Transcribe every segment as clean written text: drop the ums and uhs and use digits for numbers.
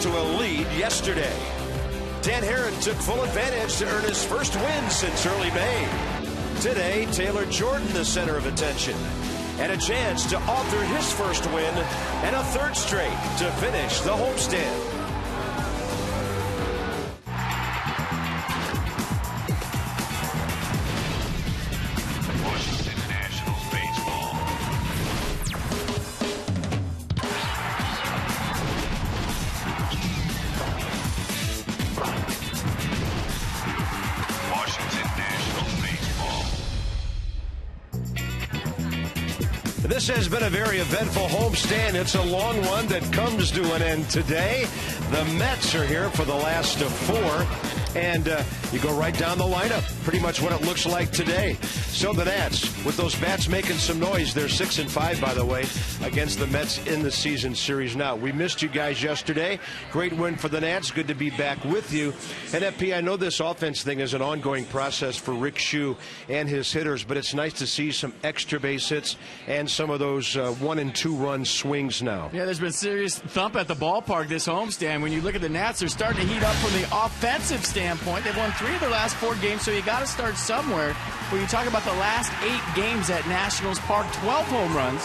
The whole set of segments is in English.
to a lead yesterday. Dan Herron took full advantage to earn his first win since early May. Today, Taylor Jordan the center of attention, and a chance to author his first win and a third straight to finish the homestand. This has been a very eventful homestand. It's a long one that comes to an end today. The Mets are here for the last of four. And you go right down the lineup, pretty much what it looks like today. So the Nats, with those bats making some noise, they're 6-5, by the way, against the Mets in the season series now. We missed you guys yesterday. Great win for the Nats. Good to be back with you. And FP, I know this offense thing is an ongoing process for Rick Shue and his hitters, but it's nice to see some extra base hits and some of those 1- and 2-run swings now. Yeah, there's been serious thump at the ballpark this homestand. When you look at the Nats, they're starting to heat up from the offensive standpoint. They've won 3 of their last 4 games, so you got to start somewhere. When you talk about the last 8 games at Nationals Park, 12 home runs.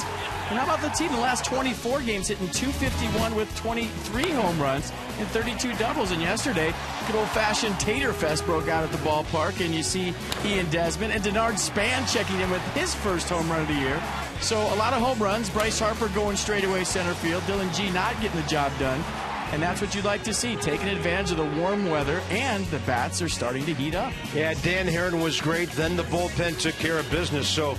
And how about the team in the last 24 games hitting .251 with 23 home runs and 32 doubles? And yesterday, good old-fashioned Tater Fest broke out at the ballpark, and you see Ian Desmond and Denard Span checking in with his first home run of the year. So a lot of home runs. Bryce Harper going straightaway center field. Dylan G not getting the job done. And that's what you'd like to see, taking advantage of the warm weather, and the bats are starting to heat up. Yeah, Dan Herron was great. Then the bullpen took care of business. So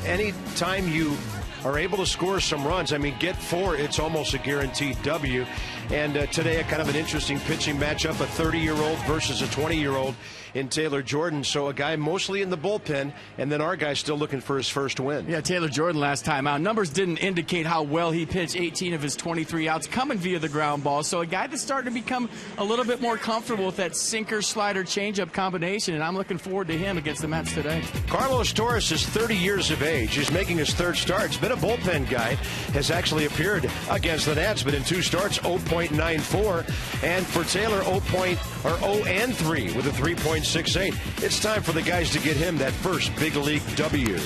anytime you are able to score some runs, I mean, get 4, it's almost a guaranteed W. And today, a kind of an interesting pitching matchup, a 30-year-old versus a 20-year-old in Taylor Jordan. So a guy mostly in the bullpen, and then our guy still looking for his first win. Yeah, Taylor Jordan last time out. Numbers didn't indicate how well he pitched. 18 of his 23 outs coming via the ground ball. So a guy that's starting to become a little bit more comfortable with that sinker, slider, changeup combination, and I'm looking forward to him against the Mets today. Carlos Torres is 30 years of age. He's making his 3rd start. He's been a bullpen guy. Has actually appeared against the Nats, but in 2 starts, 0.94. And for Taylor, 0-3 with a 3.68. It's time for the guys to get him that first big league W.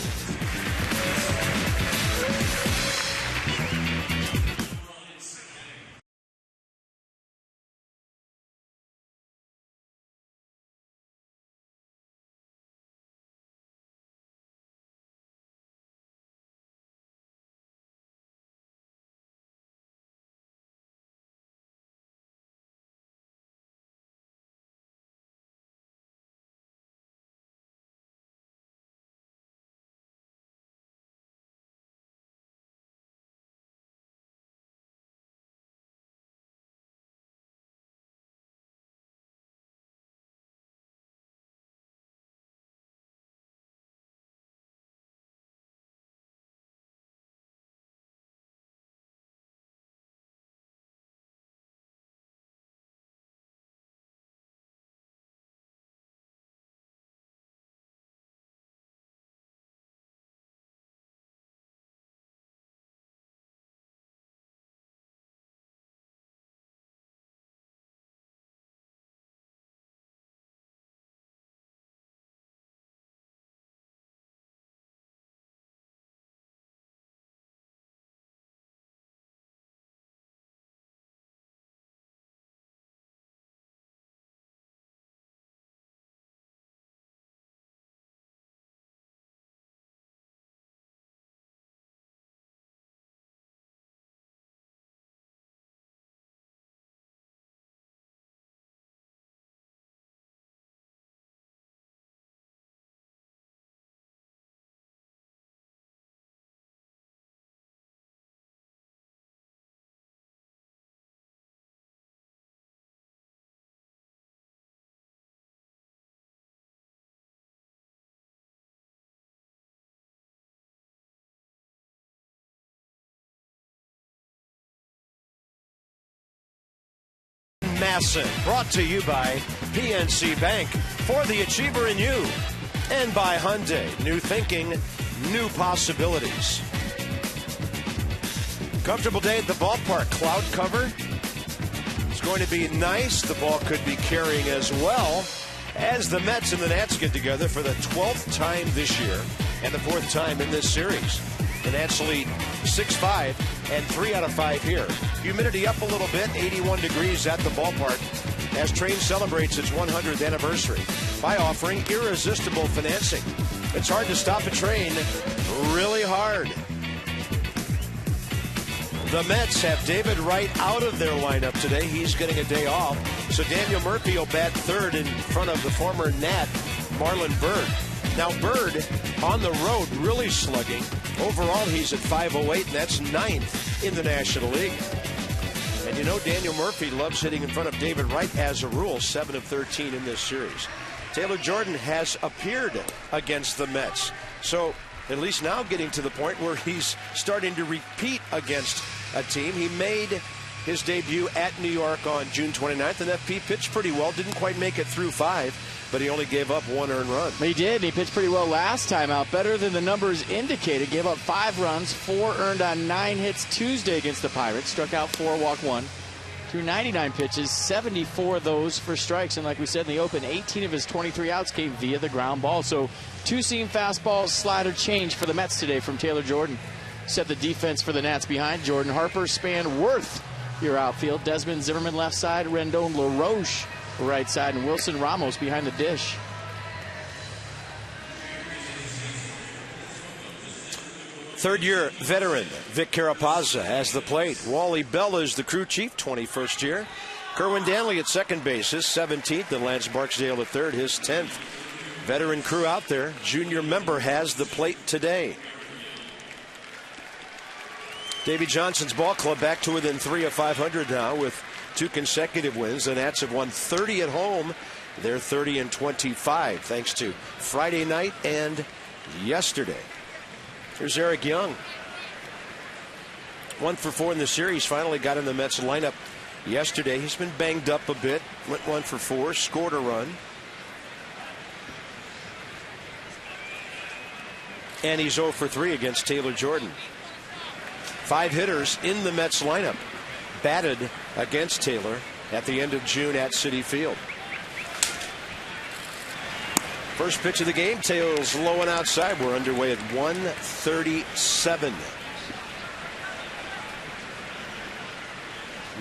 Masson, brought to you by PNC Bank, for the achiever in you, and by Hyundai, new thinking, new possibilities. Comfortable day at the ballpark, cloud cover. Let's go going to be nice. The ball could be carrying as well as the Mets and the Nats get together for the 12th time this year and the 4th time in this series. The Nats lead 6-5 and 3 out of 5 here. Humidity up a little bit, 81 degrees at the ballpark as Train celebrates its 100th anniversary by offering irresistible financing. It's hard to stop a train, really hard. The Mets have David Wright out of their lineup today. He's getting a day off. So Daniel Murphy will bat third in front of the former Nat, Marlon Byrd. Now Byrd on the road really slugging. Overall he's at .508 and that's 9th in the National League. And you know Daniel Murphy loves hitting in front of David Wright as a rule, 7 of 13 in this series. Taylor Jordan has appeared against the Mets. So at least now getting to the point where he's starting to repeat against a team. He made his debut at New York on June 29th, and FP pitched pretty well. Didn't quite make it through 5, but he only gave up 1 earned run. He did. He pitched pretty well last time out. Better than the numbers indicated. Gave up 5 runs, 4 earned on 9 hits Tuesday against the Pirates. Struck out 4, walked 1. Through 99 pitches, 74 of those for strikes. And like we said in the open, 18 of his 23 outs came via the ground ball. So 2-seam fastball, slider change for the Mets today from Taylor Jordan. Set the defense for the Nats behind. Jordan Harper, Span, Worth, your outfield. Desmond Zimmerman left side, Rendon LaRoche right side, and Wilson Ramos behind the dish. Third-year veteran Vic Carapazza has the plate. Wally Bell is the crew chief, 21st year. Kerwin Danley at second base, his 17th, and Lance Barksdale at third, his 10th. Veteran crew out there. Junior member has the plate today. Davey Johnson's ball club back to within 3 of 500 now with 2 consecutive wins. The Nats have won 30 at home. They're 30 and 25 thanks to Friday night and yesterday. Here's Eric Young. 1 for 4 in the series. Finally got in the Mets lineup yesterday. He's been banged up a bit. Went 1 for 4. Scored a run. And he's 0 for 3 against Taylor Jordan. 5 hitters in the Mets lineup batted against Taylor at the end of June at Citi Field. First pitch of the game, Taylor's low and outside. We're underway at 1:37.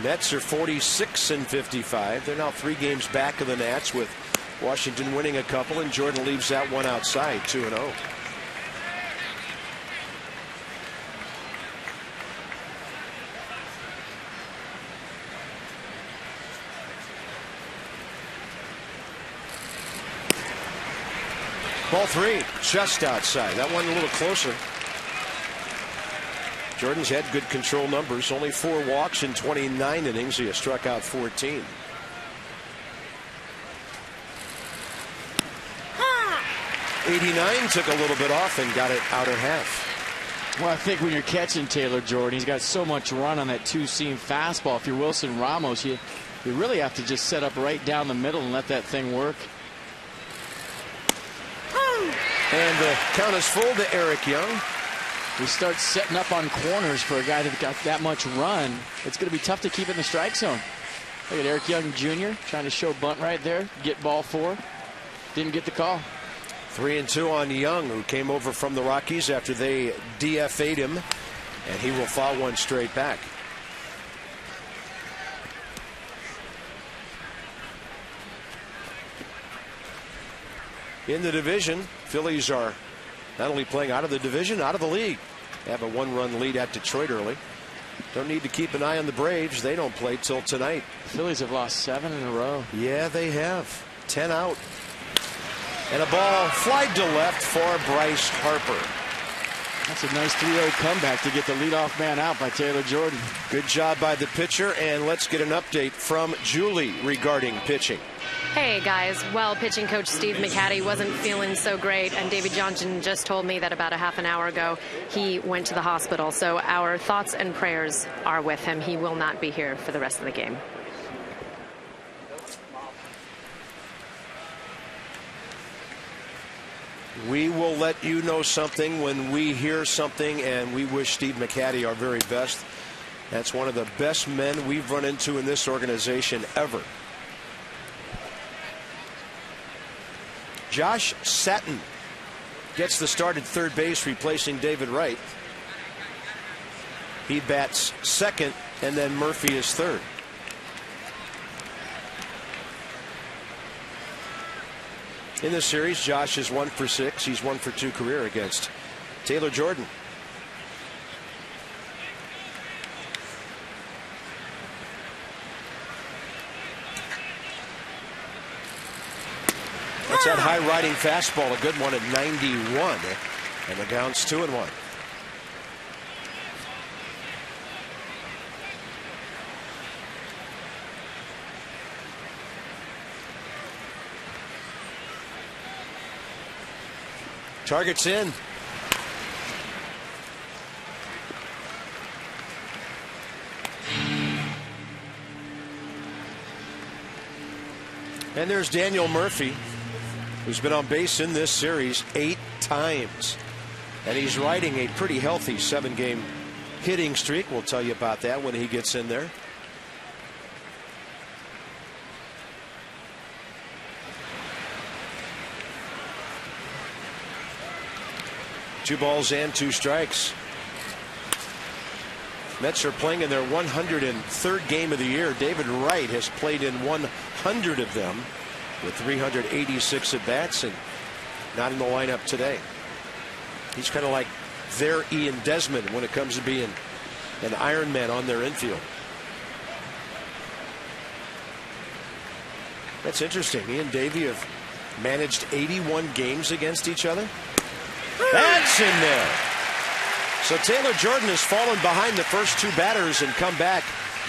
Mets are 46 and 55. They're now 3 games back of the Nats with Washington winning a couple, and Jordan leaves that one outside, 2-0. Ball 3, just outside. That one a little closer. Jordan's had good control numbers. Only 4 walks in 29 innings. He has struck out 14. '89 took a little bit off and got it out of half. Well, I think when you're catching Taylor Jordan, he's got so much run on that 2-seam fastball. If you're Wilson Ramos, you really have to just set up right down the middle and let that thing work. And the count is full to Eric Young. He starts setting up on corners for a guy that got that much run. It's going to be tough to keep in the strike zone. Look at Eric Young Jr. trying to show bunt right there. Get ball 4. Didn't get the call. 3-2 on Young, who came over from the Rockies after they DFA'd him. And he will foul one straight back. In the division, Phillies are not only playing out of the division, out of the league. They have a 1-run lead at Detroit early. Don't need to keep an eye on the Braves. They don't play till tonight. Phillies have lost 7 in a row. Yeah, they have. 10 out. And a ball flied to left for Bryce Harper. That's a nice 3-0 comeback to get the leadoff man out by Taylor Jordan. Good job by the pitcher. And let's get an update from Julie regarding pitching. Hey guys, well, pitching coach Steve McCatty wasn't feeling so great, and Davey Johnson just told me that about a half an hour ago he went to the hospital. So our thoughts and prayers are with him. He will not be here for the rest of the game. We will let you know something when we hear something, and we wish Steve McCatty our very best. That's one of the best men we've run into in this organization ever. Josh Satin gets the start at third base, replacing David Wright. He bats second, and then Murphy is third. In this series, Josh is 1 for 6. He's 1 for 2 career against Taylor Jordan. That's that high riding fastball, a good one at 91, and the count's 2-1. Target's in. And there's Daniel Murphy, who's been on base in this series 8 times. And he's riding a pretty healthy 7-game hitting streak. We'll tell you about that when he gets in there. Two balls and 2 strikes. Mets are playing in their 103rd game of the year. David Wright has played in 100 of them with 386 at-bats and not in the lineup today. He's kind of like their Ian Desmond when it comes to being an Iron Man on their infield. That's interesting. He and Davey have managed 81 games against each other. That's in there. So Taylor Jordan has fallen behind the first 2 batters and come back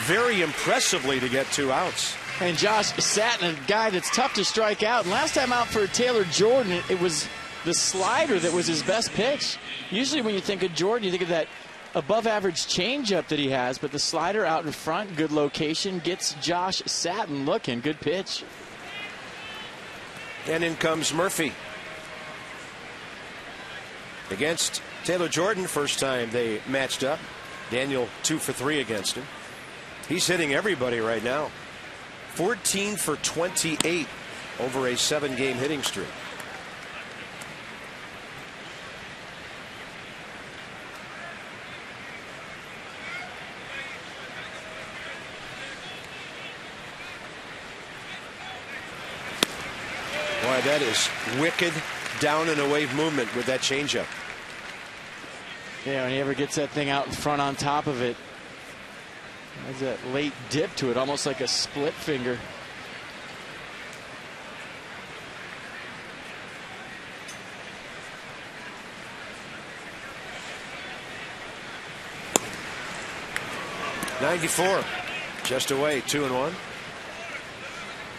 very impressively to get 2 outs. And Josh Satin, a guy that's tough to strike out. And last time out for Taylor Jordan, it was the slider that was his best pitch. Usually when you think of Jordan, you think of that above-average changeup that he has. But the slider out in front, good location, gets Josh Satin looking. Good pitch. And in comes Murphy against Taylor Jordan. First time they matched up. Daniel 2 for 3 against him. He's hitting everybody right now. 14 for 28 over a 7-game hitting streak. Boy, that is wicked down and away movement with that changeup. Yeah, when he ever gets that thing out in front on top of it, there's that late dip to it, almost like a split finger. '94, just away, 2-1. Well,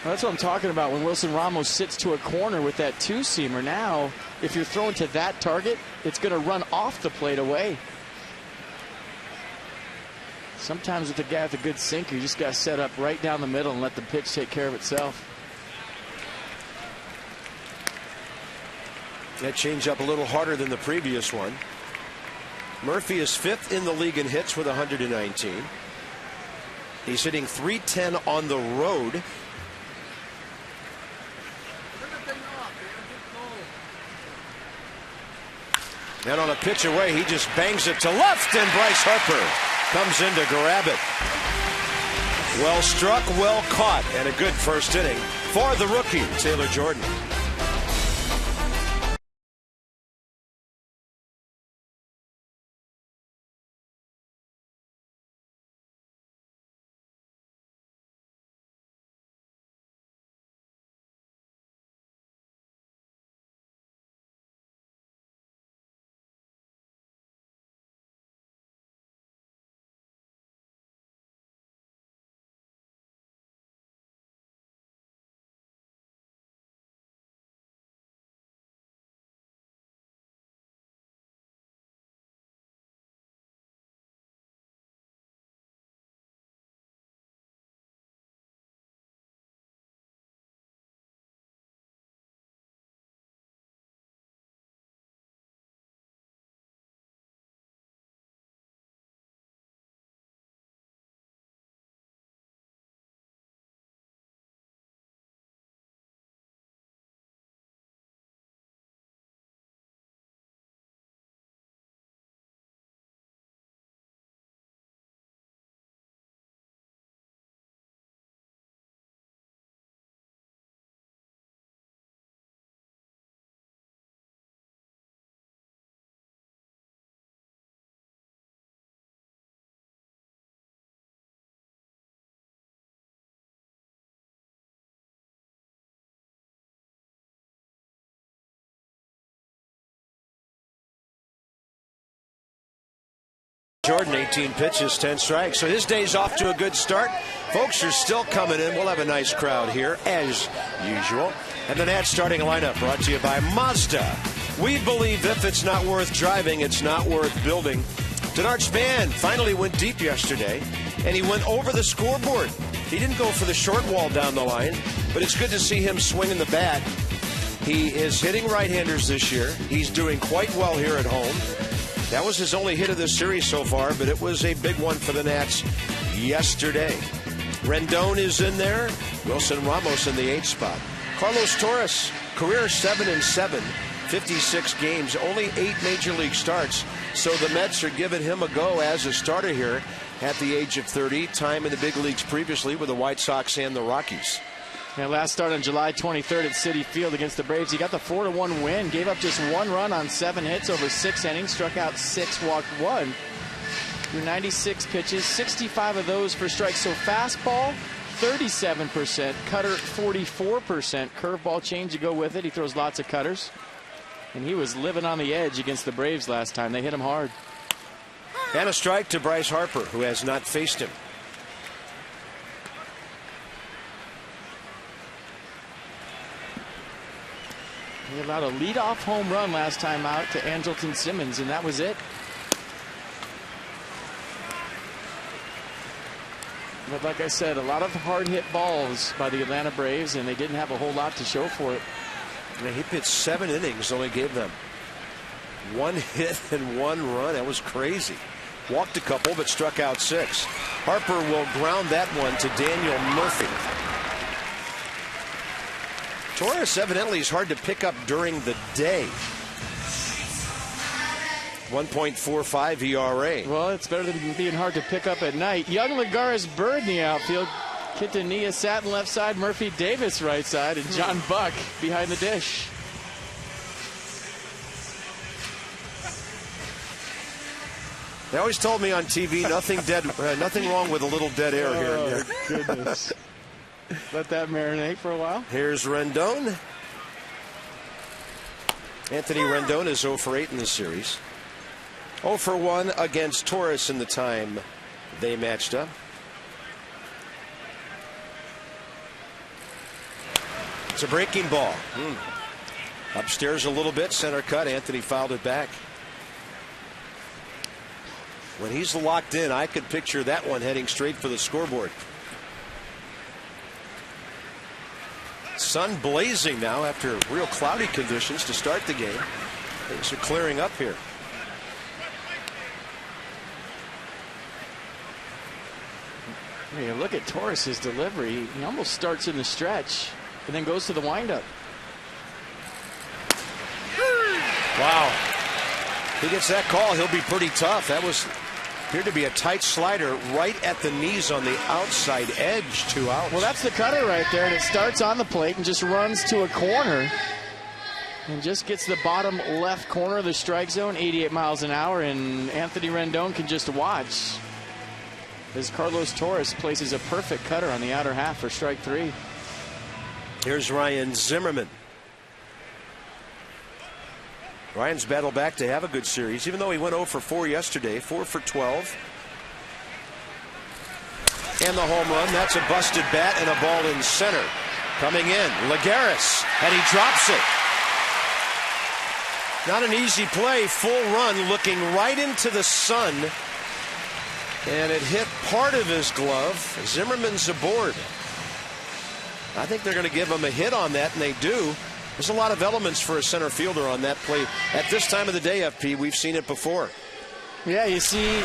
that's what I'm talking about when Wilson Ramos sits to a corner with that 2-seamer. Now, if you're throwing to that target, it's going to run off the plate away. Sometimes with a guy with a good sinker, you just got to set up right down the middle and let the pitch take care of itself. That changeup a little harder than the previous one. Murphy is 5th in the league in hits with 119. He's hitting .310 on the road. And on a pitch away, he just bangs it to left, and Bryce Harper comes in to grab it. Well struck, well caught, and a good first inning for the rookie, Taylor Jordan. Jordan, 18 pitches, 10 strikes. So his day's off to a good start. Folks are still coming in. We'll have a nice crowd here, as usual. And the Nats starting lineup brought to you by Mazda. We believe if it's not worth driving, it's not worth building. Denard Span finally went deep yesterday, and he went over the scoreboard. He didn't go for the short wall down the line, but it's good to see him swinging the bat. He is hitting right-handers this year. He's doing quite well here at home. That was his only hit of the series so far, but it was a big one for the Nats yesterday. Rendon is in there. Wilson Ramos in the 8th spot. Carlos Torres, career 7-7, 56 games, only 8 major league starts. So the Mets are giving him a go as a starter here at the age of 30. Time in the big leagues previously with the White Sox and the Rockies. Yeah, last start on July 23rd at Citi Field against the Braves. He got the 4-1 win, gave up just 1 run on 7 hits over 6 innings, struck out 6, walked 1. Through 96 pitches, 65 of those for strikes. So fastball, 37%, cutter, 44%, curveball change to go with it. He throws lots of cutters. And he was living on the edge against the Braves last time. They hit him hard. And a strike to Bryce Harper, who has not faced him. He allowed a leadoff home run last time out to Andrelton Simmons, and that was it. But like I said, a lot of hard-hit balls by the Atlanta Braves, and they didn't have a whole lot to show for it. Yeah, he pitched 7 innings, only gave them 1 hit and 1 run. That was crazy. Walked a couple, but struck out 6. Harper will ground that one to Daniel Murphy. Torres evidently is hard to pick up during the day. 1.45 ERA. Well, it's better than being hard to pick up at night. Young Lagares Bird in the outfield. Quintanilla Satin left side, Murphy Davis right side, and John Buck behind the dish. They always told me on TV nothing wrong with a little dead air here and there. Oh, goodness. Let that marinate for a while. Here's Rendon. Anthony Rendon is 0 for 8 in this series. 0 for 1 against Torres in the time they matched up. It's a breaking ball. Upstairs a little bit, center cut. Anthony fouled it back. When he's locked in, I could picture that one heading straight for the scoreboard. Sun blazing now after real cloudy conditions to start the game. Things are clearing up here. I mean, look at Torres' delivery. He almost starts in the stretch and then goes to the windup. Wow. He gets that call, he'll be pretty tough. That appeared to be a tight slider right at the knees on the outside edge. 2 outs. Well, that's the cutter right there, and it starts on the plate and just runs to a corner and just gets the bottom left corner of the strike zone, 88 miles an hour, and Anthony Rendon can just watch as Carlos Torres places a perfect cutter on the outer half for strike 3. Here's Ryan Zimmerman. Ryan's battled back to have a good series, even though he went 0 for 4 yesterday, 4 for 12. And the home run, that's a busted bat and a ball in center. Coming in, Lagares, and he drops it. Not an easy play, full run, looking right into the sun. And it hit part of his glove. Zimmerman's aboard. I think they're going to give him a hit on that, and they do. There's a lot of elements for a center fielder on that play. At this time of the day, FP, we've seen it before. Yeah, you see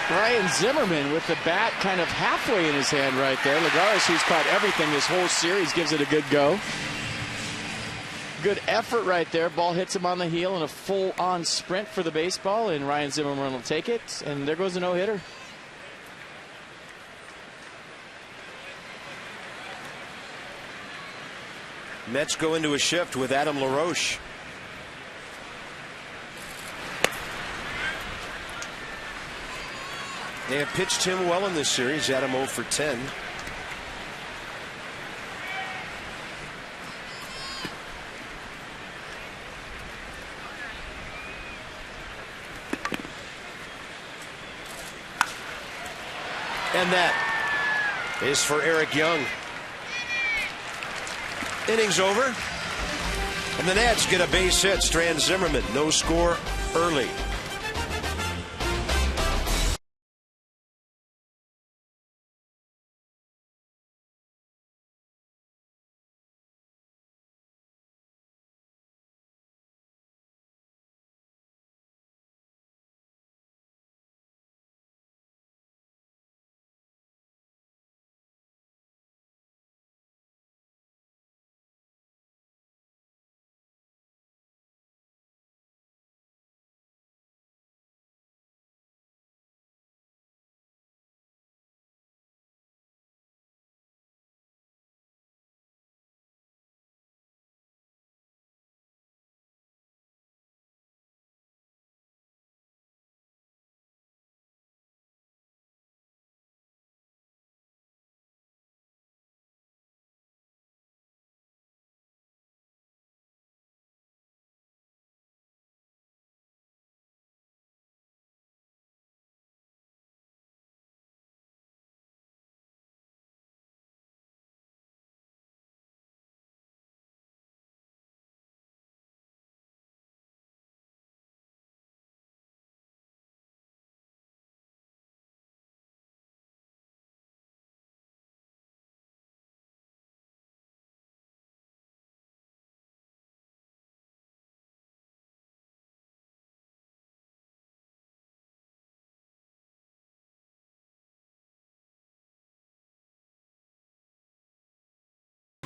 Ryan Zimmerman with the bat kind of halfway in his hand right there. Lagares, who's caught everything this whole series, gives it a good go. Good effort right there. Ball hits him on the heel and a full-on sprint for the baseball, and Ryan Zimmerman will take it, and there goes a no-hitter. Mets go into a shift with Adam LaRoche. They have pitched him well in this series. Adam 0 for 10. And that is for Eric Young. Innings over. And the Nats get a base hit. Strand Zimmerman, no score early.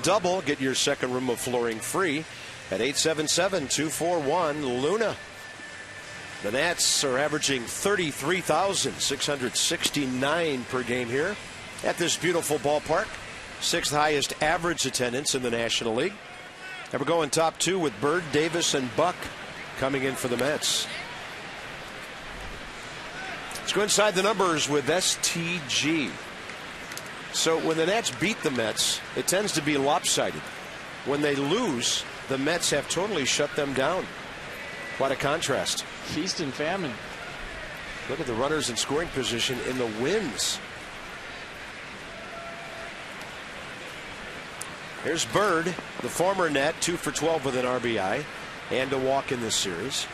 Double, get your second room of flooring free at 877-241-LUNA. The Nats are averaging 33,669 per game here at this beautiful ballpark. Sixth highest average attendance in the National League. And we're going top two with Bird, Davis, and Buck coming in for the Mets. Let's go inside the numbers with STG. So when the Nats beat the Mets, it tends to be lopsided. When they lose, the Mets have totally shut them down. What a contrast. Feast and famine. Look at the runners in scoring position in the wins. Here's Bird, the former Net, 2 for 12 with an RBI and a walk in this series.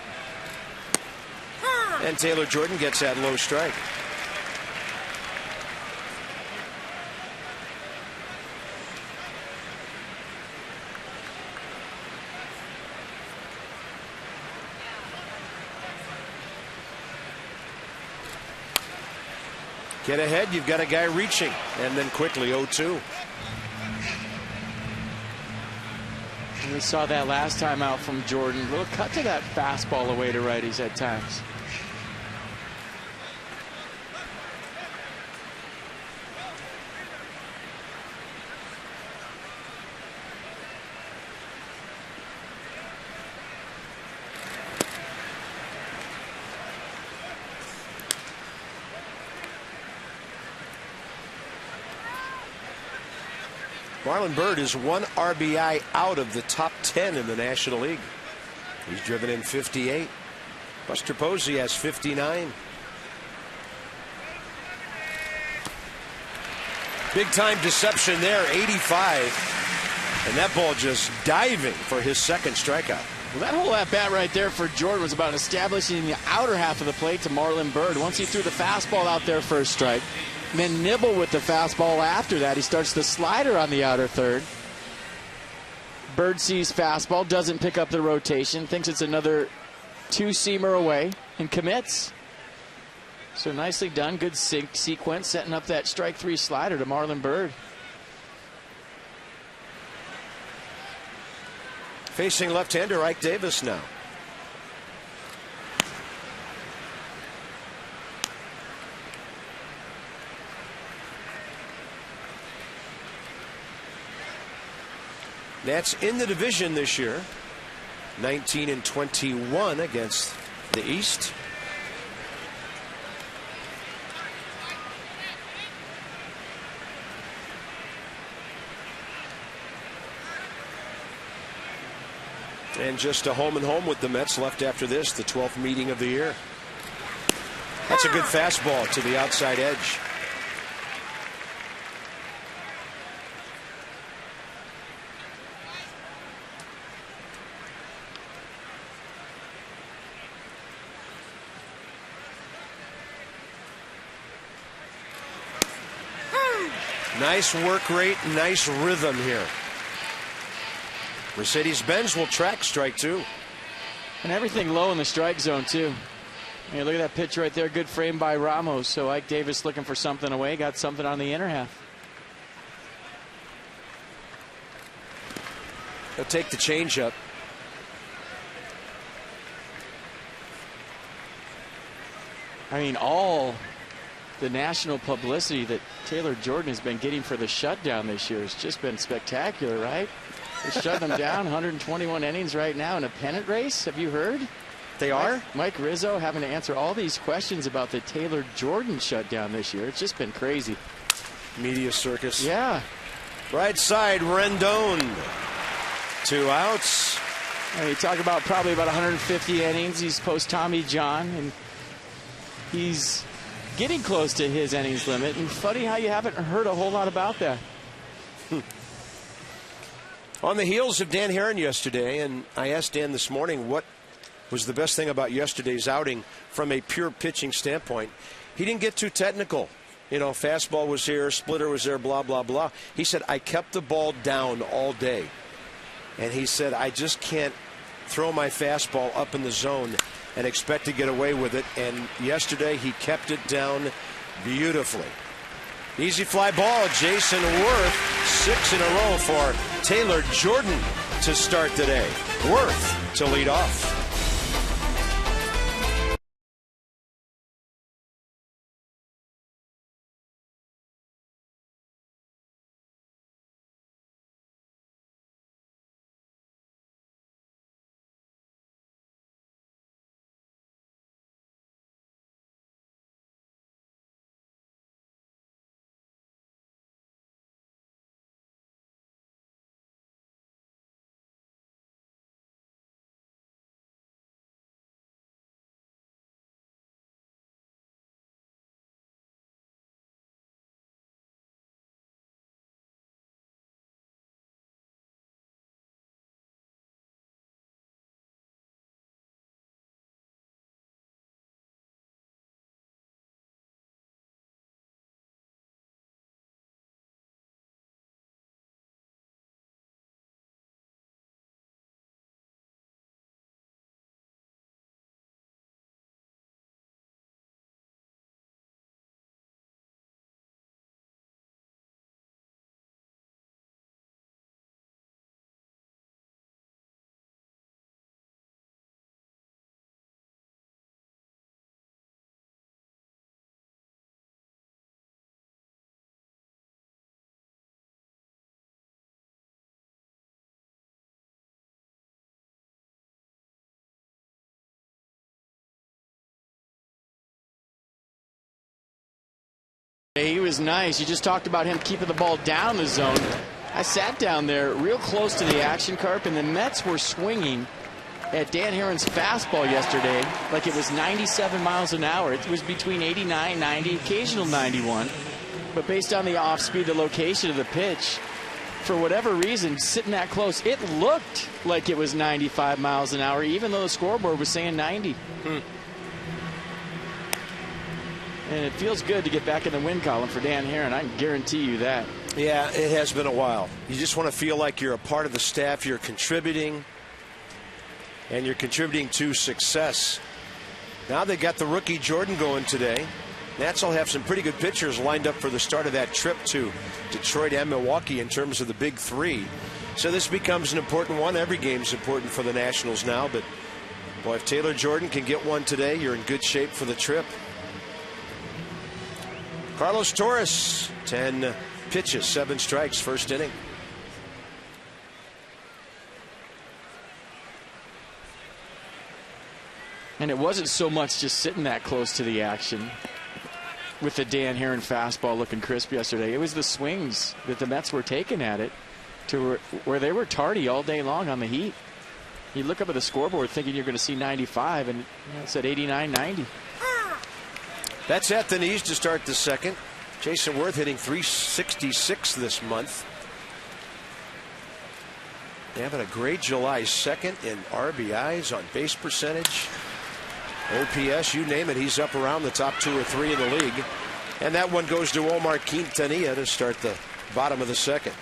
And Taylor Jordan gets that low strike. Get ahead, you've got a guy reaching, and then quickly 0-2. We saw that last time out from Jordan. A little cut to that fastball away to righties at times. Marlon Byrd is 1 RBI out of the top 10 in the National League. He's driven in 58. Buster Posey has 59. Big time deception there, 85. And that ball just diving for his second strikeout. Well, that whole at-bat right there for Jordan was about establishing the outer half of the plate to Marlon Byrd. Once he threw the fastball out there for a strike, then nibble with the fastball after that. He starts the slider on the outer third. Bird sees fastball, doesn't pick up the rotation, thinks it's another two-seamer away, and commits. So nicely done, good sequence, setting up that strike three slider to Marlon Byrd. Facing left-hander Ike Davis now. Nats in the division this year, 19-21 against the East. And just a home and home with the Mets left after this, the 12th meeting of the year. That's a good fastball to the outside edge. Nice work rate, nice rhythm here. Mercedes-Benz will track strike two. And everything low in the strike zone, too. Hey, look at that pitch right there. Good frame by Ramos. So Ike Davis looking for something away. Got something on the inner half. He'll take the changeup. I mean, all the national publicity that Taylor Jordan has been getting for the shutdown this year has just been spectacular, right? They shut them down, 121 innings right now in a pennant race. Have you heard? They are? Mike Rizzo having to answer all these questions about the Taylor Jordan shutdown this year. It's just been crazy. Media circus. Yeah. Right side, Rendon. 2 outs. I mean, you talk about probably about 150 innings. He's post Tommy John, and he's getting close to his innings limit. And funny how you haven't heard a whole lot about that. On the heels of Dan Herron yesterday, and I asked Dan this morning what was the best thing about yesterday's outing from a pure pitching standpoint. He didn't get too technical. You know, fastball was here, splitter was there, blah, blah, blah. He said, I kept the ball down all day. And he said, I just can't throw my fastball up in the zone and expect to get away with it. And yesterday he kept it down beautifully. Easy fly ball, Jason Worth, 6 in a row for Taylor Jordan to start today. Worth to lead off. He was nice. You just talked about him keeping the ball down the zone. I sat down there real close to the action, Carp, and the Mets were swinging at Dan Herron's fastball yesterday like it was 97 miles an hour. It was between 89, 90, occasional 91. But based on the off speed, the location of the pitch, for whatever reason, sitting that close, it looked like it was 95 miles an hour, even though the scoreboard was saying 90. And it feels good to get back in the win column for Dan Herron. I can guarantee you that. Yeah, it has been a while. You just want to feel like you're a part of the staff. You're contributing, and you're contributing to success. Now they got the rookie Jordan going today. Nats will have some pretty good pitchers lined up for the start of that trip to Detroit and Milwaukee in terms of the big three. So this becomes an important one. Every game's important for the Nationals now. But, boy, if Taylor Jordan can get one today, you're in good shape for the trip. Carlos Torres, 10 pitches, 7 strikes, first inning. And it wasn't so much just sitting that close to the action with the Dan Herron fastball looking crisp yesterday. It was the swings that the Mets were taking at it to where they were tardy all day long on the heat. You look up at the scoreboard thinking you're going to see 95, and it said 89, 90. That's at the knees to start the second. Jason Worth hitting .366 this month. They're having a great July 2nd in RBIs, on base percentage, OPS, you name it. He's up around the top 2 or 3 in the league. And that one goes to Omar Quintanilla to start the bottom of the second.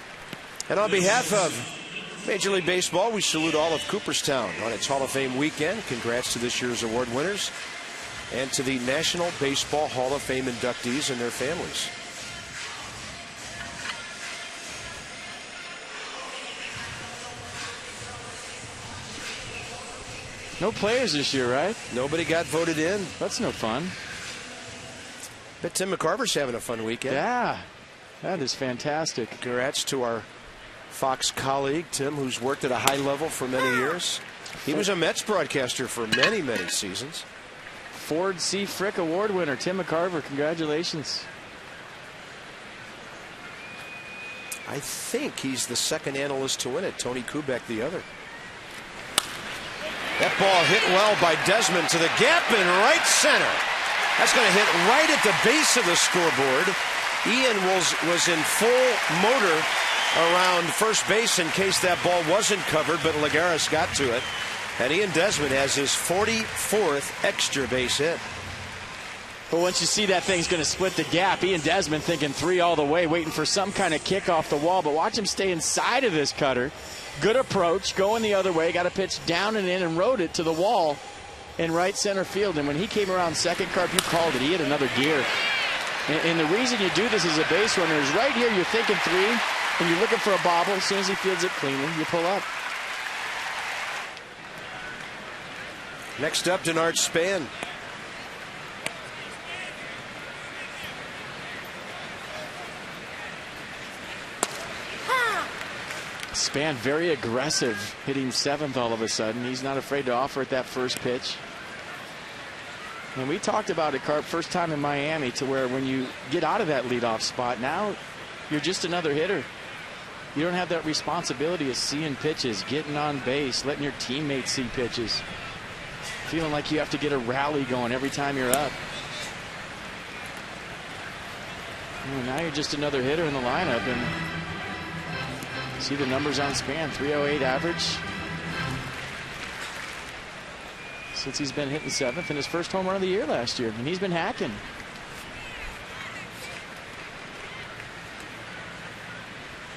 And on behalf of Major League Baseball, we salute all of Cooperstown on its Hall of Fame weekend. Congrats to this year's award winners and to the National Baseball Hall of Fame inductees and their families. No players this year, right? Nobody got voted in. That's no fun. But Tim McCarver's having a fun weekend. Yeah, that is fantastic. Congrats to our Fox colleague, Tim, who's worked at a high level for many years. He was a Mets broadcaster for many, many seasons. Ford C. Frick Award winner, Tim McCarver. Congratulations. I think he's the second analyst to win it. Tony Kubek the other. That ball hit well by Desmond to the gap in right center. That's going to hit right at the base of the scoreboard. Ian was in full motor around first base in case that ball wasn't covered, but Lagares got to it. And Ian Desmond has his 44th extra base hit. But once you see that thing's going to split the gap, Ian Desmond thinking 3 all the way, waiting for some kind of kick off the wall. But watch him stay inside of this cutter. Good approach, going the other way, got a pitch down and in and rode it to the wall in right center field. And when he came around second, Carp, you called it. He hit another gear. And the reason you do this as a base runner is right here you're thinking 3, and you're looking for a bobble. As soon as he fields it cleanly, you pull up. Next up, Denard Span. Span very aggressive, hitting 7th all of a sudden. He's not afraid to offer at that first pitch. And we talked about it, Carp, first time in Miami, to where when you get out of that leadoff spot, now you're just another hitter. You don't have that responsibility of seeing pitches, getting on base, letting your teammates see pitches. Feeling like you have to get a rally going every time you're up. Well, now you're just another hitter in the lineup, and see the numbers on Span, 308 average. Since he's been hitting 7th in his first home run of the year last year, and he's been hacking.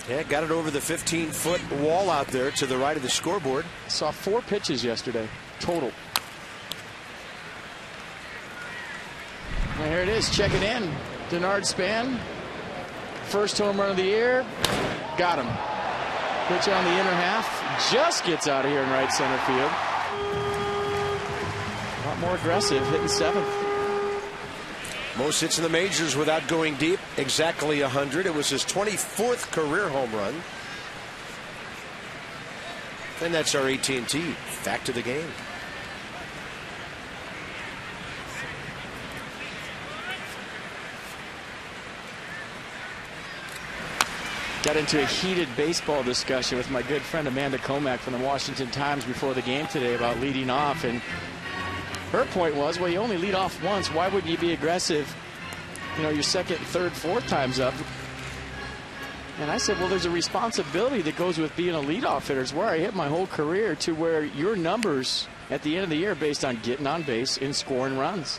Yeah, got it over the 15-foot wall out there to the right of the scoreboard. Saw 4 pitches yesterday, total. Well, here it is, check it in. Denard Span, first home run of the year, got him. Pitch on the inner half, just gets out of here in right center field. A lot more aggressive, hitting 7th. Most hits in the majors without going deep, exactly 100. It was his 24th career home run. And that's our AT&T fact of the game. Got into a heated baseball discussion with my good friend Amanda Comack from the Washington Times before the game today about leading off, and her point was, well, you only lead off once. Why wouldn't you be aggressive, you know, your second, third, fourth times up? And I said, well, there's a responsibility that goes with being a leadoff hitter. It's where I hit my whole career, to where your numbers at the end of the year are based on getting on base and scoring runs.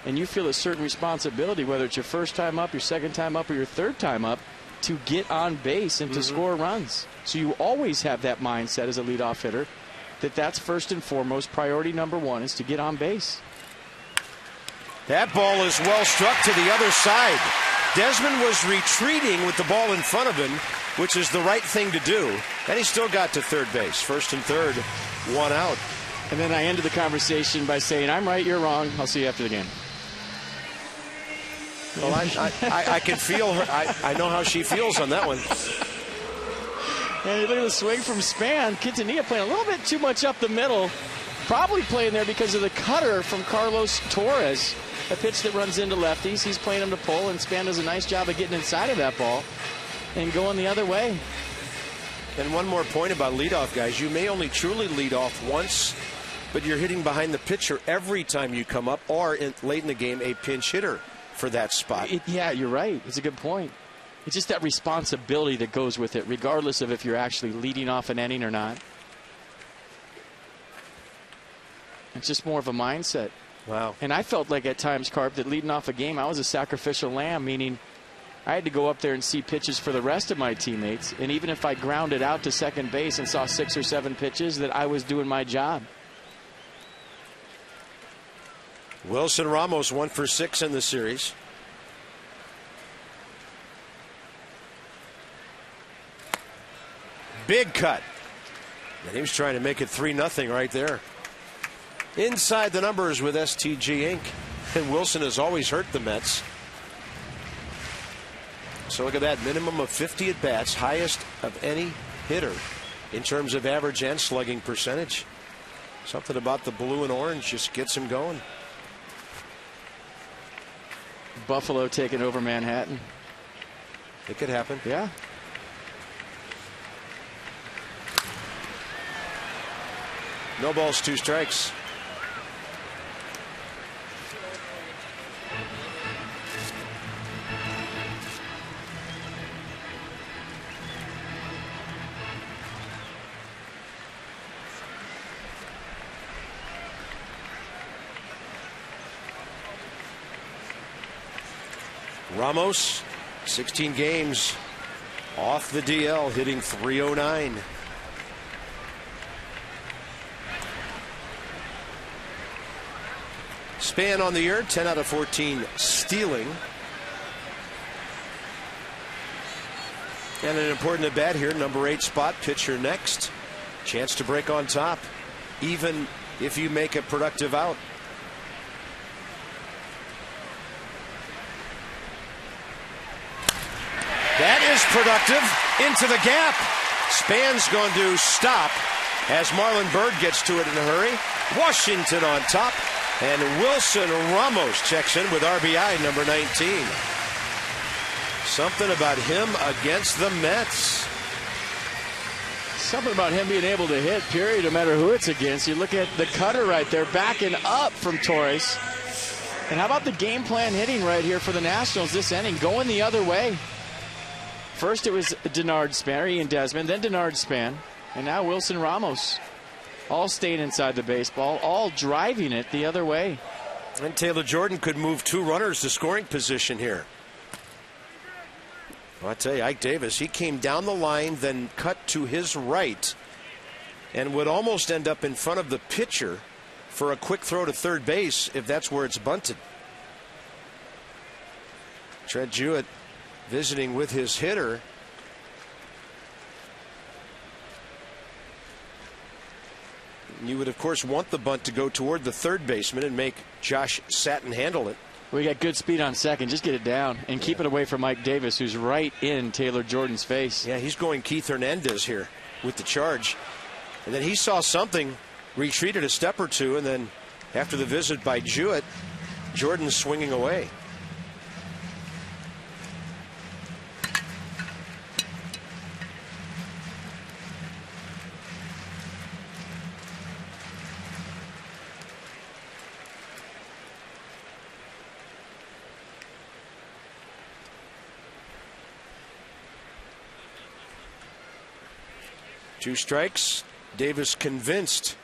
And you feel a certain responsibility, whether it's your first time up, your second time up, or your third time up, to get on base and to score runs. So you always have that mindset as a leadoff hitter that that's first and foremost. Priority number 1 is to get on base. That ball is well struck to the other side. Desmond was retreating with the ball in front of him, which is the right thing to do. And he still got to third base. First and third, 1 out. And then I ended the conversation by saying, I'm right, you're wrong. I'll see you after the game. Well, I can feel her. I know how she feels on that one. And look at the swing from Span. Quintanilla playing a little bit too much up the middle. Probably playing there because of the cutter from Carlos Torres. A pitch that runs into lefties. He's playing him to pull, and Span does a nice job of getting inside of that ball and going the other way. And one more point about leadoff guys. You may only truly lead off once, but you're hitting behind the pitcher every time you come up, or late in the game, a pinch hitter for that spot. Yeah, you're right. It's a good point. It's just that responsibility that goes with it, regardless of if you're actually leading off an inning or not. It's just more of a mindset. Wow. And I felt like at times, Carp, that leading off a game, I was a sacrificial lamb, meaning I had to go up there and see pitches for the rest of my teammates. And even if I grounded out to second base and saw 6 or 7 pitches, that I was doing my job. Wilson Ramos 1 for 6 in the series. Big cut. And he was trying to make it 3-0 right there. Inside the numbers with STG Inc. And Wilson has always hurt the Mets. So look at that, minimum of 50 at-bats, highest of any hitter in terms of average and slugging percentage. Something about the blue and orange just gets him going. Buffalo taking over Manhattan. It could happen. Yeah. No balls, 2 strikes. Ramos, 16 games off the DL, hitting .309. Span on the year, 10 out of 14 stealing. And an important at bat here, number 8 spot, pitcher next. Chance to break on top, even if you make a productive out. That is productive. Into the gap. Span's going to stop as Marlon Byrd gets to it in a hurry. Washington on top. And Wilson Ramos checks in with RBI number 19. Something about him against the Mets. Something about him being able to hit, period, no matter who it's against. You look at the cutter right there, backing up from Torres. And how about the game plan hitting right here for the Nationals this inning, going the other way? First it was Denard Span, or Ian Desmond, then Denard Span, and now Wilson Ramos. All staying inside the baseball, all driving it the other way. And Taylor Jordan could move 2 runners to scoring position here. Well, I tell you, Ike Davis, he came down the line, then cut to his right, and would almost end up in front of the pitcher for a quick throw to third base if that's where it's bunted. Trent Jewett visiting with his hitter. You would, of course, want the bunt to go toward the third baseman and make Josh Satin handle it. We got good speed on second. Just get it down and keep it away from Mike Davis, who's right in Taylor Jordan's face. Yeah, he's going Keith Hernandez here with the charge. And then he saw something, retreated a step or two, and then after the visit by Jewett, Jordan's swinging away. Two strikes. Davis convinced.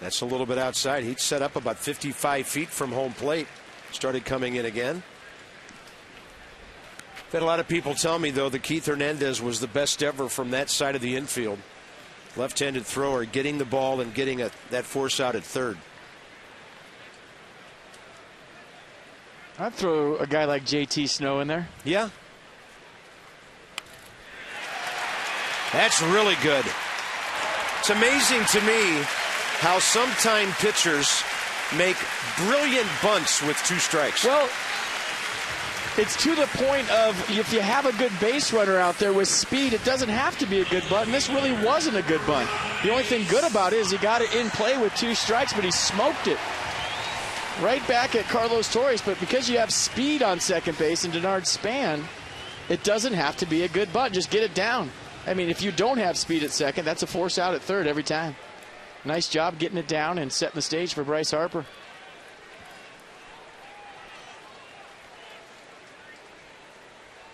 That's a little bit outside. He'd set up about 55 feet from home plate. Started coming in again. I've had a lot of people tell me, though, that Keith Hernandez was the best ever from that side of the infield. Left-handed thrower, getting the ball and getting that force out at third. I'd throw a guy like JT Snow in there. Yeah. That's really good. It's amazing to me how sometime pitchers make brilliant bunts with 2 strikes. Well, it's to the point of if you have a good base runner out there with speed, it doesn't have to be a good bunt, and this really wasn't a good bunt. The only thing good about it is he got it in play with 2 strikes, but he smoked it right back at Carlos Torres. But because you have speed on second base and Denard Span, it doesn't have to be a good bunt. Just get it down. I mean, if you don't have speed at second, that's a force out at third every time. Nice job getting it down and setting the stage for Bryce Harper.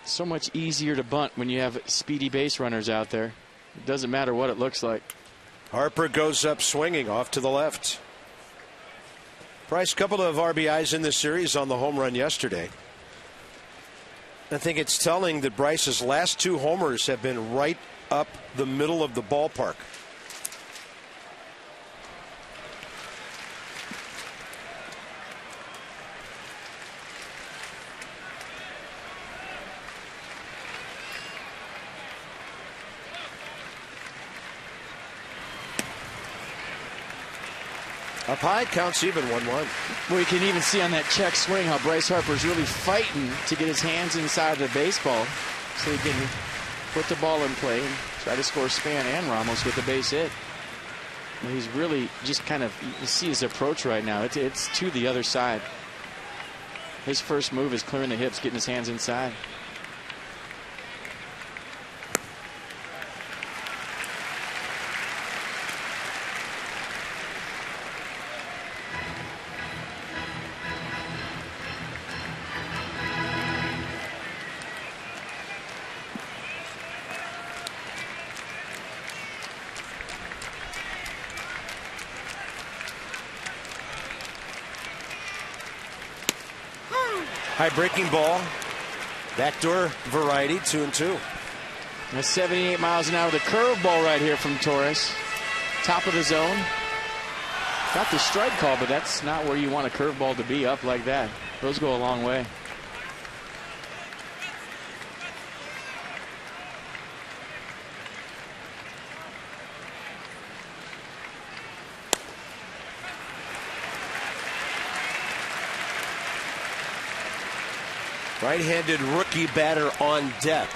So much easier to bunt when you have speedy base runners out there. It doesn't matter what it looks like. Harper goes up swinging off to the left. Price, couple of RBIs in this series on the home run yesterday. I think it's telling that Bryce's last 2 homers have been right up the middle of the ballpark. Up high, counts even, 1-1. Well, you can even see on that check swing how Bryce Harper's really fighting to get his hands inside the baseball so he can put the ball in play and try to score Span and Ramos with the base hit. And he's really just kind of, you see his approach right now. It's to the other side. His first move is clearing the hips, getting his hands inside. High breaking ball. Backdoor variety, 2-2. That's 78 miles an hour. The curveball right here from Torres. Top of the zone. Got the strike call, but that's not where you want a curveball to be up like that. Those go a long way. Right-handed rookie batter on deck.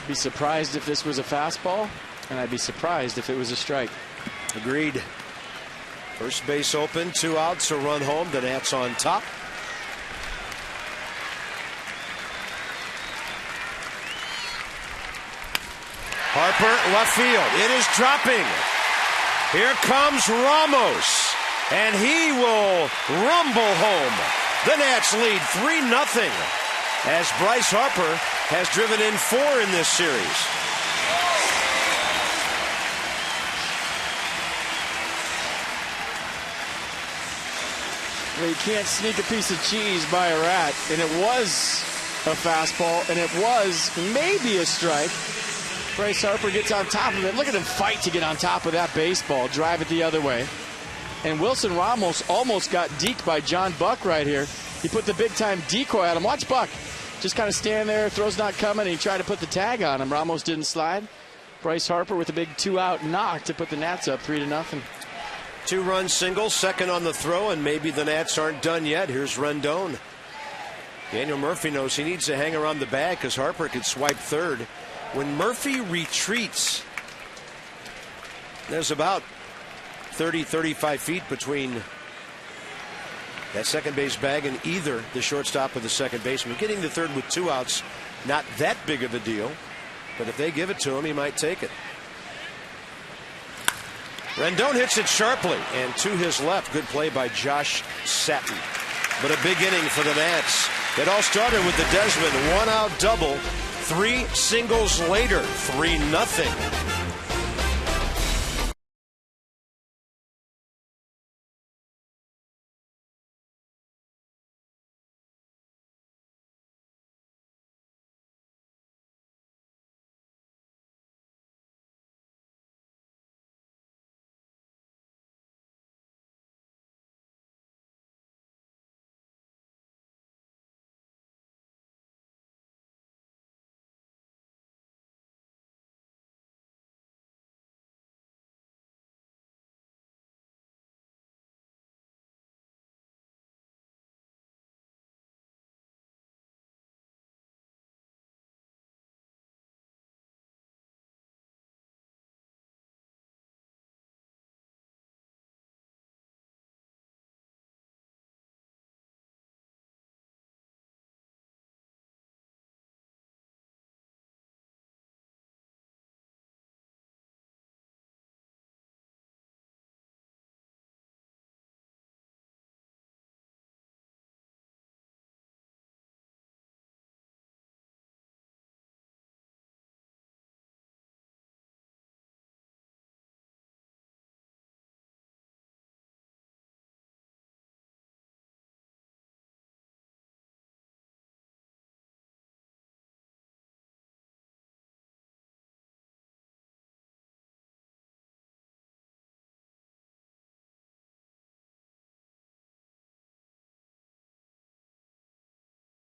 Be surprised if this was a fastball, and I'd be surprised if it was a strike. Agreed. First base open, 2 outs, a run home. The Nats on top. Harper, left field. It is dropping. Here comes Ramos, and he will rumble home. The Nats lead 3-0 as Bryce Harper has driven in 4 in this series. Well, you can't sneak a piece of cheese by a rat, and it was a fastball, and it was maybe a strike. Bryce Harper gets on top of it. Look at him fight to get on top of that baseball, drive it the other way. And Wilson Ramos almost got deked by John Buck right here. He put the big-time decoy at him. Watch Buck. Just kind of stand there, throw's not coming, and he tried to put the tag on him. Ramos didn't slide. Bryce Harper with a big 2-out knock to put the Nats up 3-0. 2-run single, second on the throw, and maybe the Nats aren't done yet. Here's Rendon. Daniel Murphy knows he needs to hang around the bag because Harper could swipe third. When Murphy retreats, there's about 30-35 feet between that second base bag and either the shortstop or the second baseman. Getting the third with 2 outs, not that big of a deal, but if they give it to him, he might take it. Rendon hits it sharply and to his left. Good play by Josh Satin. But a big inning for the Nats. It all started with the Desmond 1-out double. 3 singles later, 3-0.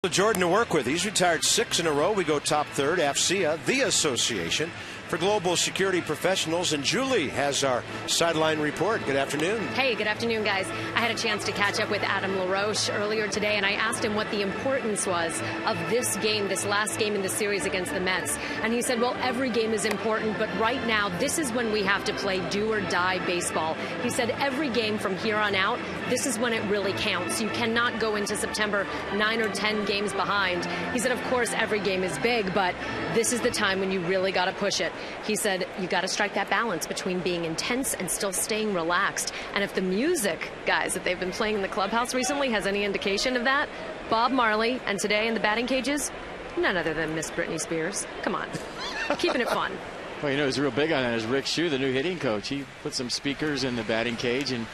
Jordan to work with. He's retired 6 in a row. We go top third. AFCEA, the association for global security professionals. And Julie has our sideline report. Good afternoon. Hey, good afternoon, guys. I had a chance to catch up with Adam LaRoche earlier today, and I asked him what the importance was of this game, this last game in the series against the Mets. And he said, well, every game is important, but right now, this is when we have to play do or die baseball. He said every game from here on out, this is when it really counts. You cannot go into September 9 or 10 games behind. He said, of course, every game is big, but this is the time when you really got to push it. He said, you got to strike that balance between being intense and still staying relaxed. And if the music, guys, that they've been playing in the clubhouse recently has any indication of that, Bob Marley, and today in the batting cages, none other than Miss Britney Spears. Come on. Keeping it fun. Well, you know, who's real big on that is Rick Shue, the new hitting coach. He put some speakers in the batting cage, and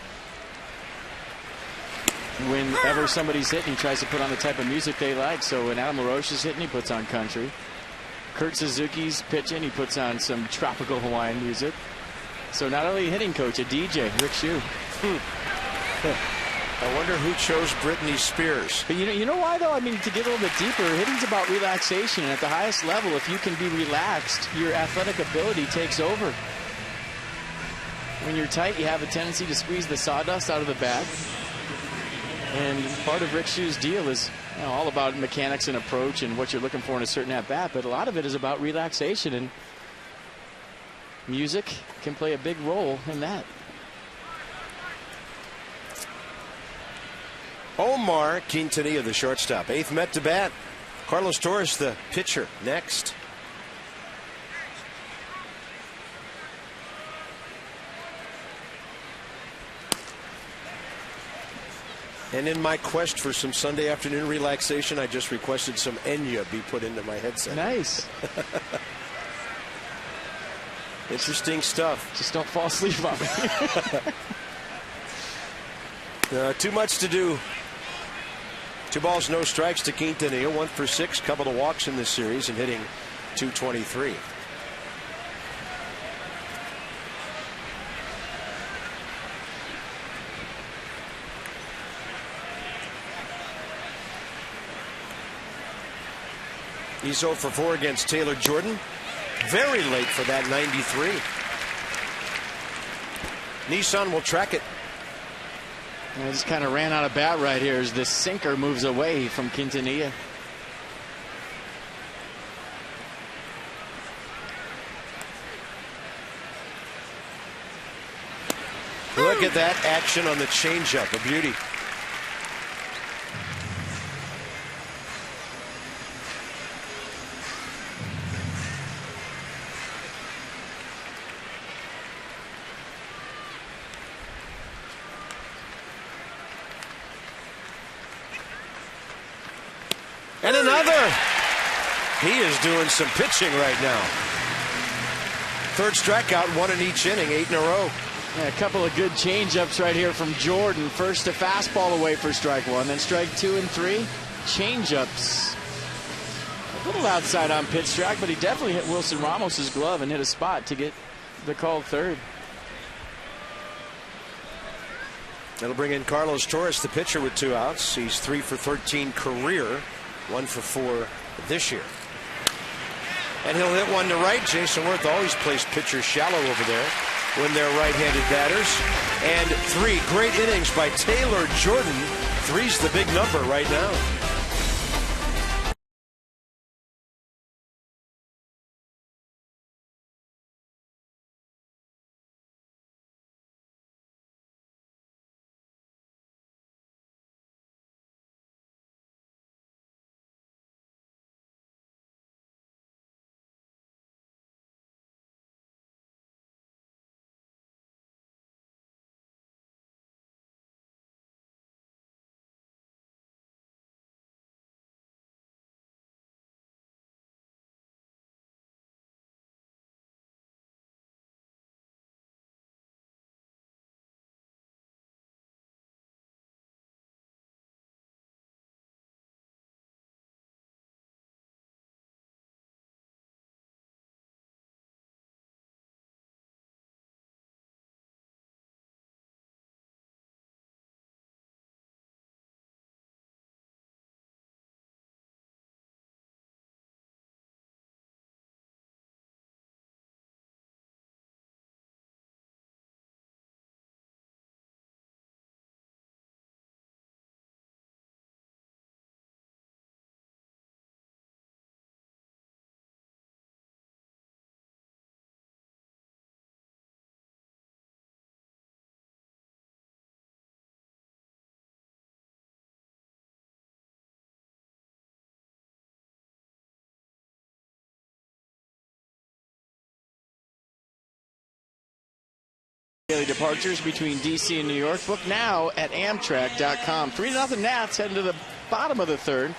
whenever somebody's hitting, he tries to put on the type of music they like. So when Adam LaRoche is hitting, he puts on country. Kurt Suzuki's pitching, he puts on some tropical Hawaiian music. So not only a hitting coach, a DJ, Rick Shue. I wonder who chose Britney Spears. But you know why, though? I mean, to get a little bit deeper, hitting's about relaxation. And at the highest level, if you can be relaxed, your athletic ability takes over. When you're tight, you have a tendency to squeeze the sawdust out of the bat. And part of Rick Shue's deal is all about mechanics and approach and what you're looking for in a certain at-bat, but a lot of it is about relaxation, and music can play a big role in that. Omar Quintanilla, the shortstop. 8th Met to bat. Carlos Torres, the pitcher, next. And in my quest for some Sunday afternoon relaxation, I just requested some Enya be put into my headset. Nice. Interesting stuff. Just don't fall asleep on me. Too much to do. 2 balls, no strikes to Quintanilla. 1 for 6, couple of walks in this series, and hitting .223. He's 0 for 4 against Taylor Jordan. Very late for that 93. Nissan will track it. And just kind of ran out of bat right here as this sinker moves away from Quintanilla. Look at that action on the changeup. A beauty. And another. He is doing some pitching right now. 3rd strikeout, 1 in each inning, 8 in a row. Yeah, a couple of good changeups right here from Jordan. First a fastball away for strike 1, then strike 2 and 3. Changeups. A little outside on pitch track, but he definitely hit Wilson Ramos's glove and hit a spot to get the called third. That'll bring in Carlos Torres, the pitcher, with 2 outs. He's 3 for 13 career. 1 for 4 this year. And he'll hit one to right. Jason Worth always plays pitchers shallow over there when they're right-handed batters. And 3 great innings by Taylor Jordan. 3's the big number right now. Daily departures between D.C. and New York. Book now at Amtrak.com. 3-0 Nats heading to the bottom of the third.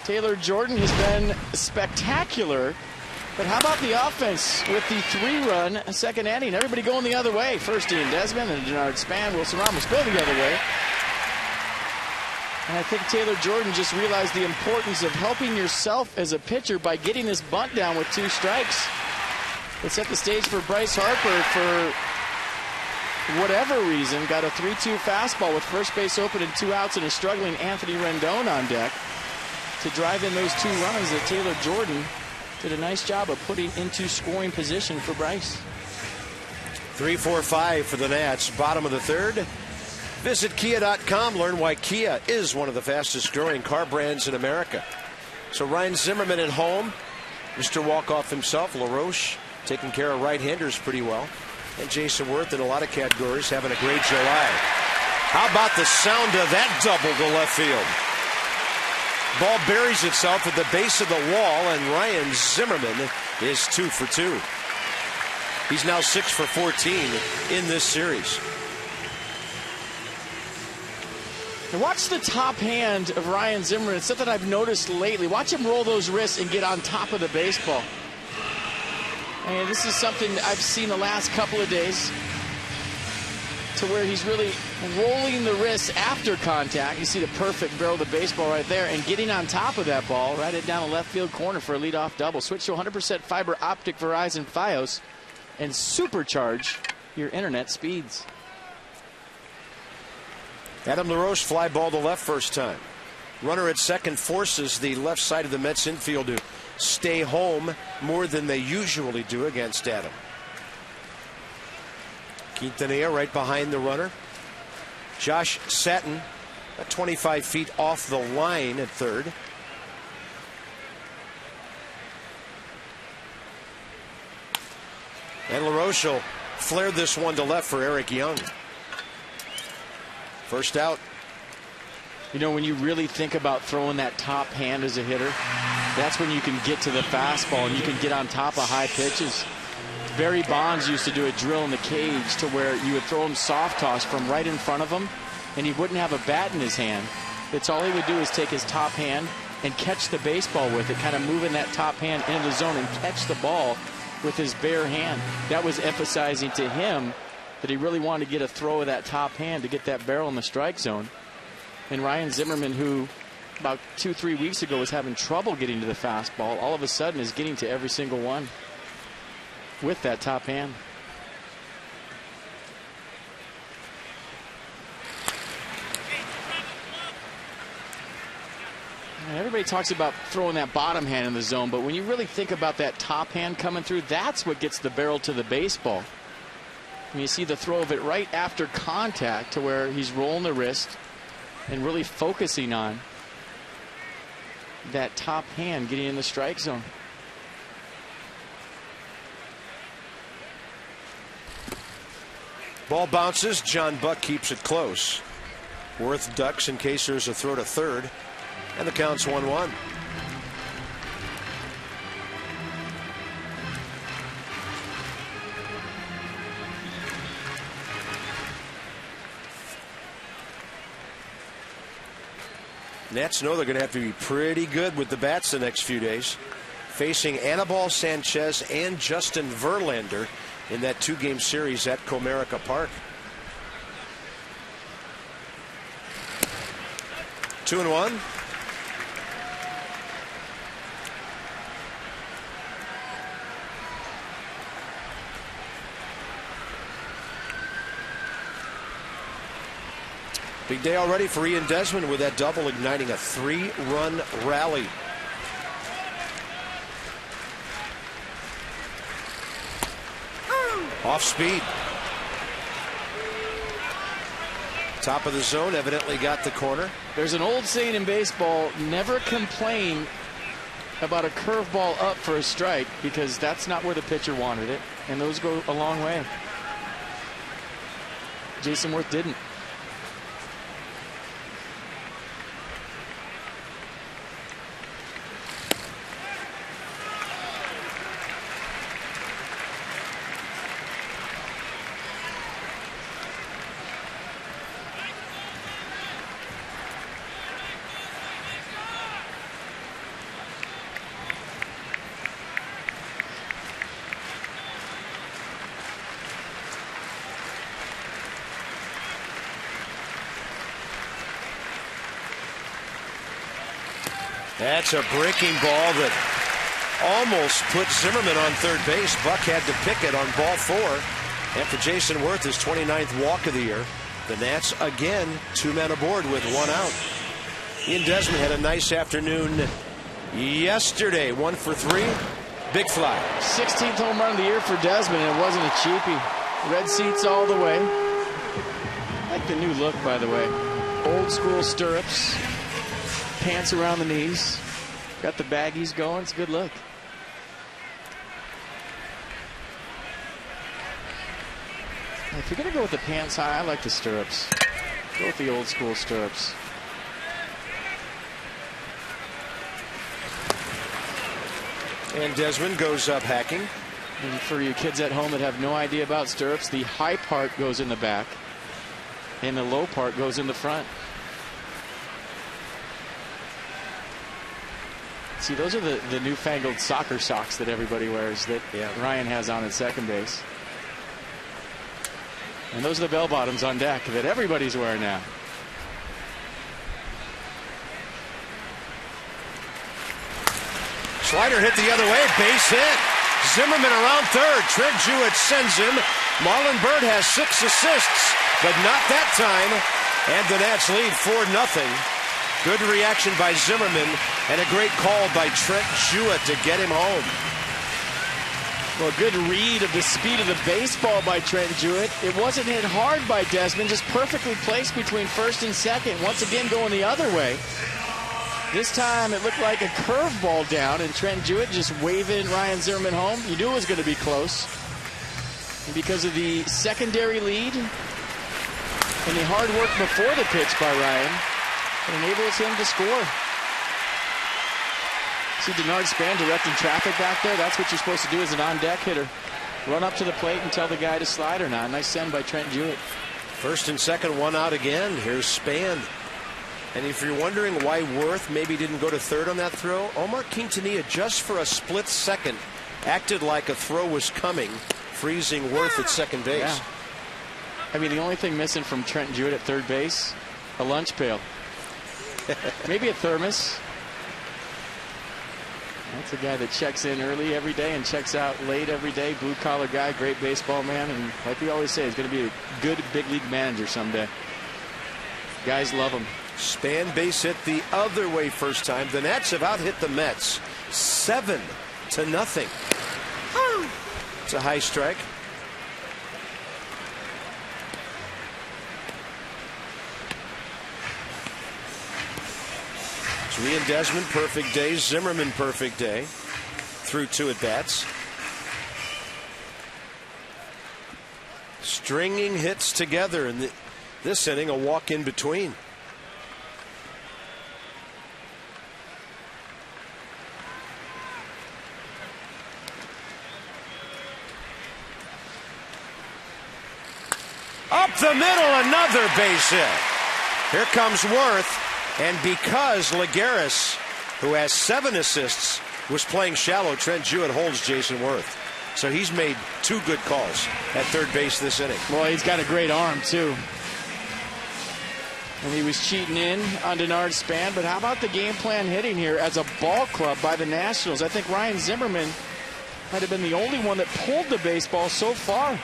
Taylor Jordan has been spectacular. But how about the offense with the 3-run second inning? Everybody going the other way. First Ian Desmond and Denard Span. Wilson Ramos go the other way. And I think Taylor Jordan just realized the importance of helping yourself as a pitcher by getting this bunt down with 2 strikes. It set the stage for Bryce Harper for whatever reason, got a 3-2 fastball with first base open and 2 outs and a struggling Anthony Rendon on deck to drive in those 2 runs that Taylor Jordan did a nice job of putting into scoring position for Bryce. 3-4-5 for the Nats, bottom of the third. Visit Kia.com, learn why Kia is one of the fastest growing car brands in America. So Ryan Zimmerman at home, Mr. Walkoff himself, LaRoche, taking care of right-handers pretty well. And Jason Worth in a lot of categories having a great July. How about the sound of that double to left field? Ball buries itself at the base of the wall, and Ryan Zimmerman is 2 for 2. He's now 6 for 14 in this series. And watch the top hand of Ryan Zimmerman. It's something I've noticed lately. Watch him roll those wrists and get on top of the baseball. And this is something I've seen the last couple of days to where he's really rolling the wrists after contact. You see the perfect barrel of the baseball right there and getting on top of that ball, right it down the left field corner for a leadoff double. Switch to 100% fiber optic Verizon Fios and supercharge your internet speeds. Adam LaRoche fly ball to left first time. Runner at second forces the left side of the Mets infield to stay home more than they usually do against Adam. Quintanilla right behind the runner. Josh Satin at 25 feet off the line at third. And LaRoche will flare this one to left for Eric Young. First out. You know, when you really think about throwing that top hand as a hitter, that's when you can get to the fastball and you can get on top of high pitches. Barry Bonds used to do a drill in the cage to where you would throw him soft toss from right in front of him and he wouldn't have a bat in his hand. It's all he would do is take his top hand and catch the baseball with it, kind of moving that top hand into the zone and catch the ball with his bare hand. That was emphasizing to him that he really wanted to get a throw of that top hand to get that barrel in the strike zone. And Ryan Zimmerman, who about 2-3 weeks ago was having trouble getting to the fastball, all of a sudden is getting to every single one with that top hand. And everybody talks about throwing that bottom hand in the zone, but when you really think about that top hand coming through, that's what gets the barrel to the baseball. And you see the throw of it right after contact to where he's rolling the wrist and really focusing on that top hand getting in the strike zone. Ball bounces. John Buck keeps it close. Worth ducks in case there's a throw to third. And the count's 1-1. Nats know they're going to have to be pretty good with the bats the next few days, facing Anibal Sanchez and Justin Verlander in that 2-game series at Comerica Park. 2-1. Big day already for Ian Desmond with that double igniting a 3-run rally. Off speed. Top of the zone, evidently got the corner. There's an old saying in baseball, never complain about a curveball up for a strike, because that's not where the pitcher wanted it, and those go a long way. Jason Worth didn't. That's a breaking ball that almost put Zimmerman on third base. Buck had to pick it on ball 4. And for Jason Worth, his 29th walk of the year. The Nats again 2 men aboard with 1 out. Ian Desmond had a nice afternoon yesterday. 1 for 3. Big fly. 16th home run of the year for Desmond, and it wasn't a cheapie. Red seats all the way. I like the new look, by the way. Old school stirrups. Pants around the knees. Got the baggies going. It's a good look. If you're going to go with the pants high, I like the stirrups. Go with the old school stirrups. And Desmond goes up hacking. And for you kids at home that have no idea about stirrups, the high part goes in the back and the low part goes in the front. See, those are the newfangled soccer socks that everybody wears that Ryan has on at second base. And those are the bell bottoms on deck that everybody's wearing now. Slider hit the other way, base hit. Zimmerman around third. Trent Jewett sends him. Marlon Byrd has 6 assists, but not that time. And the Nats lead 4-0. Good reaction by Zimmerman and a great call by Trent Jewett to get him home. Well, good read of the speed of the baseball by Trent Jewett. It wasn't hit hard by Desmond, just perfectly placed between first and second. Once again going the other way. This time it looked like a curveball down, and Trent Jewett just waving Ryan Zimmerman home. You knew it was going to be close. And because of the secondary lead and the hard work before the pitch by Ryan, it enables him to score. See Denard Span directing traffic back there. That's what you're supposed to do as an on-deck hitter. Run up to the plate and tell the guy to slide or not. Nice send by Trent Jewett. First and second, 1 out again. Here's Span. And if you're wondering why Worth maybe didn't go to third on that throw, Omar Quintanilla just for a split second acted like a throw was coming, freezing Worth at second base. Yeah. I mean, the only thing missing from Trent Jewett at third base, a lunch pail. Maybe a thermos. That's a guy that checks in early every day and checks out late every day. Blue-collar guy, great baseball man, and like we always say, he's going to be a good big league manager someday. Guys love him. Span base hit the other way first time. The Nats have out-hit the Mets 7-0. It's a high strike. It's Ian Desmond, perfect day. Zimmerman, perfect day. Through 2 at-bats. Stringing hits together in this inning, a walk in between. Up the middle, another base hit. Here comes Worth, and because Lagares, who has 7 assists, was playing shallow, Trent Jewett holds Jason Worth. So he's made 2 good calls at third base this inning. Well, he's got a great arm, too. And he was cheating in on Denard Span, but how about the game plan hitting here as a ball club by the Nationals? I think Ryan Zimmerman might have been the only one that pulled the baseball so far.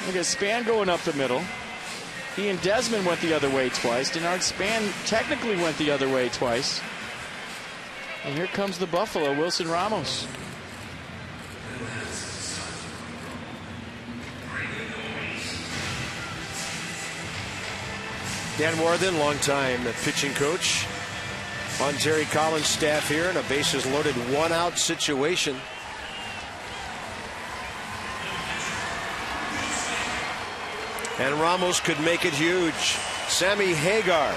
Look at Span going up the middle. Ian Desmond went the other way twice. Denard Span technically went the other way twice. And here comes the Buffalo, Wilson Ramos. Dan Worthen, longtime pitching coach on Terry Collins' staff here in a bases-loaded 1-out situation. And Ramos could make it huge. Sammy Hagar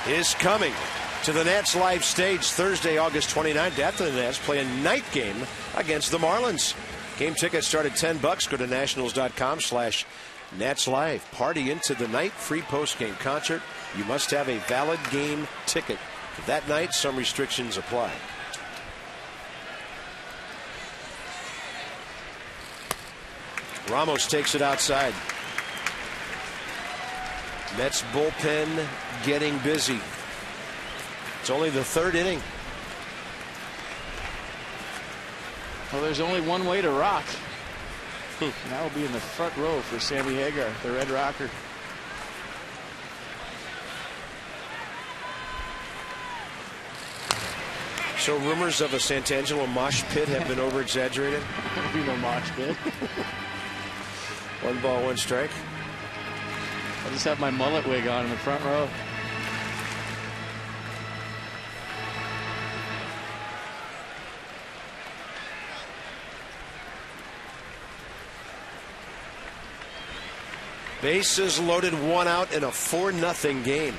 is coming to the Nats live stage Thursday, August 29th. After the Nats play a night game against the Marlins. Game tickets start at $10. Go to nationals.com/Nats Live. Party into the night. Free post-game concert. You must have a valid game ticket. That night, some restrictions apply. Ramos takes it outside. Mets bullpen getting busy. It's only the third inning. Well, there's only one way to rock. And that will be in the front row for Sammy Hagar, the Red Rocker. So rumors of a Santangelo mosh pit have been over-exaggerated? There'll be no mosh pit. 1 ball, 1 strike. I'll just have my mullet wig on in the front row. Bases loaded, 1 out in a 4-0 game.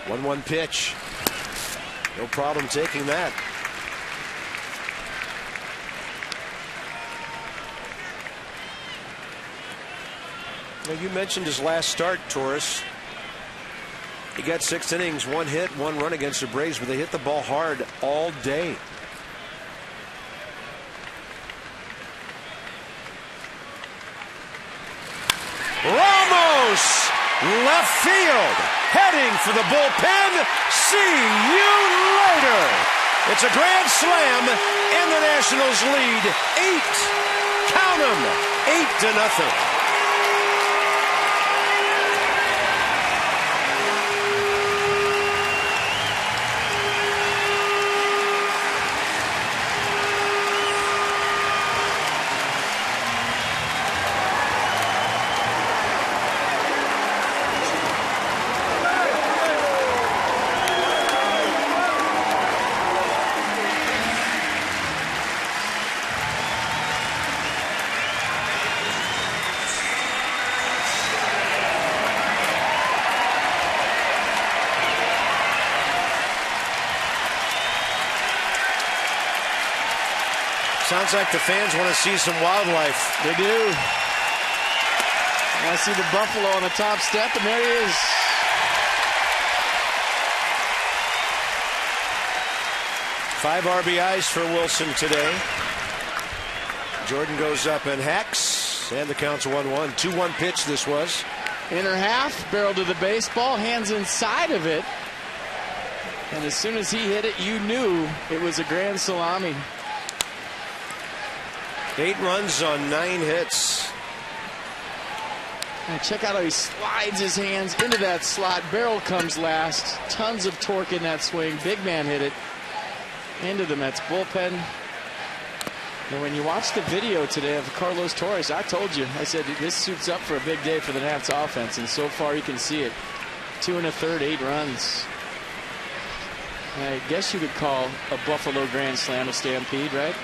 1-1 pitch. No problem taking that. Now, you mentioned his last start, Torres. He got 6 innings, 1 hit, 1 run against the Braves, but they hit the ball hard all day. Ramos, left field, heading for the bullpen. See you later. It's a grand slam, and the Nationals lead 8. Count 'em, 8-0. Sounds like the fans want to see some wildlife. They do. I see the buffalo on the top step, and there he is. Five RBIs for Wilson today. Jordan goes up and hacks, and the count's 1-1. 2-1 pitch this was. Inner half, barrel to the baseball, hands inside of it. And as soon as he hit it, you knew it was a grand salami. 8 runs on 9 hits. And check out how he slides his hands into that slot. Barrel comes last. Tons of torque in that swing. Big man hit it into the Mets bullpen. And when you watch the video today of Carlos Torres, I told you, I said this suits up for a big day for the Nats offense. And so far you can see it. 2 1/3, 8 runs. I guess you could call a Buffalo grand slam a stampede, right?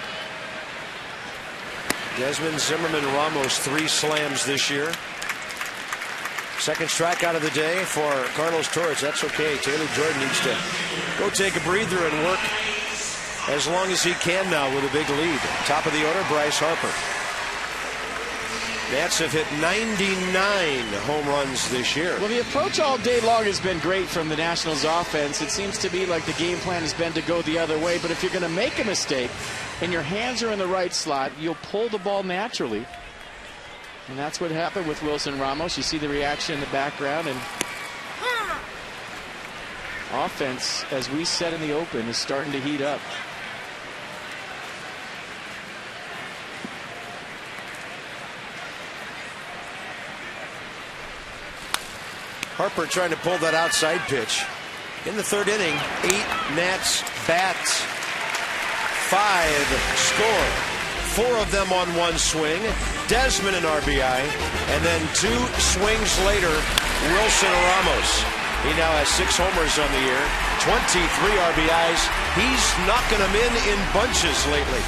Desmond, Zimmerman, Ramos, 3 slams this year. Second strikeout of the day for Carlos Torres. That's okay. Taylor Jordan needs to go take a breather and work as long as he can now with a big lead. Top of the order, Bryce Harper. Nats have hit 99 home runs this year. Well, the approach all day long has been great from the Nationals offense. It seems to be like the game plan has been to go the other way. But if you're going to make a mistake and your hands are in the right slot, you'll pull the ball naturally. And that's what happened with Wilson Ramos. You see the reaction in the background. And offense, as we said in the open, is starting to heat up. Harper trying to pull that outside pitch. In the third inning, 8 Nats bats, 5 score. 4 of them on 1 swing. Desmond an RBI, and then 2 swings later, Wilson Ramos. He now has 6 homers on the year, 23 RBIs. He's knocking them in bunches lately.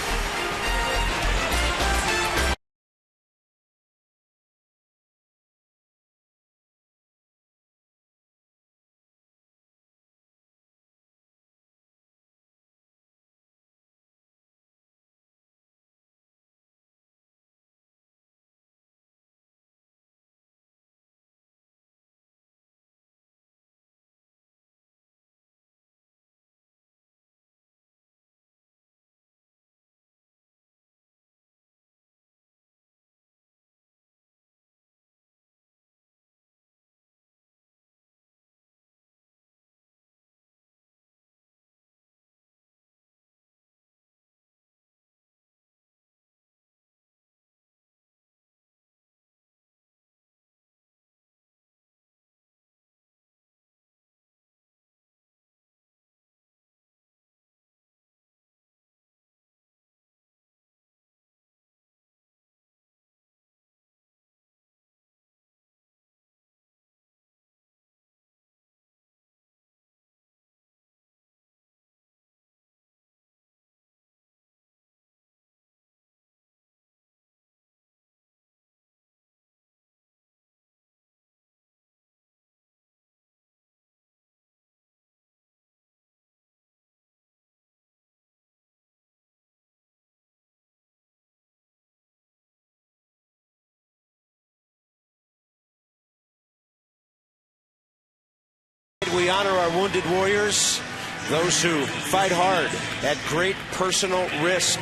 we honor our wounded warriors, those who fight hard at great personal risk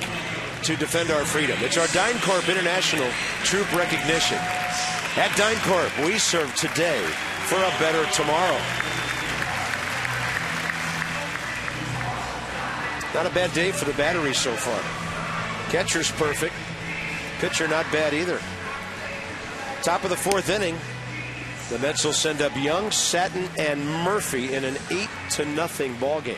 to defend our freedom. It's our DynCorp International Troop Recognition. At DynCorp, we serve today for a better tomorrow. Not a bad day for the battery so far. Catcher's perfect. Pitcher not bad either. Top of the fourth inning. The Mets will send up Young, Satin, and Murphy in an 8-0 ball game.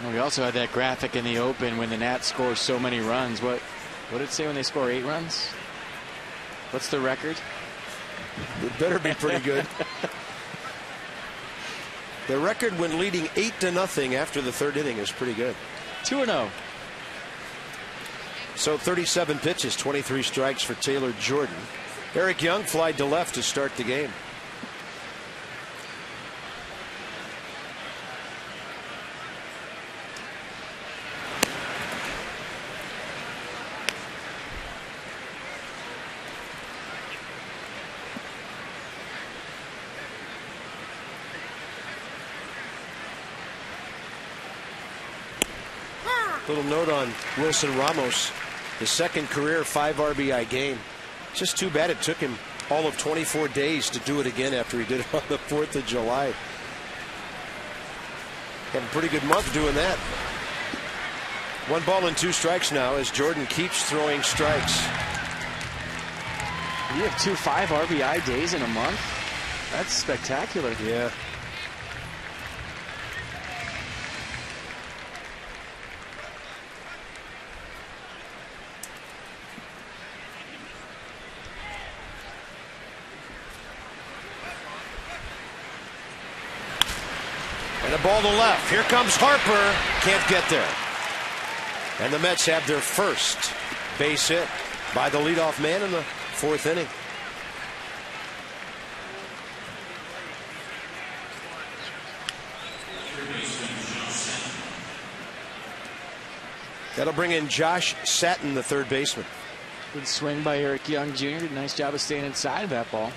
Well, we also had that graphic in the open when the Nats score so many runs. What did it say when they score 8 runs? What's the record? It better be pretty good. The record when leading 8-0 after the third inning is pretty good. 2-0. So 37 pitches, 23 strikes for Taylor Jordan. Eric Young flied to left to start the game. Little note on Wilson Ramos, his second career 5 RBI game. Just too bad it took him all of 24 days to do it again after he did it on the 4th of July. Had a pretty good month doing that. 1 ball and 2 strikes now as Jordan keeps throwing strikes. You have 2 5 RBI days in a month? That's spectacular. Yeah. And a ball to left. Here comes Harper. Can't get there. And the Mets have their first base hit by the leadoff man in the 4th inning. That'll bring in Josh Satin, the third baseman. Good swing by Eric Young Jr. Did a nice job of staying inside of that ball.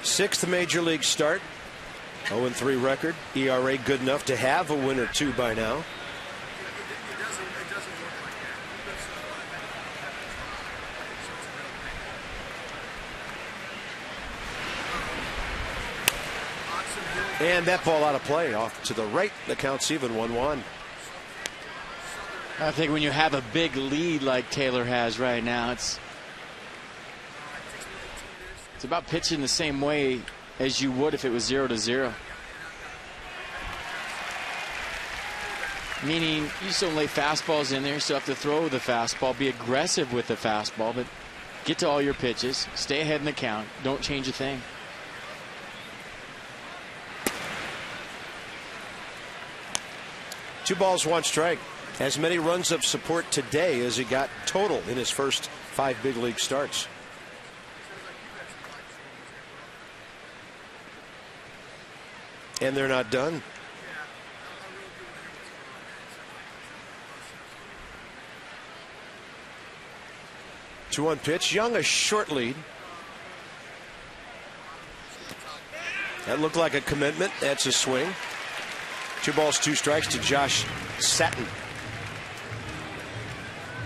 Sixth major league start. 0-3 record. ERA good enough to have a win or 2 by now. And that ball out of play off to the right. The count's even 1-1. I think when you have a big lead like Taylor has right now, it's about pitching the same way as you would if it was 0-0. Meaning you still lay fastballs in there, you still have to throw the fastball, be aggressive with the fastball, but get to all your pitches, stay ahead in the count, don't change a thing. Two balls, 1 strike. As many runs of support today as he got total in his first 5 big league starts. And they're not done. Two 2-1 pitch. Young a short lead. That looked like a commitment. That's a swing. 2 balls, 2 strikes to Josh Satin.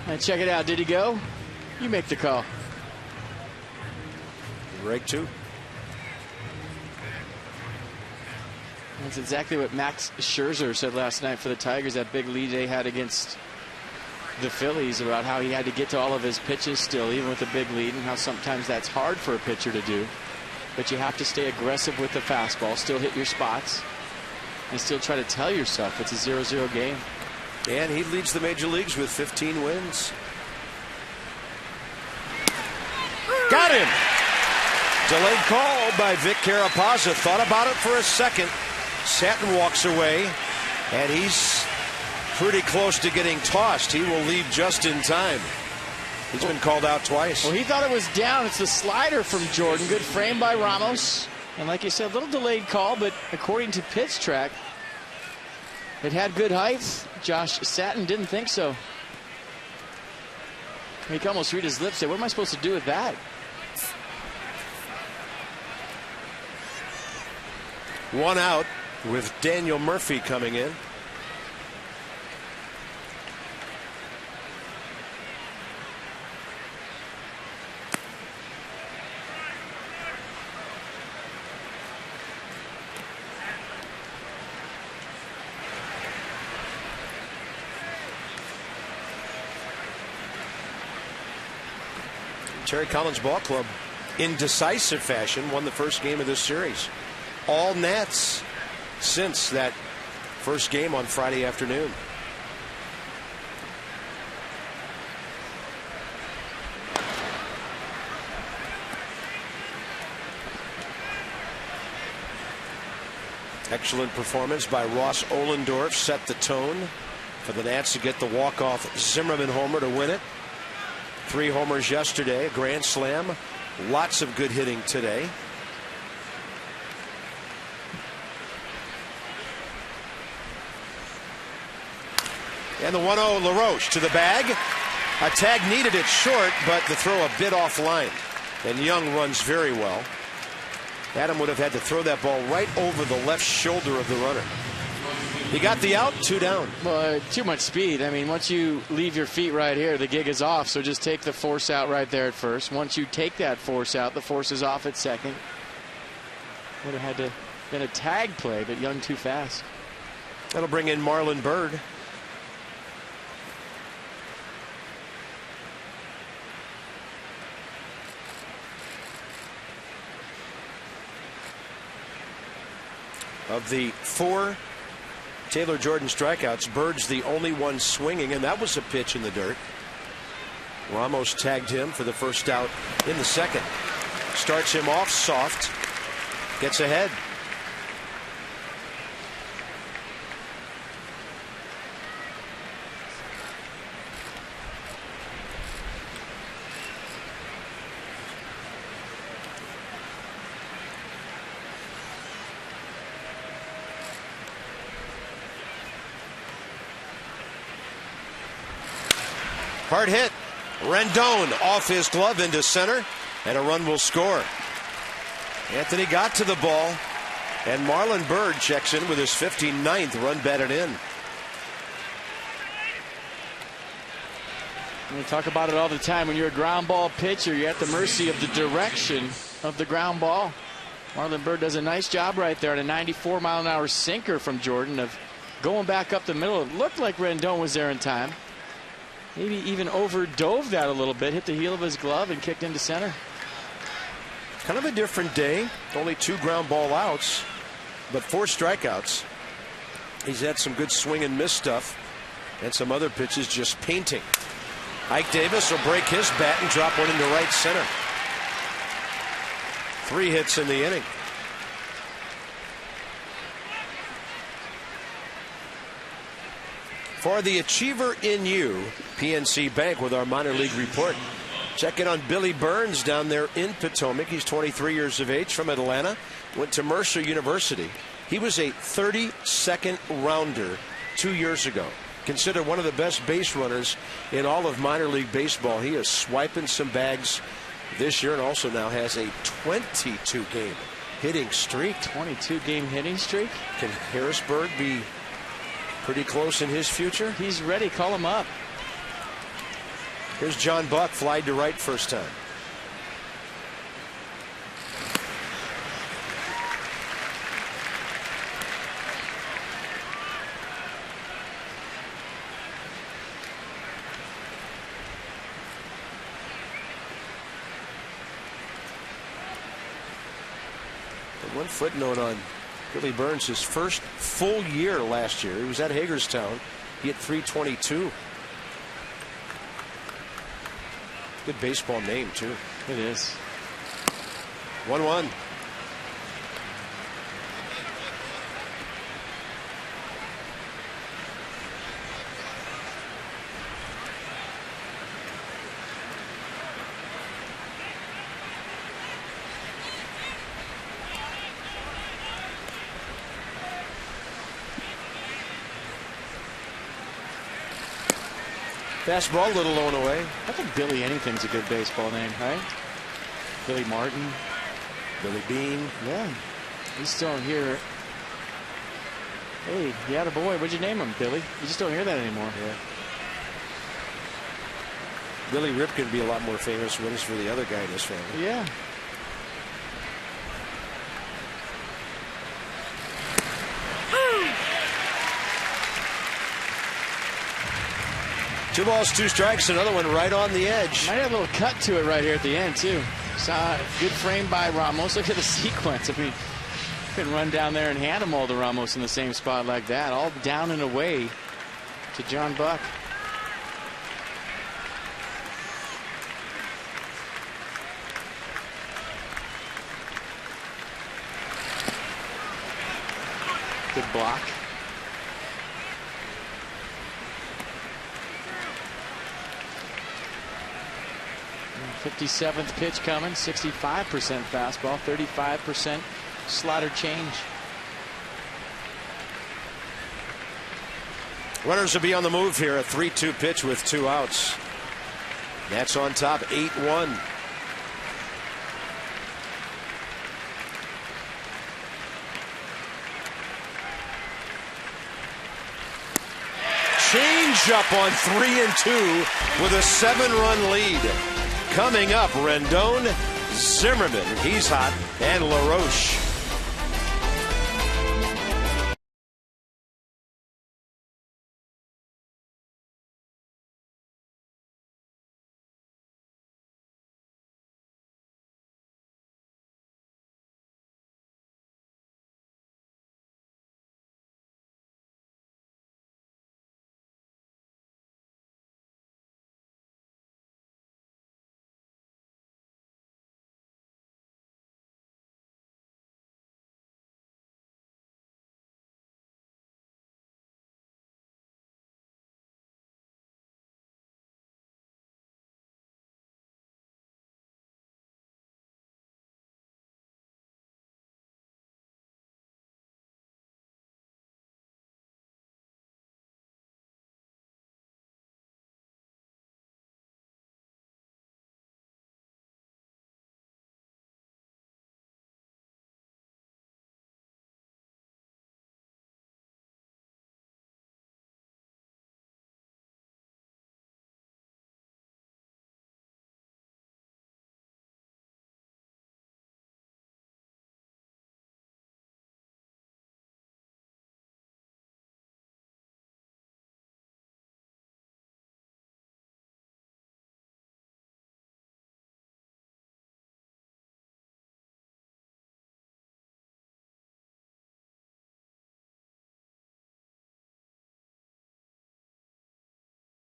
And check it out. Did he go? You make the call. Rake 2. That's exactly what Max Scherzer said last night for the Tigers. That big lead they had against the Phillies, about how he had to get to all of his pitches still, even with a big lead, and how sometimes that's hard for a pitcher to do. But you have to stay aggressive with the fastball, still hit your spots, and still try to tell yourself it's a 0-0 game. And he leads the major leagues with 15 wins. Got him! Delayed call by Vic Carapazza. Thought about it for a second. Satin walks away, and he's pretty close to getting tossed. He will leave just in time. He's been called out twice. Well, he thought it was down. It's the slider from Jordan. Good frame by Ramos. And like you said, a little delayed call, but according to Pitch Track, it had good height. Josh Satin didn't think so. He can almost read his lips. Say, what am I supposed to do with that? One out with Daniel Murphy coming in. Terry Collins Ball Club, in decisive fashion, won the first game of this series. All Nats since that first game on Friday afternoon. Excellent performance by Ross Ohlendorf set the tone for the Nats to get the walk-off Zimmerman homer to win it. 3 homers yesterday, a grand slam. Lots of good hitting today. And the 1-0 LaRoche to the bag. A tag needed it short, but the throw a bit offline. And Young runs very well. Adam would have had to throw that ball right over the left shoulder of the runner. He got the out, 2 down. Well, too much speed. I mean, once you leave your feet right here, the gig is off. So just take the force out right there at first. Once you take that force out, the force is off at second. Would have had to been a tag play, but Young too fast. That'll bring in Marlon Byrd. Of the 4 Taylor Jordan strikeouts, Bird's the only one swinging, and that was a pitch in the dirt. Ramos tagged him for the first out in the second. Starts him off soft, gets ahead. Hard hit. Rendon off his glove into center, and a run will score. Anthony got to the ball, and Marlon Byrd checks in with his 59th run batted in. We talk about it all the time. When you're a ground ball pitcher, you're at the mercy of the direction of the ground ball. Marlon Byrd does a nice job right there on a 94-mile-an-hour sinker from Jordan of going back up the middle. It looked like Rendon was there in time. Maybe even overdove that a little bit, hit the heel of his glove and kicked into center. Kind of a different day. Only 2 ground ball outs, but 4 strikeouts. He's had some good swing and miss stuff, and some other pitches just painting. Ike Davis will break his bat and drop one into right center. 3 hits in the inning. For the achiever in you, PNC Bank with our minor league report. Check in on Billy Burns down there in Potomac. He's 23 years of age from Atlanta. Went to Mercer University. He was a 32nd rounder 2 years ago. Considered one of the best base runners in all of minor league baseball. He is swiping some bags this year and also now has a 22-game hitting streak. 22-game hitting streak? Can Harrisburg be pretty close in his future? He's ready. Call him up. Here's John Buck, flied to right first time. And one footnote on Billy Burns, his first full year last year. He was at Hagerstown He hit .322. Good baseball name, too. It is. 1-1. Fastball, a little low and away. I think Billy Anything's a good baseball name, right? Billy Martin. Billy Bean. Yeah. You still don't hear. Hey, you had a boy. What'd you name him, Billy? You just don't hear that anymore. Yeah. Billy Ripken would be a lot more famous when he's for the other guy in his family. Yeah. Two balls, two strikes, another one right on the edge. Might have a little cut to it right here at the end, too. Saw a good frame by Ramos. Look at the sequence. I mean, couldn't run down there and hand him all to Ramos in the same spot like that. All down and away to John Buck. Good block. 57th pitch coming, 65% fastball, 35% slider change. Runners will be on the move here. A 3-2 pitch with 2 outs. Nats on top, 8-1. Change up on 3-2 with a 7-run lead. Coming up, Rendon, Zimmerman, he's hot, and LaRoche.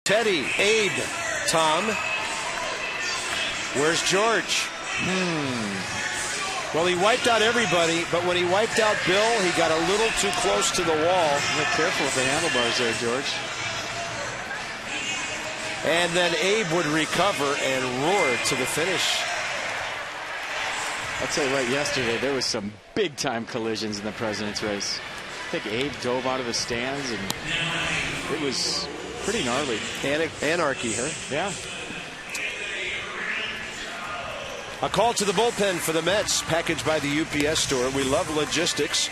Teddy, Abe, Tom. Where's George? Well, he wiped out everybody, but when he wiped out Bill, he got a little too close to the wall. Be careful with the handlebars there, George. And then Abe would recover and roar to the finish. I'll tell you what, yesterday there was some big-time collisions in the President's race. I think Abe dove out of the stands, and it was pretty gnarly. Anarchy, huh? Yeah. A call to the bullpen for the Mets, packaged by the UPS store. We love logistics.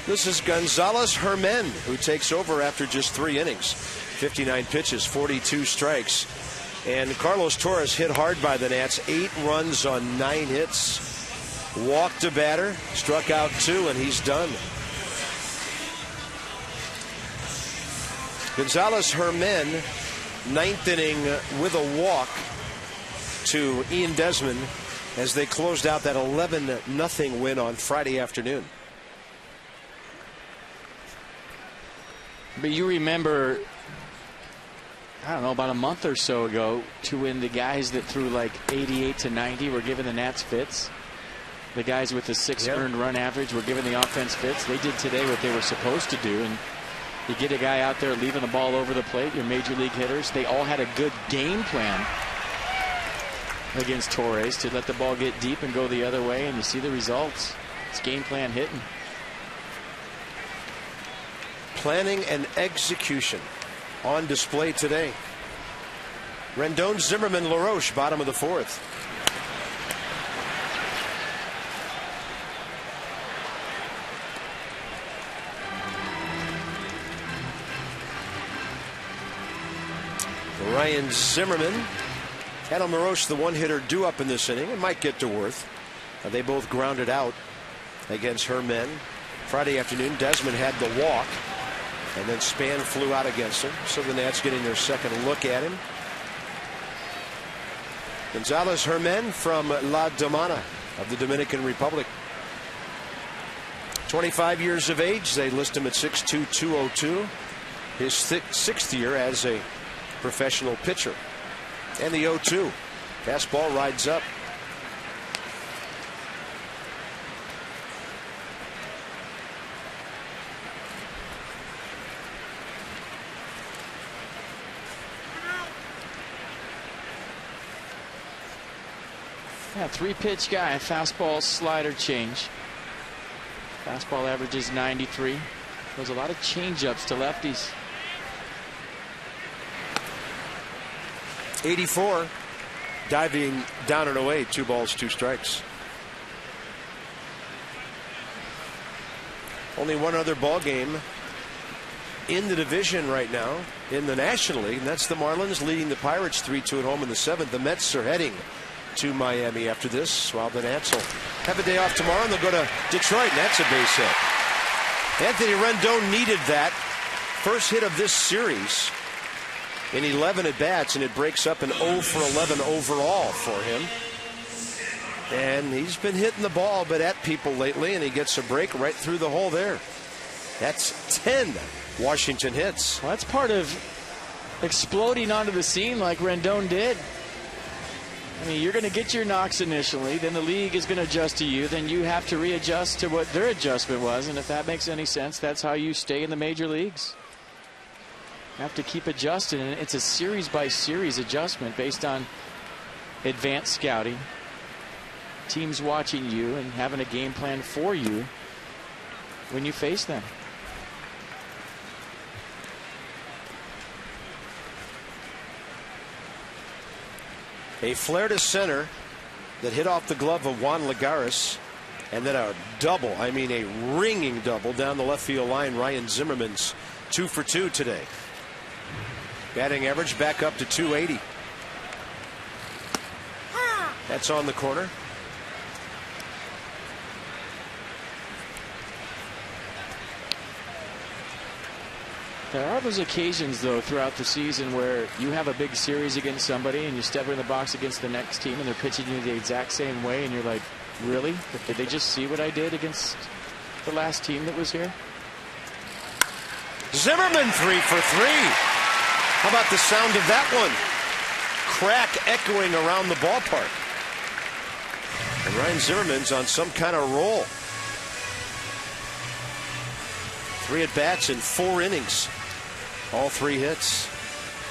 This is Gonzalez Hermen, who takes over after just 3 innings. 59 pitches, 42 strikes. And Carlos Torres hit hard by the Nats. 8 runs on 9 hits. Walked a batter, struck out 2, and he's done. Gonzalez Hermen, 9th inning with a walk to Ian Desmond as they closed out that 11-0 win on Friday afternoon. But you remember I don't know, about a month or so ago, to when the guys that threw like 88 to 90 were giving the Nats fits. The guys with the 6 earned run average were giving the offense fits. They did today what they were supposed to do. And you get a guy out there leaving the ball over the plate, your major league hitters. They all had a good game plan against Torres to let the ball get deep and go the other way. And you see the results. It's game plan hitting. Planning and execution on display today. Rendon, Zimmerman, LaRoche, bottom of the 4th. Ryan Zimmerman, Adam LaRoche, the one-hitter due up in this inning. It might get to Worth. They both grounded out against her men. Friday afternoon, Desmond had the walk, and then Span flew out against him. So the Nats getting their second look at him. Gonzalez Hermen from La Domana of the Dominican Republic. 25 years of age. They list him at 6'2", 202. His 6th year as a professional pitcher. And the 0-2. Fastball rides up. Yeah, 3-pitch guy. Fastball, slider, change. Fastball averages 93. There's a lot of change-ups to lefties. 84. Diving down and away. 2 balls, 2 strikes. Only one other ball game in the division right now in the National League, and that's the Marlins leading the Pirates 3-2 at home in the 7th. The Mets are heading to Miami after this, while the Nats will have a day off tomorrow, and they'll go to Detroit, and that's a base hit. Anthony Rendon needed that first hit of this series in 11 at-bats, and it breaks up an 0 for 11 overall for him. And he's been hitting the ball but at people lately, and he gets a break right through the hole there. That's 10 Washington hits. Well, that's part of exploding onto the scene like Rendon did. I mean, you're going to get your knocks initially, then the league is going to adjust to you, then you have to readjust to what their adjustment was, and if that makes any sense, that's how you stay in the major leagues. You have to keep adjusting, and it's a series-by-series adjustment based on advanced scouting, teams watching you and having a game plan for you when you face them. A flare to center that hit off the glove of Juan Lagares, and then a double, I mean a ringing double down the left field line. Ryan Zimmerman's 2 for 2 today. Batting average back up to 280. That's on the corner. There are those occasions, though, throughout the season where you have a big series against somebody and you step in the box against the next team and they're pitching you the exact same way, and you're like, really? Did they just see what I did against the last team that was here? Zimmerman 3 for 3. How about the sound of that one? Crack echoing around the ballpark. And Ryan Zimmerman's on some kind of roll. 3 at-bats in 4 innings. All 3 hits.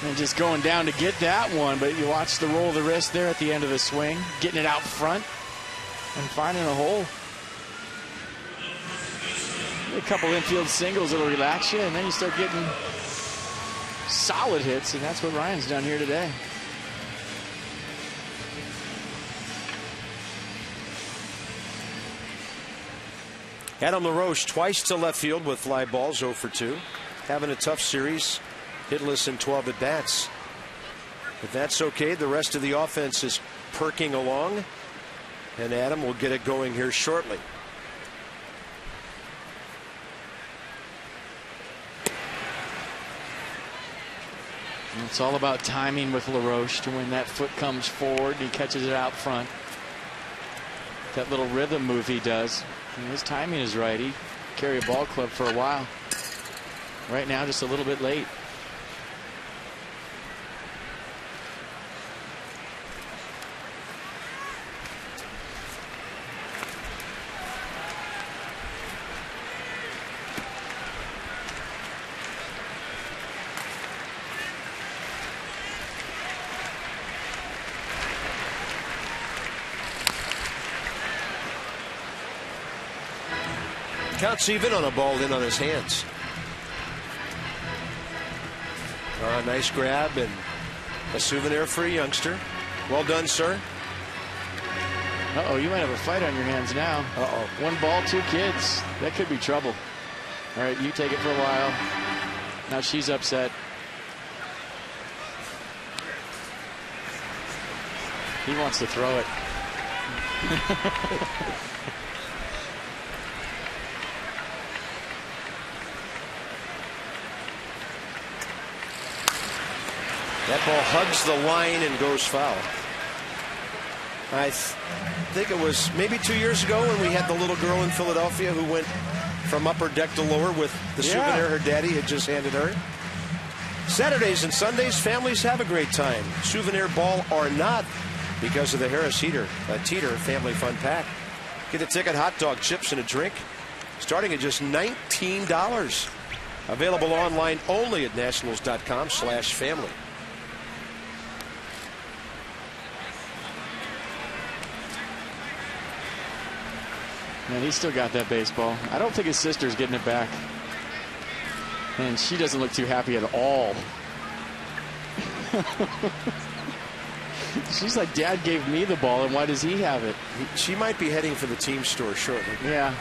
And just going down to get that one, but you watch the roll of the wrist there at the end of the swing, getting it out front and finding a hole. A couple infield singles that'll relax you, and then you start getting solid hits, and that's what Ryan's done here today. Adam LaRoche twice to left field with fly balls, 0 for 2. Having a tough series, hitless in 12 at-bats. But that's okay. The rest of the offense is perking along, and Adam will get it going here shortly. And it's all about timing with LaRoche to when that foot comes forward and he catches it out front. That little rhythm move he does. And his timing is right. He carried a ball club for a while. Right now, just a little bit late. Counts even on a ball in on his hands. Nice grab and a souvenir for a youngster. Well done, sir. Uh-oh, you might have a fight on your hands now. Uh-oh. 1 ball, 2 kids. That could be trouble. All right, you take it for a while. Now she's upset. He wants to throw it. That ball hugs the line and goes foul. I think it was maybe 2 years ago when we had the little girl in Philadelphia who went from upper deck to lower with the souvenir her daddy had just handed her. Saturdays and Sundays, families have a great time. Souvenir ball or not, because of the Harris Teeter Family Fun Pack. Get a ticket, hot dog, chips, and a drink, starting at just $19. Available online only at nationals.com/family. Man, he's still got that baseball. I don't think his sister's getting it back. And she doesn't look too happy at all. She's like, Dad gave me the ball, and why does he have it? She might be heading for the team store shortly. Yeah.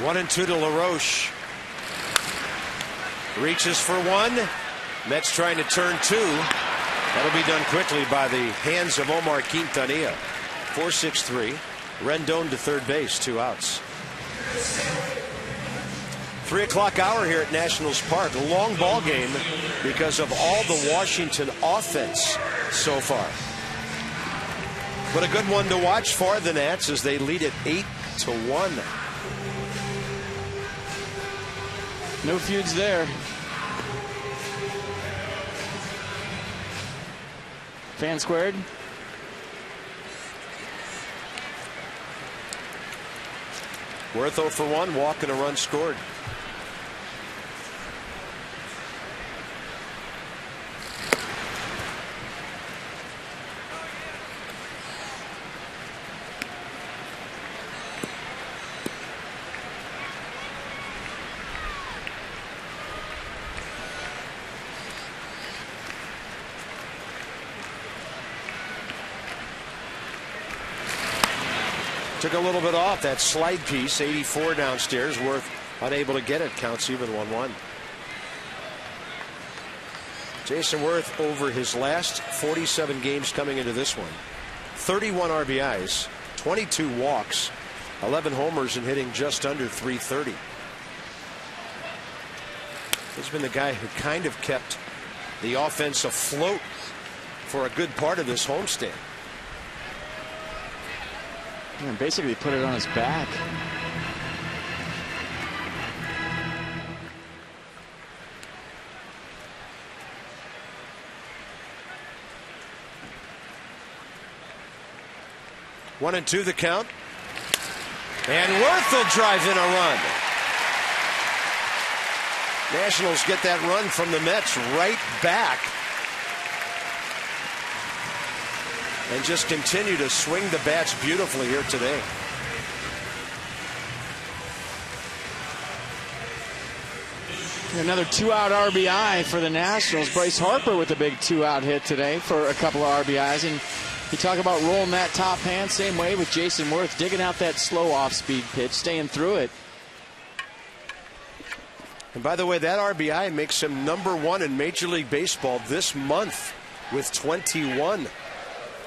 One and two to LaRoche. Reaches for one. Mets trying to turn two. That'll be done quickly by the hands of Omar Quintanilla. 4-6-3. Rendon to third base, 2 outs. 3 o'clock hour here at Nationals Park. A long ball game because of all the Washington offense so far. But a good one to watch for the Nats as they lead it 8-1. No feuds there. Fan squared. Worth 0 for 1, walk and a run scored. Took a little bit off that slide piece. 84 downstairs. Worth unable to get it. Counts even 1-1. Jason Worth over his last 47 games coming into this one. 31 RBIs, 22 walks, 11 homers, and hitting just under .330. He's been the guy who kind of kept the offense afloat for a good part of this homestand. And basically put it on his back. One and two the count. And Worth will drive in a run. Nationals get that run from the Mets right back. And just continue to swing the bats beautifully here today. Another 2-out RBI for the Nationals. Bryce Harper with a big 2-out hit today for a couple of RBIs. And you talk about rolling that top hand, same way with Jason Worth, digging out that slow off-speed pitch, staying through it. And by the way, that RBI makes him #1 in Major League Baseball this month with 21.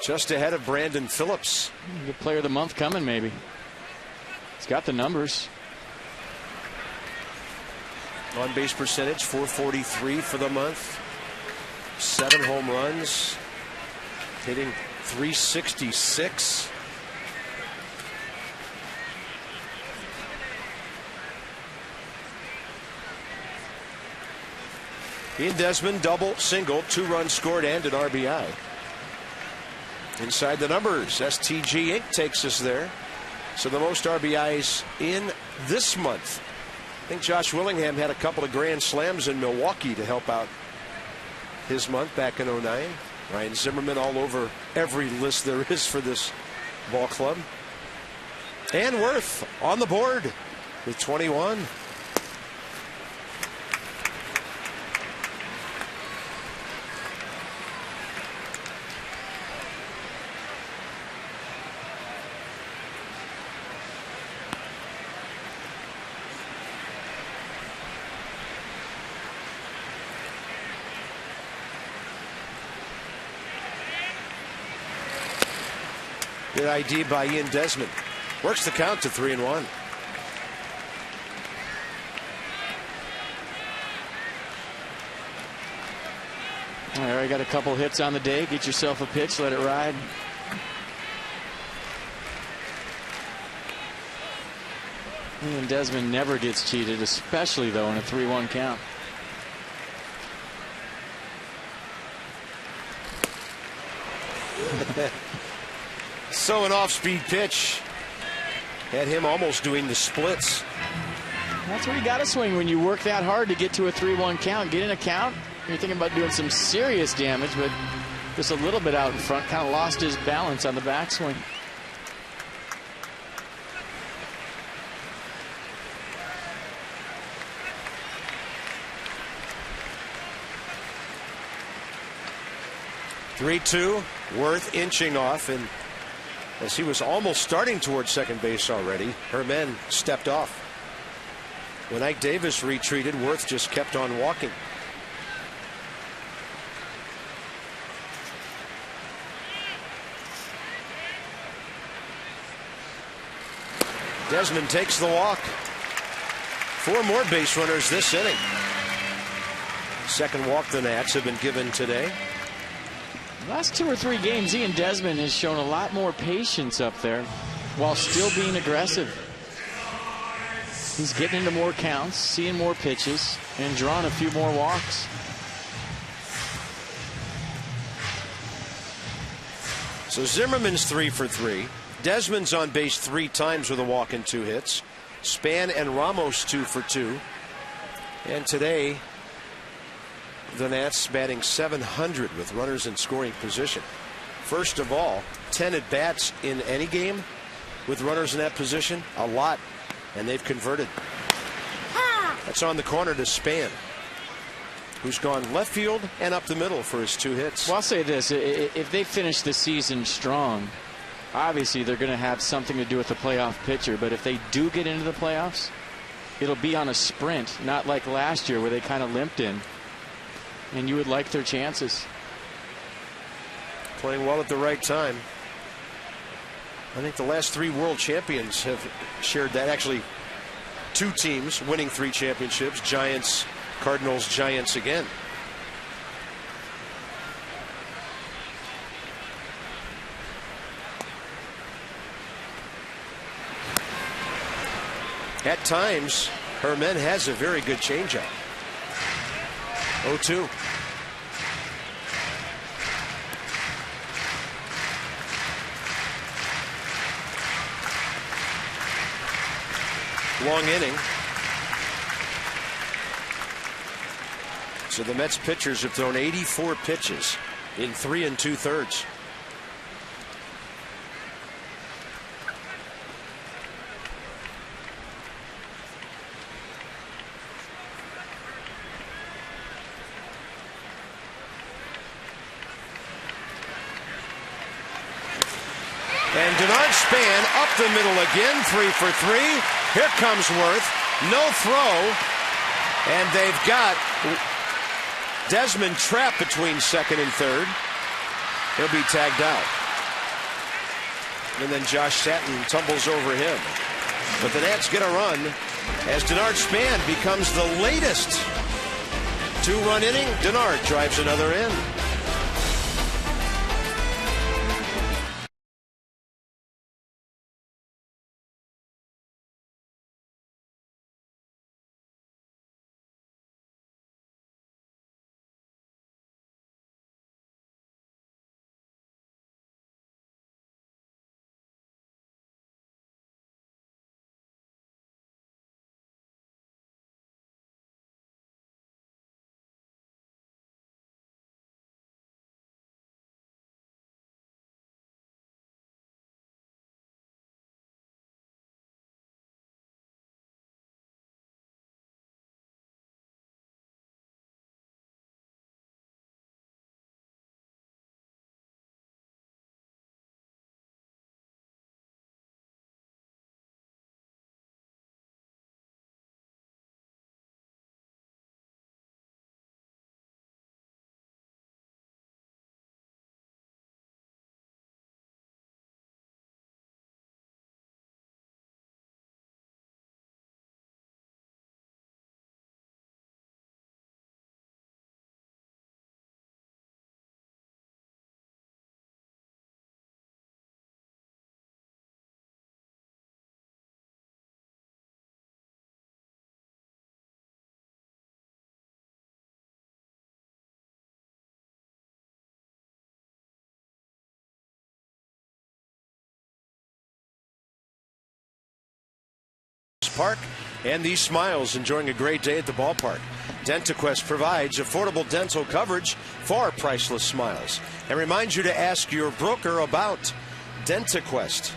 Just ahead of Brandon Phillips. Good player of the month coming, maybe. He's got the numbers. On base percentage, .443 for the month. 7 home runs. Hitting .366. Ian Desmond, double, single, 2 runs scored, and an RBI. Inside the numbers, STG Inc. takes us there. So the most RBIs in this month. I think Josh Willingham had a couple of grand slams in Milwaukee to help out his month back in 09. Ryan Zimmerman all over every list there is for this ball club. And Worth on the board with 21. Good ID by Ian Desmond. Works the count to 3-1. All right, got a couple hits on the day. Get yourself a pitch, let it ride. Ian Desmond never gets cheated, especially though in a 3-1 count. So an off-speed pitch had him almost doing the splits. That's where you got to swing when you work that hard to get to a 3-1 count. Get in a count. You're thinking about doing some serious damage, but just a little bit out in front. Kind of lost his balance on the backswing. Three-two, Worth inching off, and as he was almost starting towards second base already, Herman stepped off. When Ike Davis retreated, Worth just kept on walking. Desmond takes the walk. 4 more base runners this inning. Second walk the Nats have been given today. Last 2 or 3 games, Ian Desmond has shown a lot more patience up there while still being aggressive. He's getting into more counts, seeing more pitches, and drawing a few more walks. So Zimmerman's 3 for 3. Desmond's on base 3 times with a walk and 2 hits. Span and Ramos 2 for 2. And today, the Nats batting .700 with runners in scoring position. First of all, 10 at bats in any game with runners in that position, a lot, and they've converted. That's on the corner to Span, who's gone left field and up the middle for his 2 hits. Well, I'll say this, if they finish the season strong, obviously they're going to have something to do with the playoff picture, but if they do get into the playoffs, it'll be on a sprint, not like last year where they kind of limped in. And you would like their chances. Playing well at the right time. I think the last 3 world champions have shared that. Actually, 2 teams winning 3 championships. Giants, Cardinals, Giants again. At times, Herman has a very good changeup. 0-2. Long inning. So the Mets pitchers have thrown 84 pitches in 3 2/3. And Denard Span up the middle again, 3 for 3. Here comes Worth. No throw. And they've got Desmond trapped between second and third. He'll be tagged out. And then Josh Satin tumbles over him. But the Nats get a run as Denard Span becomes the latest 2-run inning. Denard drives another in. park and these smiles, enjoying a great day at the ballpark. DentaQuest provides affordable dental coverage for priceless smiles and reminds you to ask your broker about DentaQuest,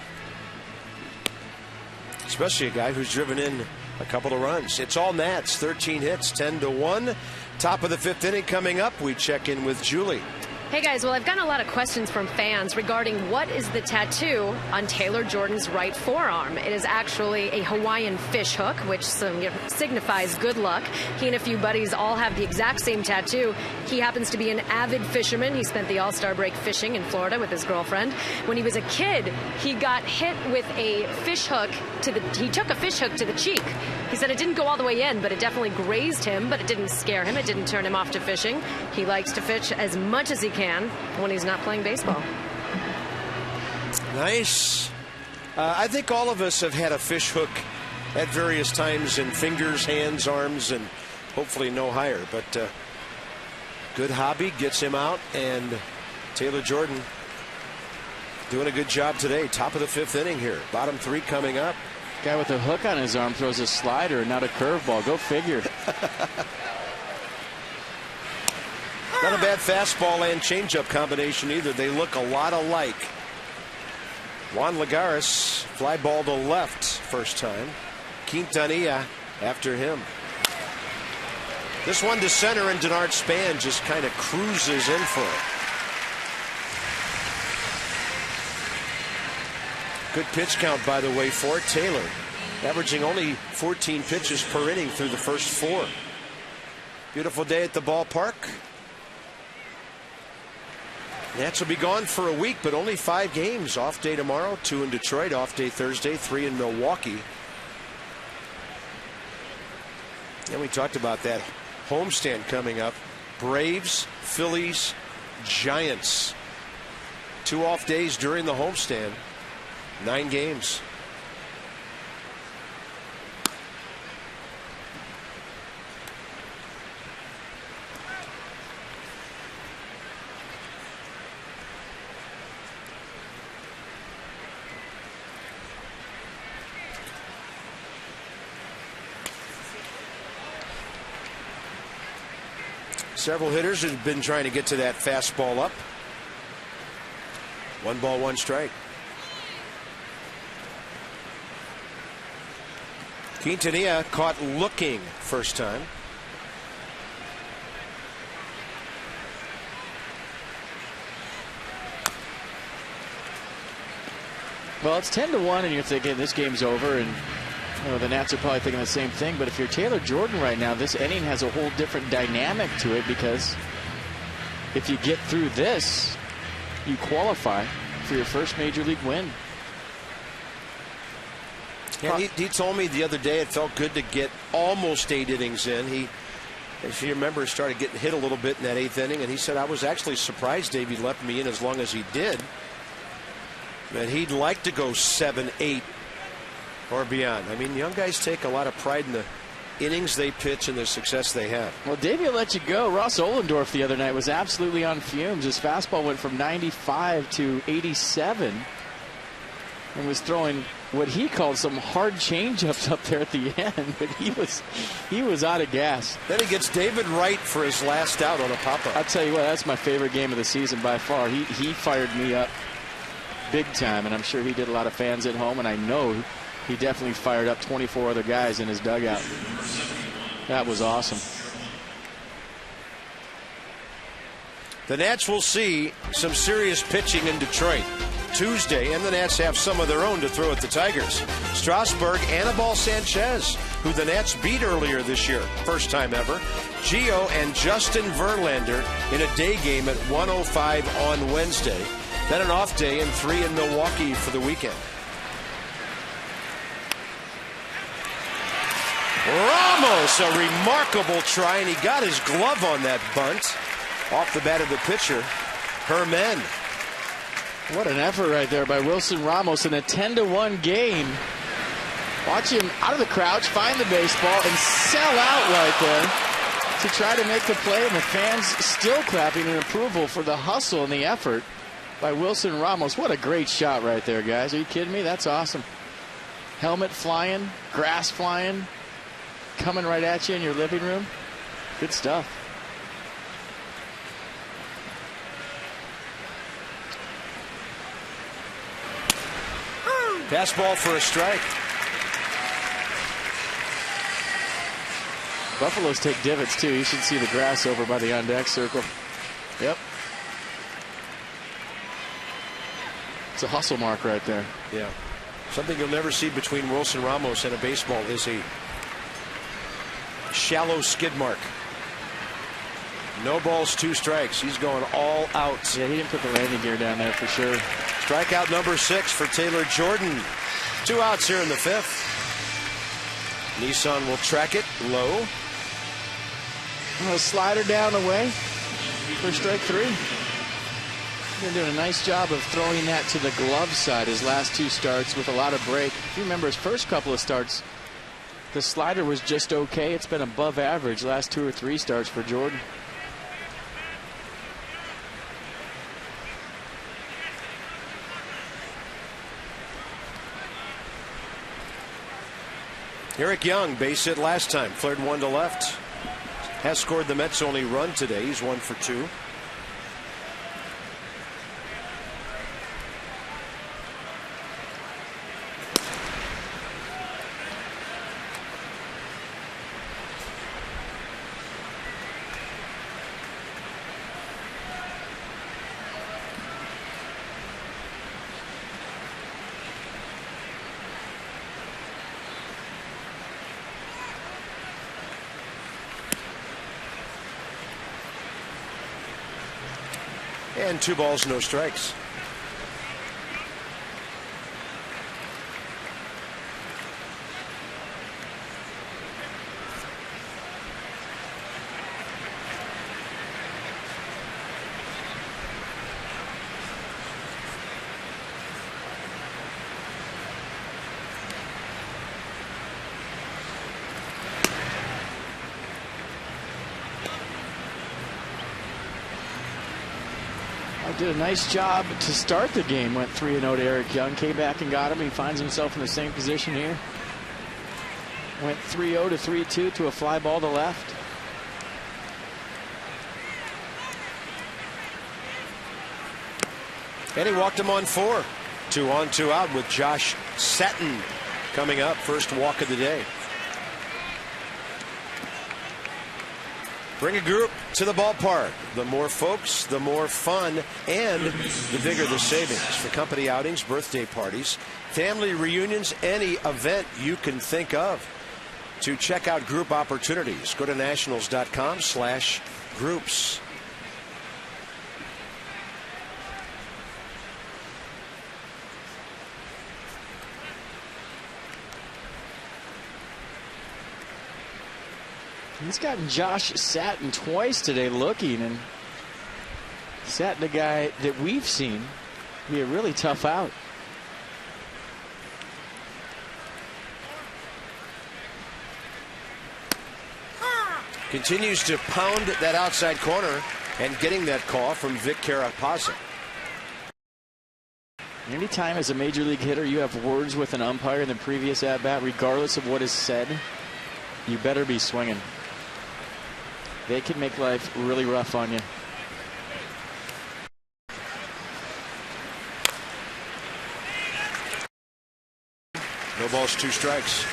especially a guy who's driven in a couple of runs. It's all Nats, 13 hits, 10-1. Top of the 5th inning coming up. We check in with Julie. Hey guys, well, I've gotten a lot of questions from fans regarding what is the tattoo on Taylor Jordan's right forearm. It is actually a Hawaiian fish hook, which signifies good luck. He and a few buddies all have the exact same tattoo. He happens to be an avid fisherman. He spent the All-Star break fishing in Florida with his girlfriend. When he was a kid, he got hit with a fish hook he took a fish hook to the cheek. He said it didn't go all the way in, but it definitely grazed him, but it didn't scare him. It didn't turn him off to fishing. He likes to fish as much as he can when he's not playing baseball. Nice. I think all of us have had a fish hook at various times in fingers, hands, arms, and hopefully no higher. But good hobby, gets him out, and Taylor Jordan doing a good job today. Top of the 5th inning here. Bottom 3 coming up. Guy with a hook on his arm throws a slider, not a curveball. Go figure. Not a bad fastball and changeup combination either. They look a lot alike. Juan Lagares, fly ball to left first time. Quintanilla after him. This one to center, and Denard Span just kind of cruises in for it. Good pitch count, by the way, for Taylor. Averaging only 14 pitches per inning through the first 4. Beautiful day at the ballpark. Nats will be gone for a week, but only 5 games. Off day tomorrow, 2 in Detroit. Off day Thursday, 3 in Milwaukee. And we talked about that homestand coming up. Braves, Phillies, Giants. 2 off days during the homestand. 9 games. Several hitters have been trying to get to that fastball up. 1 ball, 1 strike. Quintanilla caught looking first time. Well, it's 10-1, and you're thinking this game's over, and the Nats are probably thinking the same thing. But if you're Taylor Jordan right now, this inning has a whole different dynamic to it, because if you get through this, you qualify for your first major league win. Yeah, he told me the other day it felt good to get almost 8 innings in. He, if you remember, started getting hit a little bit in that 8th inning, and he said, I was actually surprised Davey left me in as long as he did. But he'd like to go 7, 8 or beyond. I mean, young guys take a lot of pride in the innings they pitch and the success they have. Well, Davey will let you go. Ross Ohlendorf the other night was absolutely on fumes. His fastball went from 95 to 87 and was throwing what he called some hard changeups up there at the end, but he was out of gas. Then he gets David Wright for his last out on a pop-up. I'll tell you what, that's my favorite game of the season by far. He fired me up big time, and I'm sure he did a lot of fans at home, and I know he definitely fired up 24 other guys in his dugout. That was awesome. The Nats will see some serious pitching in Detroit Tuesday, and the Nats have some of their own to throw at the Tigers. Strasburg, Anibal Sanchez, who the Nats beat earlier this year, first time ever. Gio and Justin Verlander in a day game at 1:05 on Wednesday. Then an off day and 3 in Milwaukee for the weekend. Ramos, a remarkable try, and he got his glove on that bunt. Off the bat of the pitcher, Herman. What an effort right there by Wilson Ramos in a 10-1 game. Watch him out of the crouch, find the baseball, and sell out right there to try to make the play, and the fans still clapping in approval for the hustle and the effort by Wilson Ramos. What a great shot right there, guys. Are you kidding me? That's awesome. Helmet flying, grass flying, coming right at you in your living room. Good stuff. Fastball for a strike. Buffaloes take divots, too. You should see the grass over by the on-deck circle. Yep. It's a hustle mark right there. Yeah. Something you'll never see between Wilson Ramos and a baseball is a shallow skid mark. No balls, 2 strikes. He's going all out. Yeah, he didn't put the landing gear down there for sure. Strikeout number 6 for Taylor Jordan. 2 outs here in the 5th. Nissan will track it low. A slider down away for strike 3. Been doing a nice job of throwing that to the glove side his last 2 starts with a lot of break. If you remember his first couple of starts, the slider was just okay. It's been above average last 2 or 3 starts for Jordan. Eric Young, base hit last time, flared 1 to left. Has scored the Mets' only run today. He's 1 for 2. And 2 balls, no strikes. Did a nice job to start the game. Went 3-0 to Eric Young. Came back and got him. He finds himself in the same position here. Went 3-0 to 3-2 to a fly ball to left. And he walked him on 4. 2 on, 2 out with Josh Satin coming up. First walk of the day. Bring a group to the ballpark. The more folks, the more fun, and the bigger the savings. For company outings, birthday parties, family reunions, any event you can think of. To check out group opportunities, go to nationals.com/groups. He's gotten Josh Satin twice today looking, and Satin, a guy that we've seen be a really tough out. Continues to pound that outside corner and getting that call from Vic Carapazza. Anytime as a major league hitter you have words with an umpire in the previous at-bat, regardless of what is said, you better be swinging. They can make life really rough on you. No balls, 2 strikes.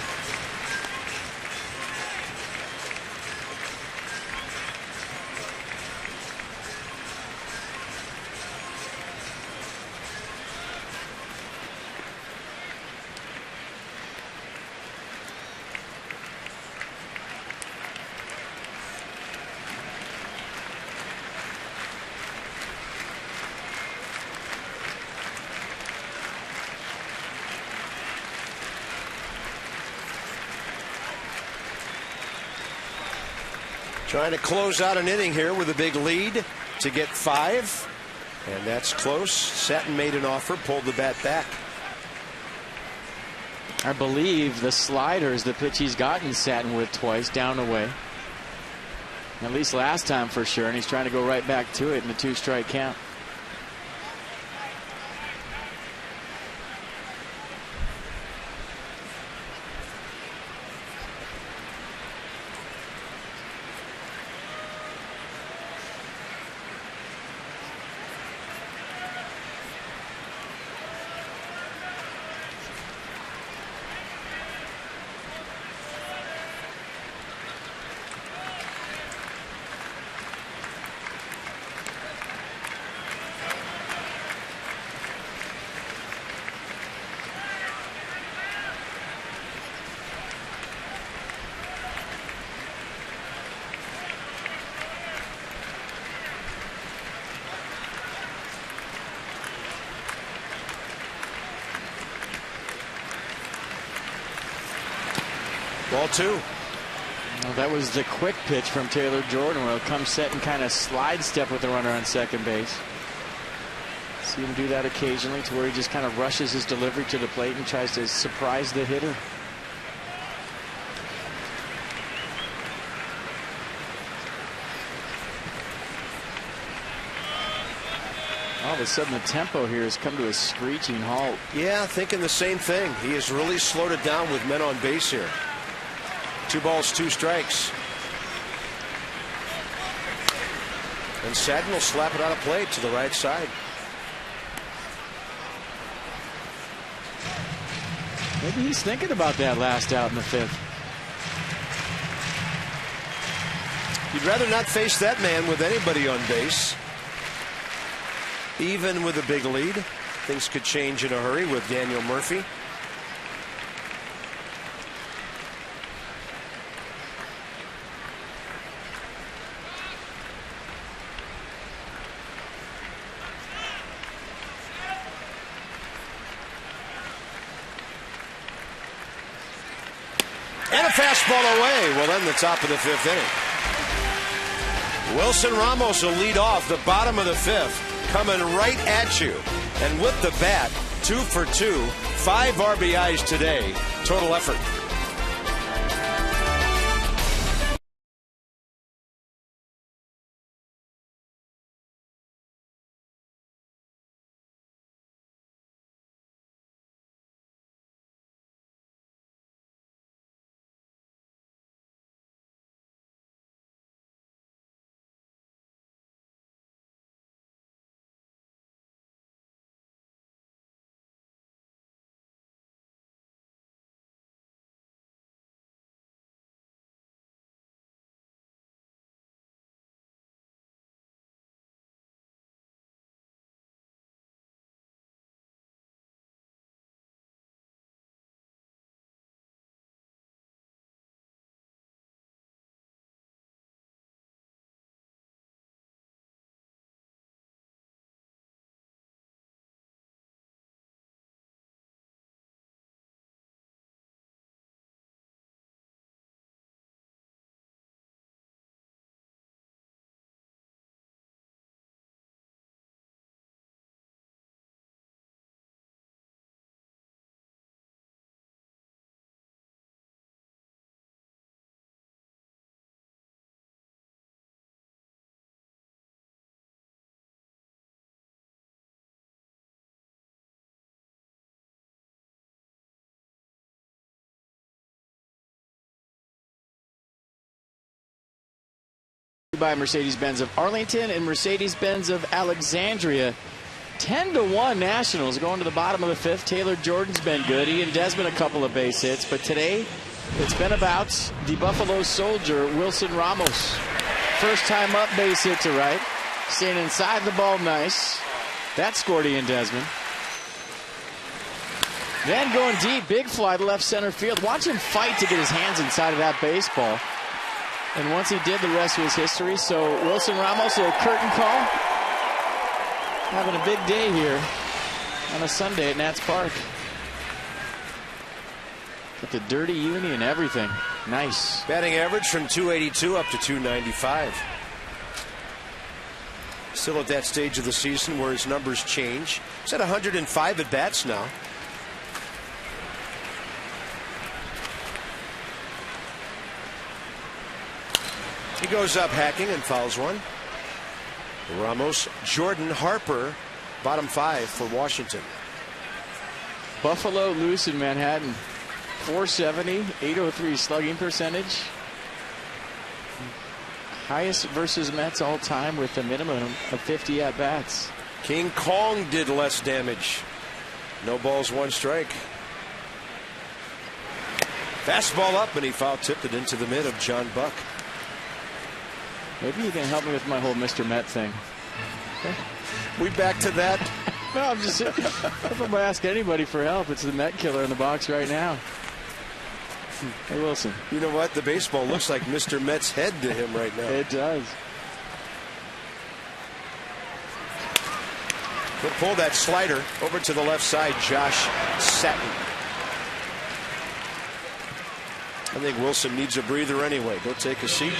Trying to close out an inning here with a big lead to get 5. And that's close. Satin made an offer, pulled the bat back. I believe the slider is the pitch he's gotten Satin with twice, down away. At least last time for sure, and he's trying to go right back to it in the 2-strike count. Ball 2. Well, that was the quick pitch from Taylor Jordan, where he'll come set and kind of slide step with the runner on second base. See him do that occasionally, to where he just kind of rushes his delivery to the plate and tries to surprise the hitter. All of a sudden, the tempo here has come to a screeching halt. Yeah, thinking the same thing. He has really slowed it down with men on base here. 2 balls, 2 strikes. And Satin will slap it on a plate to the right side. Maybe he's thinking about that last out in the 5th. You'd rather not face that man with anybody on base. Even with a big lead, things could change in a hurry with Daniel Murphy. And a fastball away. Well, then the top of the 5th inning. Wilson Ramos will lead off the bottom of the 5th, coming right at you. And with the bat, 2 for 2, 5 RBIs today. Total effort. By Mercedes-Benz of Arlington and Mercedes-Benz of Alexandria. 10-1 Nationals going to the bottom of the 5th. Taylor Jordan's been good. He and Desmond a couple of base hits, but today it's been about the Buffalo Soldier, Wilson Ramos. First time up, base hit to right. Staying inside the ball, nice. That scored Ian Desmond. Then going deep, big fly to left center field. Watch him fight to get his hands inside of that baseball. And once he did, the rest was history. So Wilson Ramos, a little curtain call. Having a big day here on a Sunday at Nats Park. With the dirty uni and everything. Nice. Batting average from 282 up to 295. Still at that stage of the season where his numbers change. He's at 105 at bats now. He goes up hacking and fouls one. Ramos, Jordan, Harper, bottom 5 for Washington. Buffalo loose in Manhattan. 470, 803 slugging percentage. Highest versus Mets all time with a minimum of 50 at bats. King Kong did less damage. No balls, 1 strike. Fastball up, and he foul tipped it into the mid of John Buck. Maybe you can help me with my whole Mr. Met thing. Okay. We back to that? No, I'm just if I'm going to ask anybody for help, it's the Met killer in the box right now. Hey, Wilson. You know what? The baseball looks like Mr. Met's head to him right now. It does. He'll pull that slider over to the left side, Josh Satin. I think Wilson needs a breather anyway. Go take a seat.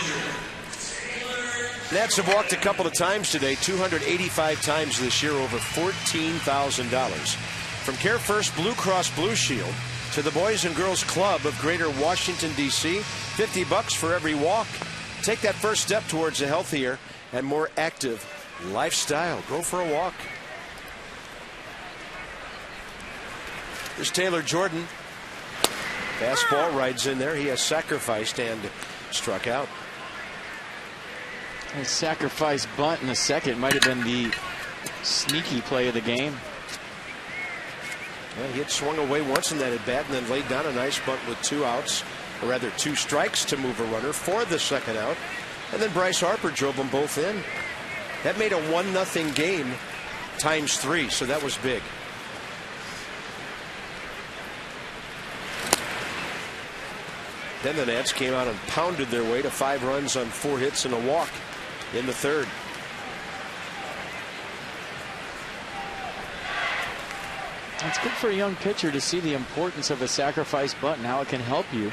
Nats have walked a couple of times today, 285 times this year, over $14,000. From Care First Blue Cross Blue Shield to the Boys and Girls Club of Greater Washington, D.C., $50 for every walk. Take that first step towards a healthier and more active lifestyle. Go for a walk. Here's Taylor Jordan. Fastball rides in there. He has sacrificed and struck out. His sacrifice bunt in the second might have been the sneaky play of the game. Well, he had swung away once in that at bat and then laid down a nice bunt with 2 outs, or rather 2 strikes to move a runner for the second out. And then Bryce Harper drove them both in. That made a 1-0 game times 3, so that was big. Then the Nats came out and pounded their way to 5 runs on 4 hits and a walk in the third. It's good for a young pitcher to see the importance of a sacrifice bunt and how it can help you.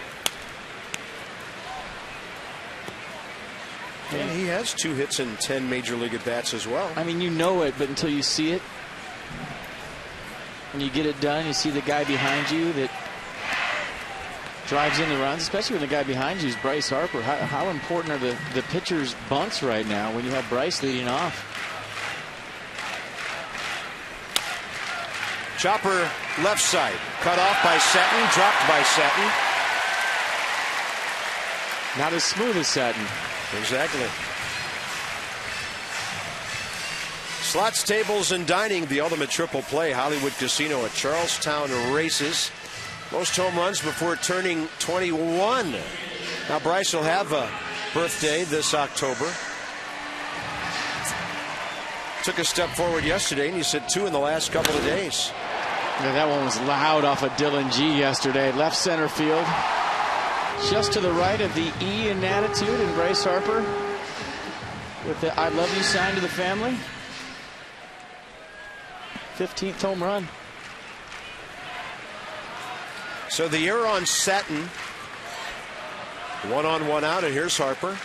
And he has 2 hits in 10 major league at bats as well. I mean, you know it, but until you see it, when you get it done, you see the guy behind you that drives in the runs, especially when the guy behind you is Bryce Harper. How important are the pitcher's bunts right now when you have Bryce leading off? Chopper left side, cut off by Satin, dropped by Satin. Not as smooth as Satin. Exactly. Slots, tables, and dining, the ultimate triple play. Hollywood Casino at Charlestown Races. Most home runs before turning 21. Now Bryce will have a birthday this October. Took a step forward yesterday, and he's hit 2 in the last couple of days. Yeah, that one was loud off of Dylan G yesterday. Left center field. Just to the right of the E in attitude, and Bryce Harper with the I love you sign to the family. 15th home run. So the error on Satin. 1 on, 1 out, and here's Harper.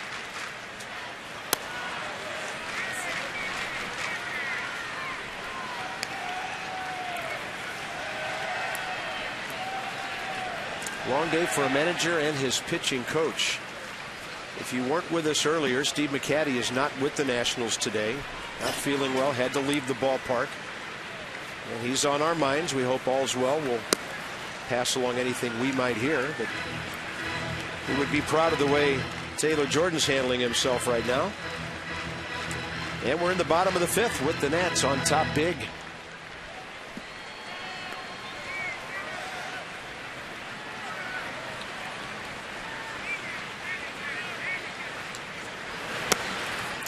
Long day for a manager and his pitching coach. If you weren't with us earlier, Steve McCatty is not with the Nationals today. Not feeling well, had to leave the ballpark. And he's on our minds. We hope all's well. We'll pass along anything we might hear. But we would be proud of the way Taylor Jordan's handling himself right now. And we're in the bottom of the 5th with the Nats on top big.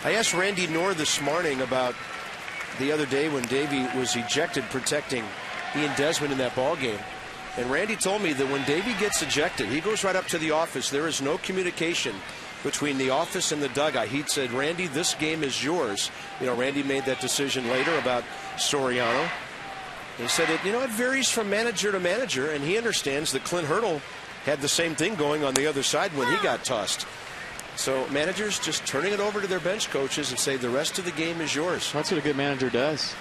I asked Randy Knorr this morning about the other day when Davey was ejected protecting Ian Desmond in that ball game. And Randy told me that when Davey gets ejected, he goes right up to the office. There is no communication between the office and the dugout. He said, Randy, this game is yours. You know, Randy made that decision later about Soriano. He said, it varies from manager to manager, and he understands that Clint Hurdle had the same thing going on the other side when he got tossed. So managers just turning it over to their bench coaches and say the rest of the game is yours. That's what a good manager does.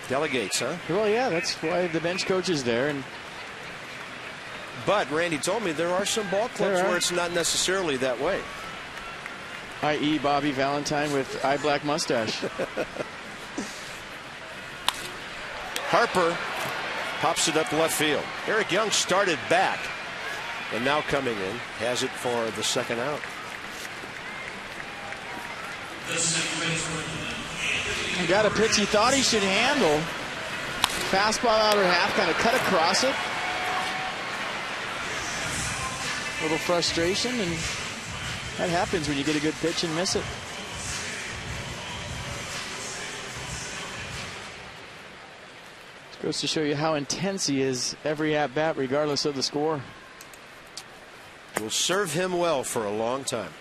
Delegates, huh? Well, yeah, that's why the bench coach is there. But Randy told me there are some ball clubs where it's not necessarily that way. I.e. Bobby Valentine with eye black mustache. Harper pops it up left field. Eric Young started back, and now coming in has it for the second out. He got a pitch he thought he should handle. Fastball outer half, kind of cut across it. A little frustration, and that happens when you get a good pitch and miss it. It goes to show you how intense he is every at-bat, regardless of the score. Will serve him well for a long time.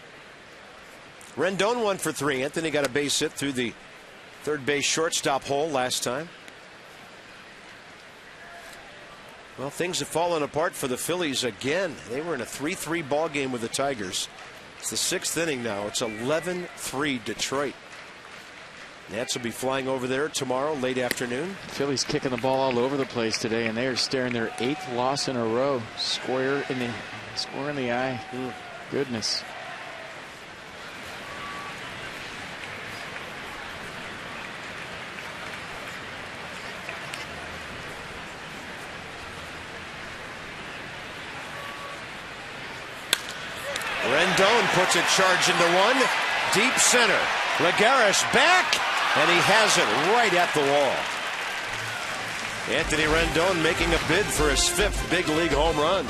Rendon 1 for 3. Anthony got a base hit through the third base shortstop hole last time. Well, things have fallen apart for the Phillies again. They were in a 3-3 ball game with the Tigers. It's the 6th inning now. It's 11-3 Detroit. Nats will be flying over there tomorrow late afternoon. Phillies kicking the ball all over the place today, and they are staring their 8th loss in a row. Square in the eye. Goodness. Rendon puts it charged into one. Deep center. Lagares back, and he has it right at the wall. Anthony Rendon making a bid for his 5th big league home run.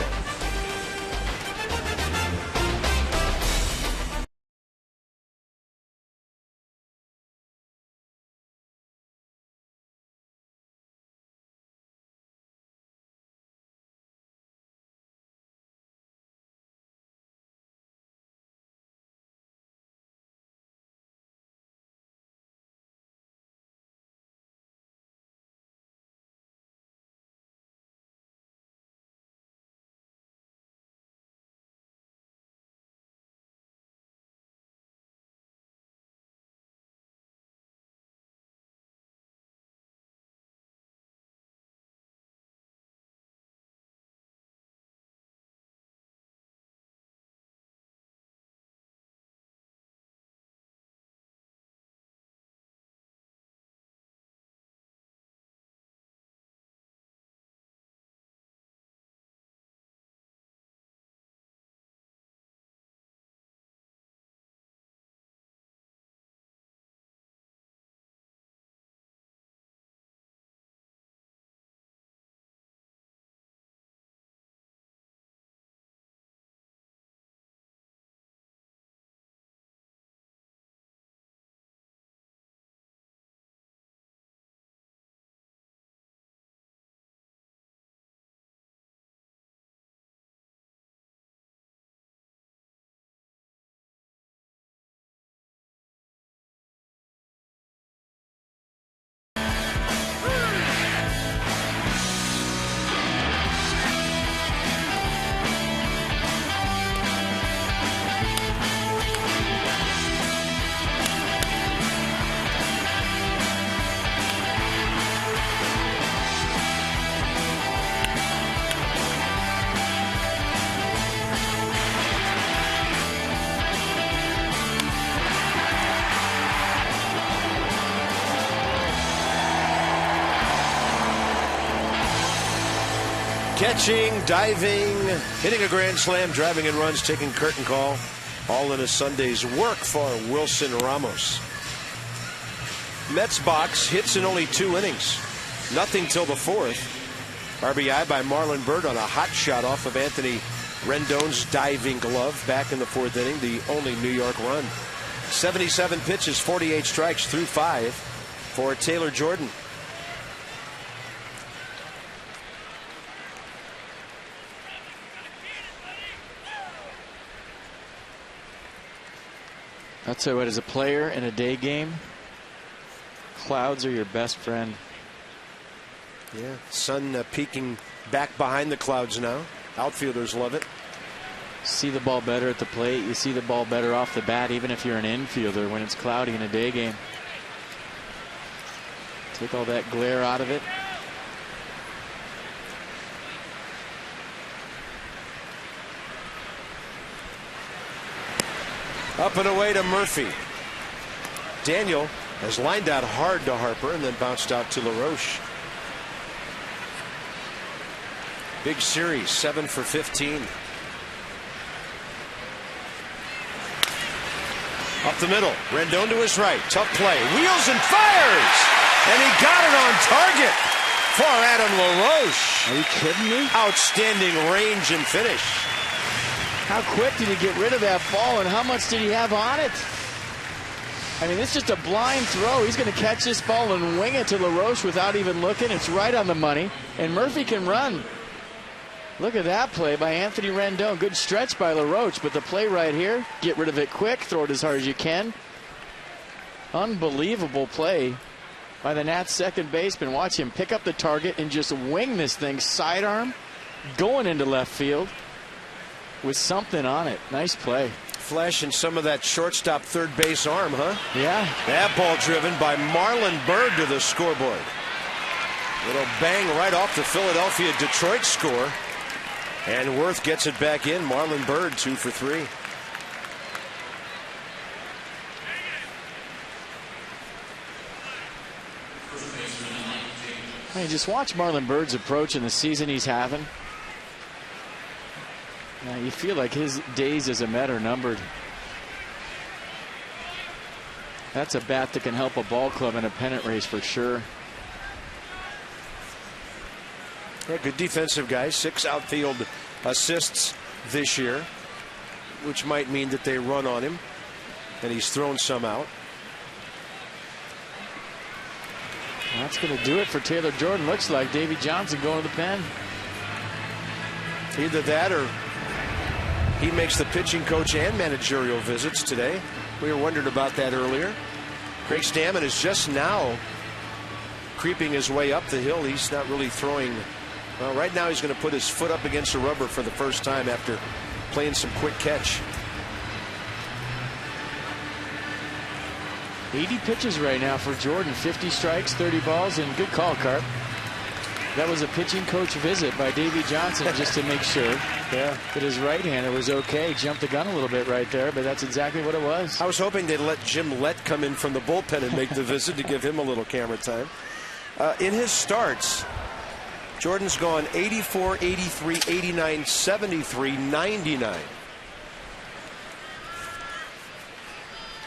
Catching, diving, hitting a grand slam, driving in runs, taking curtain call. All in a Sunday's work for Wilson Ramos. Mets box hits in only 2 innings. Nothing till the 4th. RBI by Marlon Byrd on a hot shot off of Anthony Rendon's diving glove back in the 4th inning. The only New York run. 77 pitches, 48 strikes through 5 for Taylor Jordan. I'll tell you what, as a player in a day game, clouds are your best friend. Yeah, sun peeking back behind the clouds now. Outfielders love it. See the ball better at the plate. You see the ball better off the bat, even if you're an infielder when it's cloudy in a day game. Take all that glare out of it. Up and away to Murphy. Daniel has lined out hard to Harper and then bounced out to LaRoche. Big series, 7 for 15. Up the middle, Rendon to his right, tough play, wheels and fires, and he got it on target for Adam LaRoche. Are you kidding me? Outstanding range and finish. How quick did he get rid of that ball, and how much did he have on it? I mean, it's just a blind throw. He's going to catch this ball and wing it to LaRoche without even looking. It's right on the money, and Murphy can run. Look at that play by Anthony Rendon. Good stretch by LaRoche, but the play right here, get rid of it quick, throw it as hard as you can. Unbelievable play by the Nats second baseman. Watch him pick up the target and just wing this thing sidearm going into left field with something on it. Nice play. Flashing some of that shortstop third base arm, huh? Yeah. That ball driven by Marlon Byrd to the scoreboard. Little bang right off the Philadelphia-Detroit score. And Worth gets it back in. Marlon Byrd 2 for 3. Hey, just watch Marlon Byrd's approach in the season he's having. Now you feel like his days as a Met are numbered. That's a bat that can help a ball club in a pennant race for sure. Yeah, good defensive guy. 6 outfield assists this year, which might mean that they run on him, and he's thrown some out. That's going to do it for Taylor Jordan. Looks like Davey Johnson going to the pen. Either that or he makes the pitching coach and managerial visits today. We were wondering about that earlier. Craig Stammen is just now creeping his way up the hill. He's not really throwing. Well, right now he's going to put his foot up against the rubber for the first time after playing some quick catch. 80 pitches right now for Jordan. 50 strikes, 30 balls, and good call, Carp. That was a pitching coach visit by Davey Johnson just to make sure that his right-hander was okay. Jumped the gun a little bit right there, but that's exactly what it was. I was hoping they'd let Jim Lett come in from the bullpen and make the visit to give him a little camera time. In his starts, Jordan's gone 84, 83, 89, 73, 99.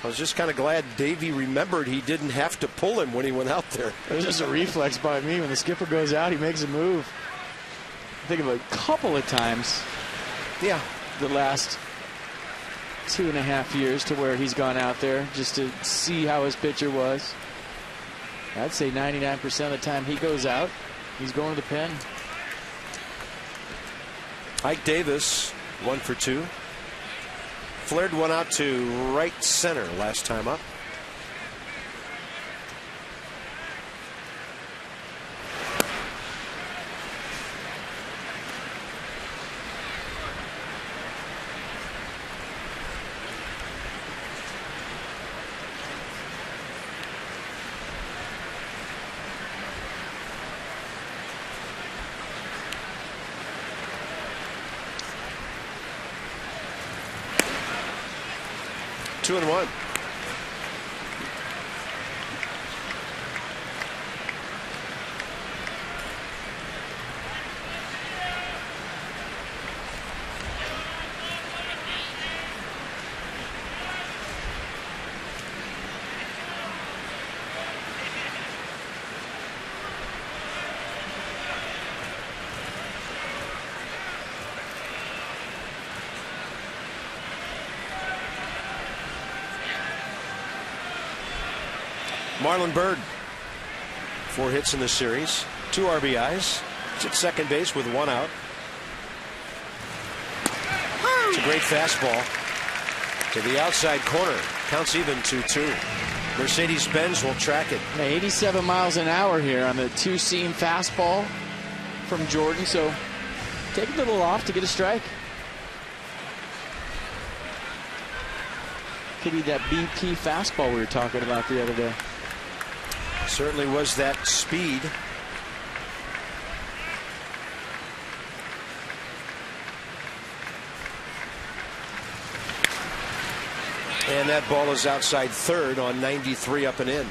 I was just kind of glad Davey remembered he didn't have to pull him when he went out there. It was just a reflex by me. When the skipper goes out, he makes a move. I think of a couple of times. Yeah. The last 2.5 years to where he's gone out there just to see how his pitcher was. I'd say 99% of the time he goes out, he's going to the pen. Ike Davis, 1 for 2. Flared one out to right center last time up. Two and one. Marlon Byrd, 4 hits in the series, 2 RBIs. He's at second base with 1 out. It's a great fastball to the outside corner. Counts even 2-2. Mercedes-Benz will track it. 87 miles an hour here on the 2-seam fastball from Jordan. So take a little off to get a strike. Could be that BP fastball we were talking about the other day. Certainly was that speed. And that ball is outside third on 93 up and in.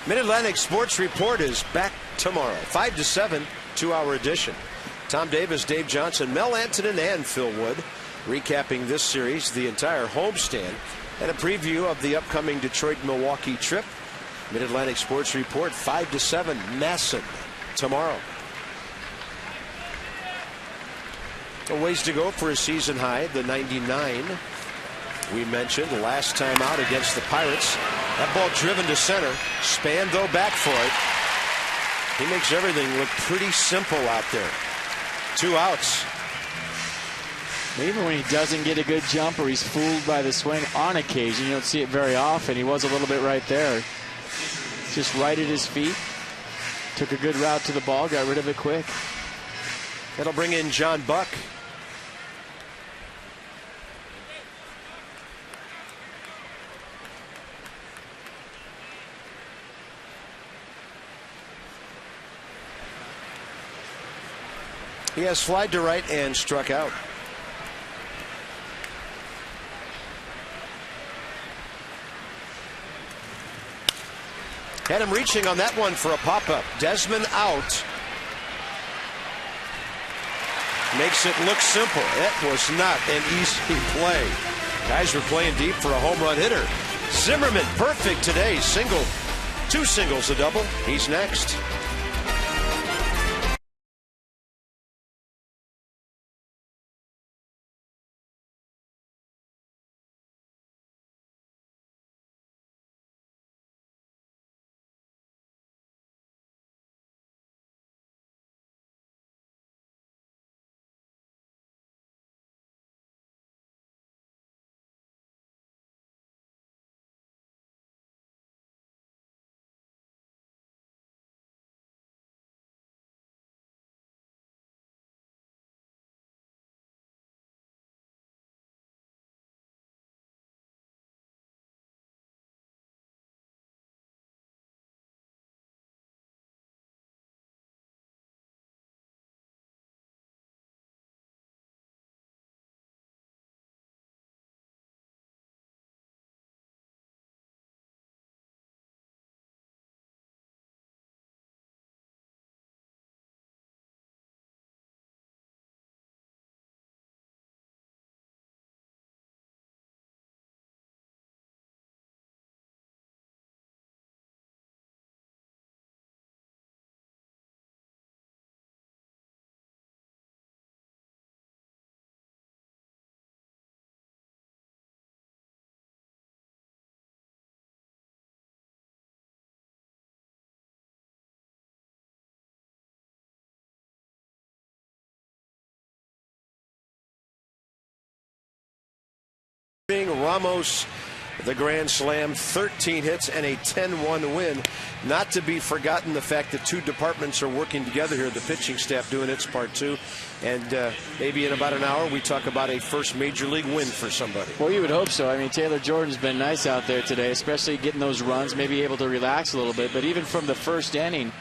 Mid-Atlantic Sports Report is back tomorrow, 5 to 7, 2-hour edition. Tom Davis, Dave Johnson, Mel Antonin, and Phil Wood recapping this series, the entire homestand, and a preview of the upcoming Detroit-Milwaukee trip. Mid-Atlantic Sports Report, 5 to 7, Masson tomorrow. A ways to go for a season high, the 99 we mentioned last time out against the Pirates. That ball driven to center. Span, though, back for it. He makes everything look pretty simple out there. 2 outs. Even when he doesn't get a good jump or he's fooled by the swing on occasion, you don't see it very often. He was a little bit right there. Just right at his feet. Took a good route to the ball, got rid of it quick. That'll bring in John Buck. He has slide to right and struck out. Had him reaching on that one for a pop-up. Desmond out. Makes it look simple. It was not an easy play. Guys were playing deep for a home run hitter. Zimmerman, perfect today. Single, 2 singles, a double. He's next. Ramos, the grand slam, 13 hits and a 10-1 win. Not to be forgotten the fact that 2 departments are working together here, the pitching staff doing its part too. And maybe in about an hour we talk about a first major league win for somebody. Well, you would hope so. I mean, Taylor Jordan's been nice out there today, especially getting those runs, maybe able to relax a little bit. But even from the first inning,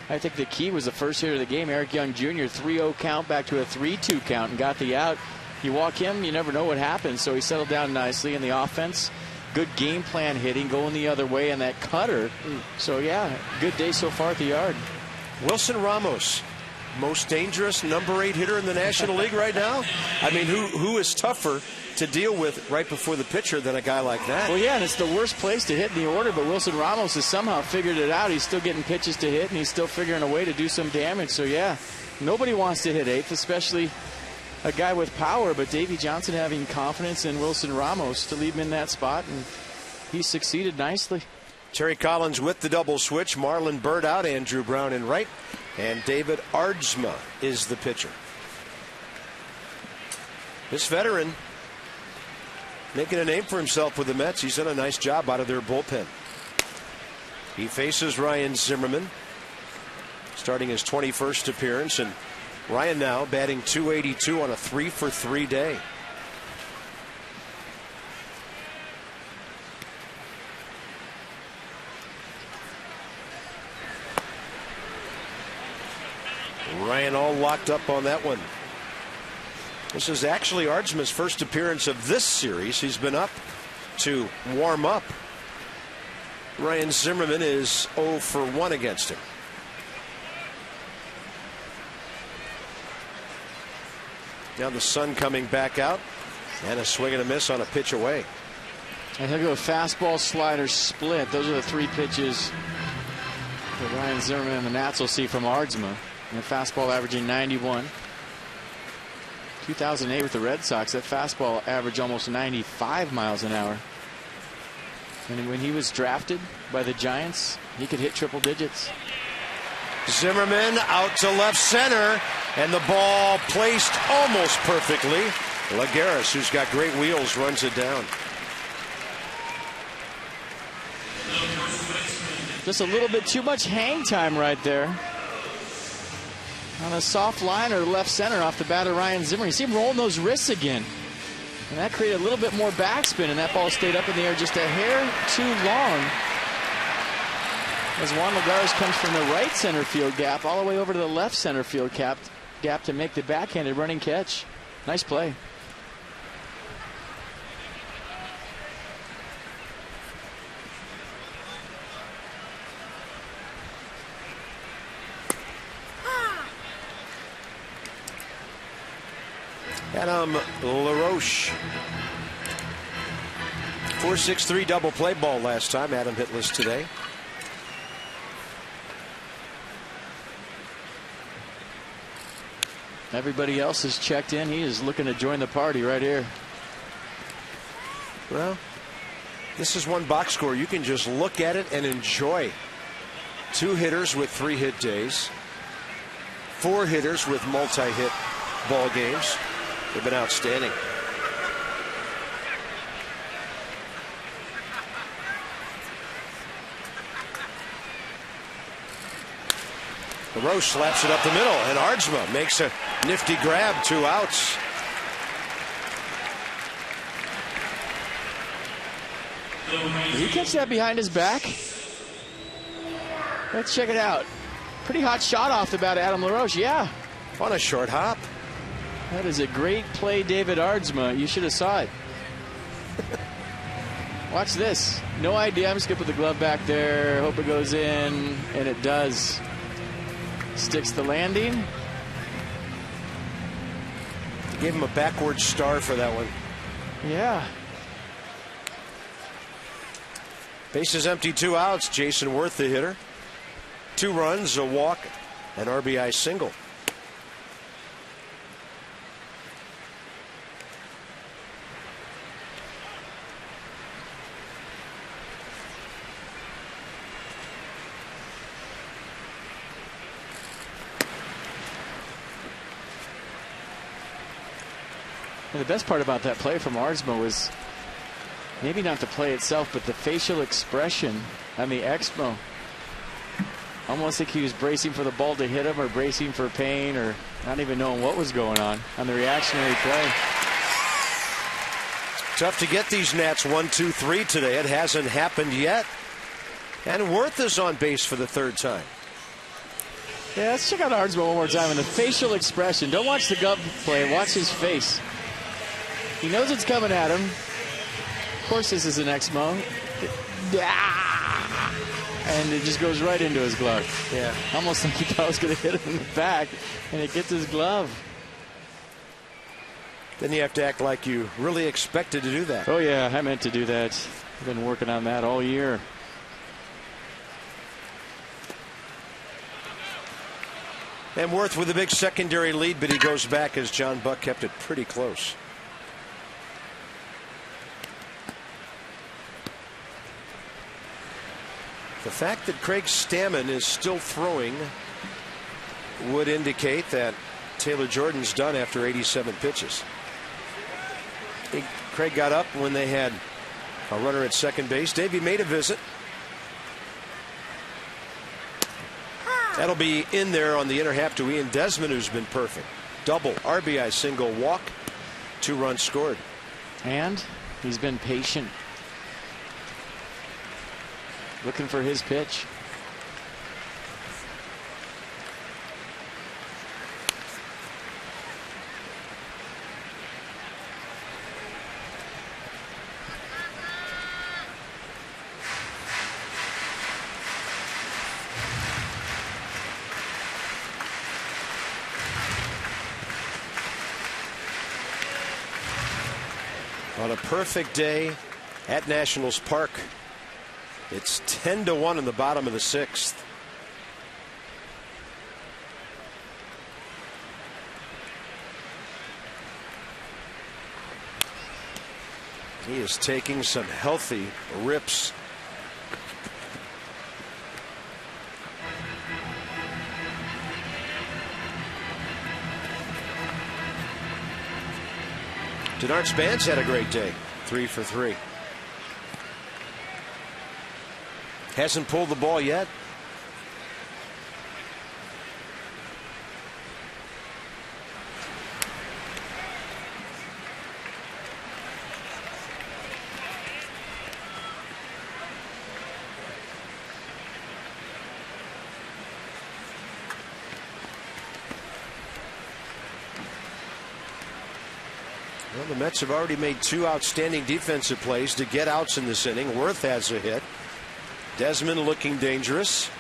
I think the key was the first hit of the game. Eric Young Jr., 3-0 count back to a 3-2 count and got the out. You walk him, you never know what happens. So he settled down nicely in the offense. Good game plan hitting, going the other way, and that cutter. So, yeah, good day so far at the yard. Wilson Ramos, most dangerous number 8 hitter in the National League right now. I mean, who is tougher to deal with right before the pitcher than a guy like that? Well, yeah, and it's the worst place to hit in the order, but Wilson Ramos has somehow figured it out. He's still getting pitches to hit, and he's still figuring a way to do some damage. So, yeah, nobody wants to hit 8th, especially a guy with power, but Davey Johnson having confidence in Wilson Ramos to leave him in that spot, and he succeeded nicely. Terry Collins with the double switch. Marlon Byrd out, Andrew Brown in right, and David Aardsma is the pitcher. This veteran making a name for himself with the Mets. He's done a nice job out of their bullpen. He faces Ryan Zimmerman, starting his 21st appearance, and Ryan now batting .282 on a 3-for-3 day. Ryan all locked up on that one. This is actually Aardsma's first appearance of this series. He's been up to warm up. Ryan Zimmerman is 0-for-1 against him. Now the sun coming back out, and a swing and a miss on a pitch away. I think a fastball, slider, split. Those are the 3 pitches that Ryan Zimmerman and the Nats will see from Aardsma. And the fastball averaging 91. 2008 with the Red Sox, that fastball averaged almost 95 miles an hour. And when he was drafted by the Giants, he could hit triple digits. Zimmerman out to left center, and the ball placed almost perfectly Lagares, who's got great wheels, runs it down. Just a little bit too much hang time right there. On a soft line or left center off the bat of Ryan Zimmer. You see him rolling those wrists again. And that created a little bit more backspin, and that ball stayed up in the air just a hair too long. As Juan Lagares comes from the right center field gap all the way over to the left center field gap to make the backhanded running catch. Nice play. Adam LaRoche. 4-6-3 double play ball last time. Adam hitless today. Everybody else is checked in. He is looking to join the party right here. Well, this is one box score. You can just look at it and enjoy. 2 hitters with 3-hit days. 4 hitters with multi-hit ball games. They've been outstanding. LaRoche slaps it up the middle, and Aardsma makes a nifty grab. 2 outs. Did he catch that behind his back? Let's check it out. Pretty hot shot off the bat of Adam LaRoche. Yeah. On a short hop. That is a great play, David Aardsma. You should have saw it. Watch this. No idea. I'm just going to put the glove back there. Hope it goes in. And it does. Sticks the landing. Gave him a backward star for that one. Yeah. Bases empty, 2 outs. Jason Worth, the hitter. 2 runs, a walk, an RBI single. And the best part about that play from Aardsma was maybe not the play itself, but the facial expression on the Exmo. Almost like he was bracing for the ball to hit him, or bracing for pain, or not even knowing what was going on the reactionary play. Tough to get these Nats 1, 2, 3 today. It hasn't happened yet. And Worth is on base for the 3rd time. Yeah, let's check out Aardsma one more time. And the facial expression. Don't watch the glove play. Watch his face. He knows it's coming at him. Of course, this is an Exmo. And it just goes right into his glove. Yeah. Almost like he thought it was going to hit him in the back, and it gets his glove. Then you have to act like you really expected to do that. Oh, yeah, I meant to do that. I've been working on that all year. And Worth with a big secondary lead, but he goes back as John Buck kept it pretty close. The fact that Craig Stammen is still throwing would indicate that Taylor Jordan's done after 87 pitches. Craig got up when they had a runner at second base. Davey made a visit. That'll be in there on the inner half to Ian Desmond, who's been perfect. Double, RBI, single, walk, 2 runs scored. And he's been patient. Looking for his pitch. On a perfect day at Nationals Park, it's 10-1 in the bottom of the 6th. He is taking some healthy rips. Denard Spence had a great day. 3 for 3. Hasn't pulled the ball yet. Well, the Mets have already made 2 outstanding defensive plays to get outs in this inning. Worth has a hit. Desmond looking dangerous.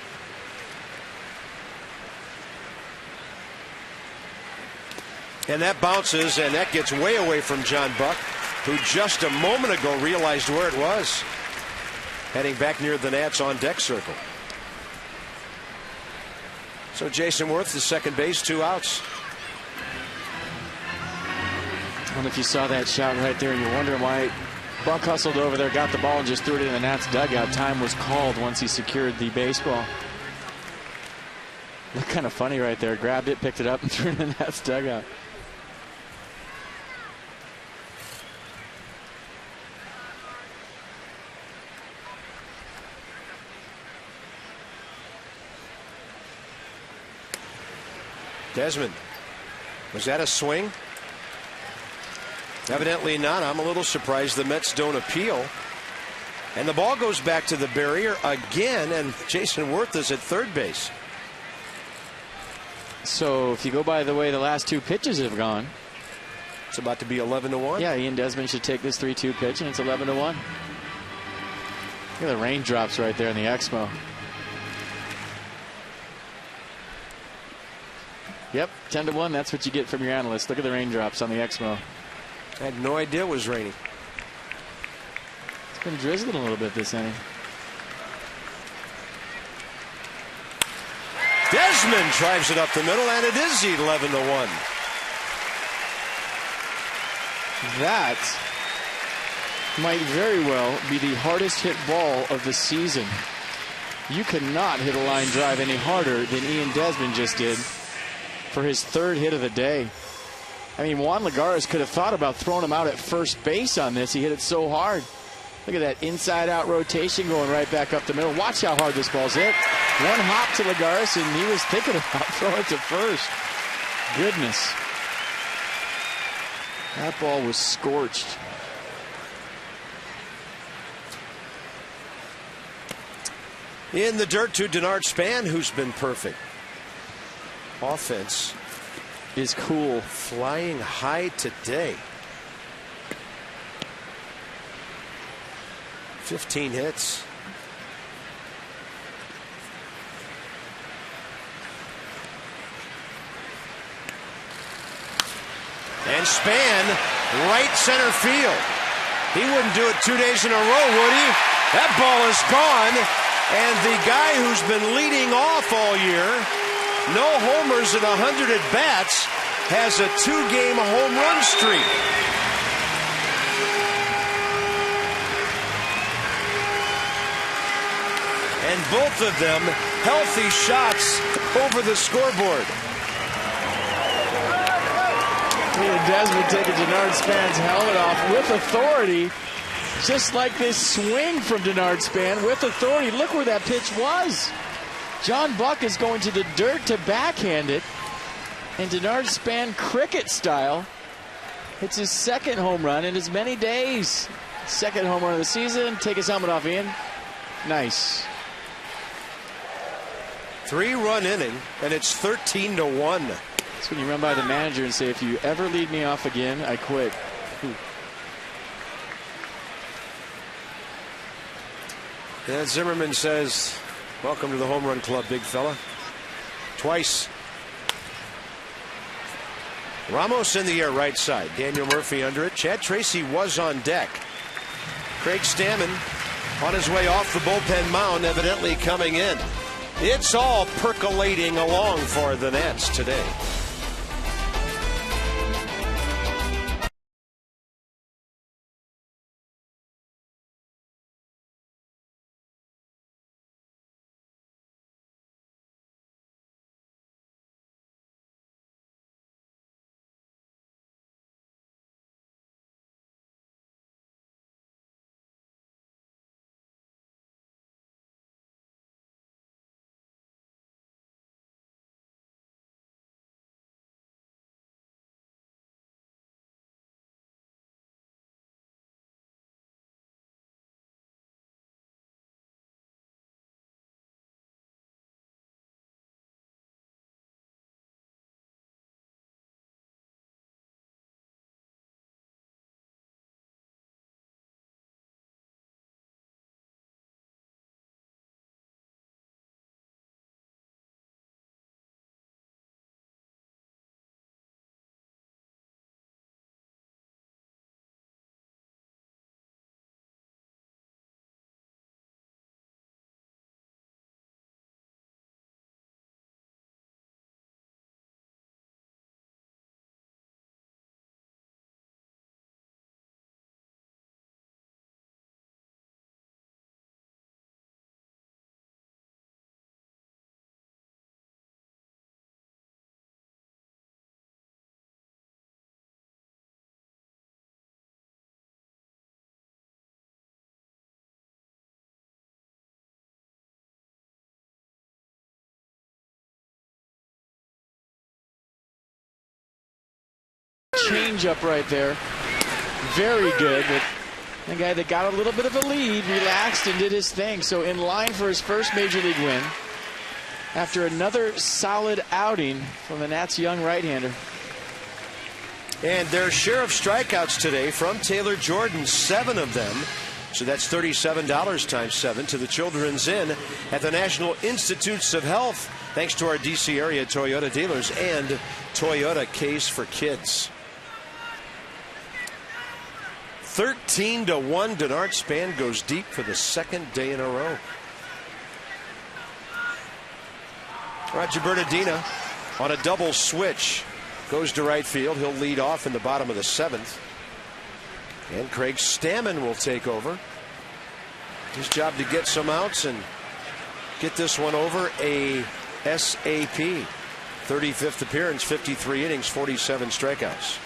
And that bounces, and that gets way away from John Buck, who just a moment ago realized where it was. Heading back near the Nats on deck circle. So Jason Worth, the second base, 2 outs. And if you saw that shot right there and you're wondering why Buck hustled over there, got the ball, and just threw it in the Nats dugout, time was called once he secured the baseball. Looked kind of funny right there. Grabbed it, picked it up, and threw it in the Nats dugout. Desmond, was that a swing? Evidently not. I'm a little surprised the Mets don't appeal. And the ball goes back to the barrier again, and Jason Worth is at third base. So if you go by the way the last 2 pitches have gone, it's about to be 11-1. Yeah, Ian Desmond should take this 3-2 pitch, and it's 11-1. Look at the raindrops right there in the Exmo. Yep, 10-1. That's what you get from your analyst. Look at the raindrops on the Exmo. I had no idea it was raining. It's been drizzling a little bit this inning. Desmond drives it up the middle, and it is 11-1. That might very well be the hardest hit ball of the season. You cannot hit a line drive any harder than Ian Desmond just did for his 3rd hit of the day. I mean, Juan Lagares could have thought about throwing him out at first base on this. He hit it so hard. Look at that inside-out rotation going right back up the middle. Watch how hard this ball's hit. One hop to Lagares, and he was thinking about throwing it to first. Goodness. That ball was scorched. In the dirt to Denard Span, who's been perfect. Offense is cool. Flying high today. 15 hits. And Span, right center field. He wouldn't do it 2 days in a row, would he? That ball is gone. And the guy who's been leading off all year, no homers and 100 at bats, has a 2-game home run streak. And both of them healthy shots over the scoreboard. Ian Desmond taking Denard Span's helmet off with authority. Just like this swing from Denard Span with authority. Look where that pitch was. John Buck is going to the dirt to backhand it. And Denard Span, cricket style, hits his 2nd home run in as many days. 2nd home run of the season. Take his helmet off, Ian. Nice. 3-run inning, and it's 13-1. That's when you run by the manager and say, if you ever lead me off again, I quit. Yeah, Zimmerman says, welcome to the home run club, big fella. Twice. Ramos in the air, right side. Daniel Murphy under it. Chad Tracy was on deck. Craig Stammen on his way off the bullpen mound, evidently coming in. It's all percolating along for the Nats today. changeup right there. Very good. But the guy that got a little bit of a lead relaxed and did his thing. So in line for his first Major League win after another solid outing from the Nats' young right-hander. And their share of strikeouts today from Taylor Jordan, 7 of them. So that's $37 times 7 to the Children's Inn at the National Institutes of Health. Thanks to our D.C. area Toyota dealers and Toyota Case for Kids. 13-1, Denard Span goes deep for the second day in a row. Roger Bernardina on a double switch goes to right field. He'll lead off in the bottom of the 7th. And Craig Stammen will take over. His job to get some outs and get this one over a SAP. 35th appearance, 53 innings, 47 strikeouts.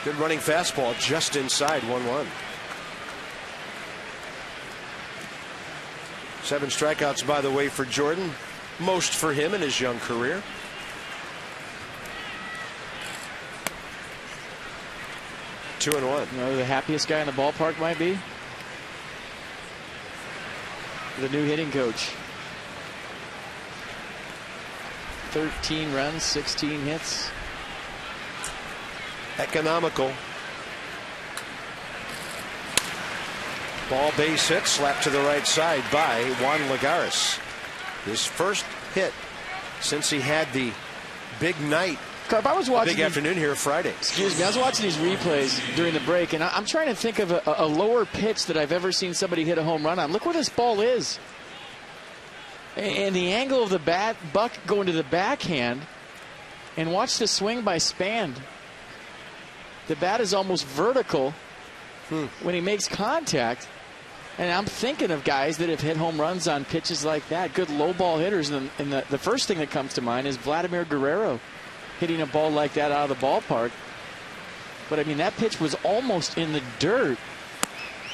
Good running fastball just inside 1-1. 7 strikeouts, by the way, for Jordan. Most for him in his young career. Two and one. You know, the happiest guy in the ballpark might be the new hitting coach. 13 runs, 16 hits. Economical. Ball, base hit, slapped to the right side by Juan Lagares. His first hit since he had the big night. Carp, I was watching big afternoon here Friday. Excuse me. I was watching these replays during the break, and I'm trying to think of a lower pitch that I've ever seen somebody hit a home run on. Look where this ball is. And the angle of the buck going to the backhand, and watch the swing by Span. The bat is almost vertical when he makes contact. And I'm thinking of guys that have hit home runs on pitches like that. Good low ball hitters. And the first thing that comes to mind is Vladimir Guerrero hitting a ball like that out of the ballpark. But, I mean, that pitch was almost in the dirt.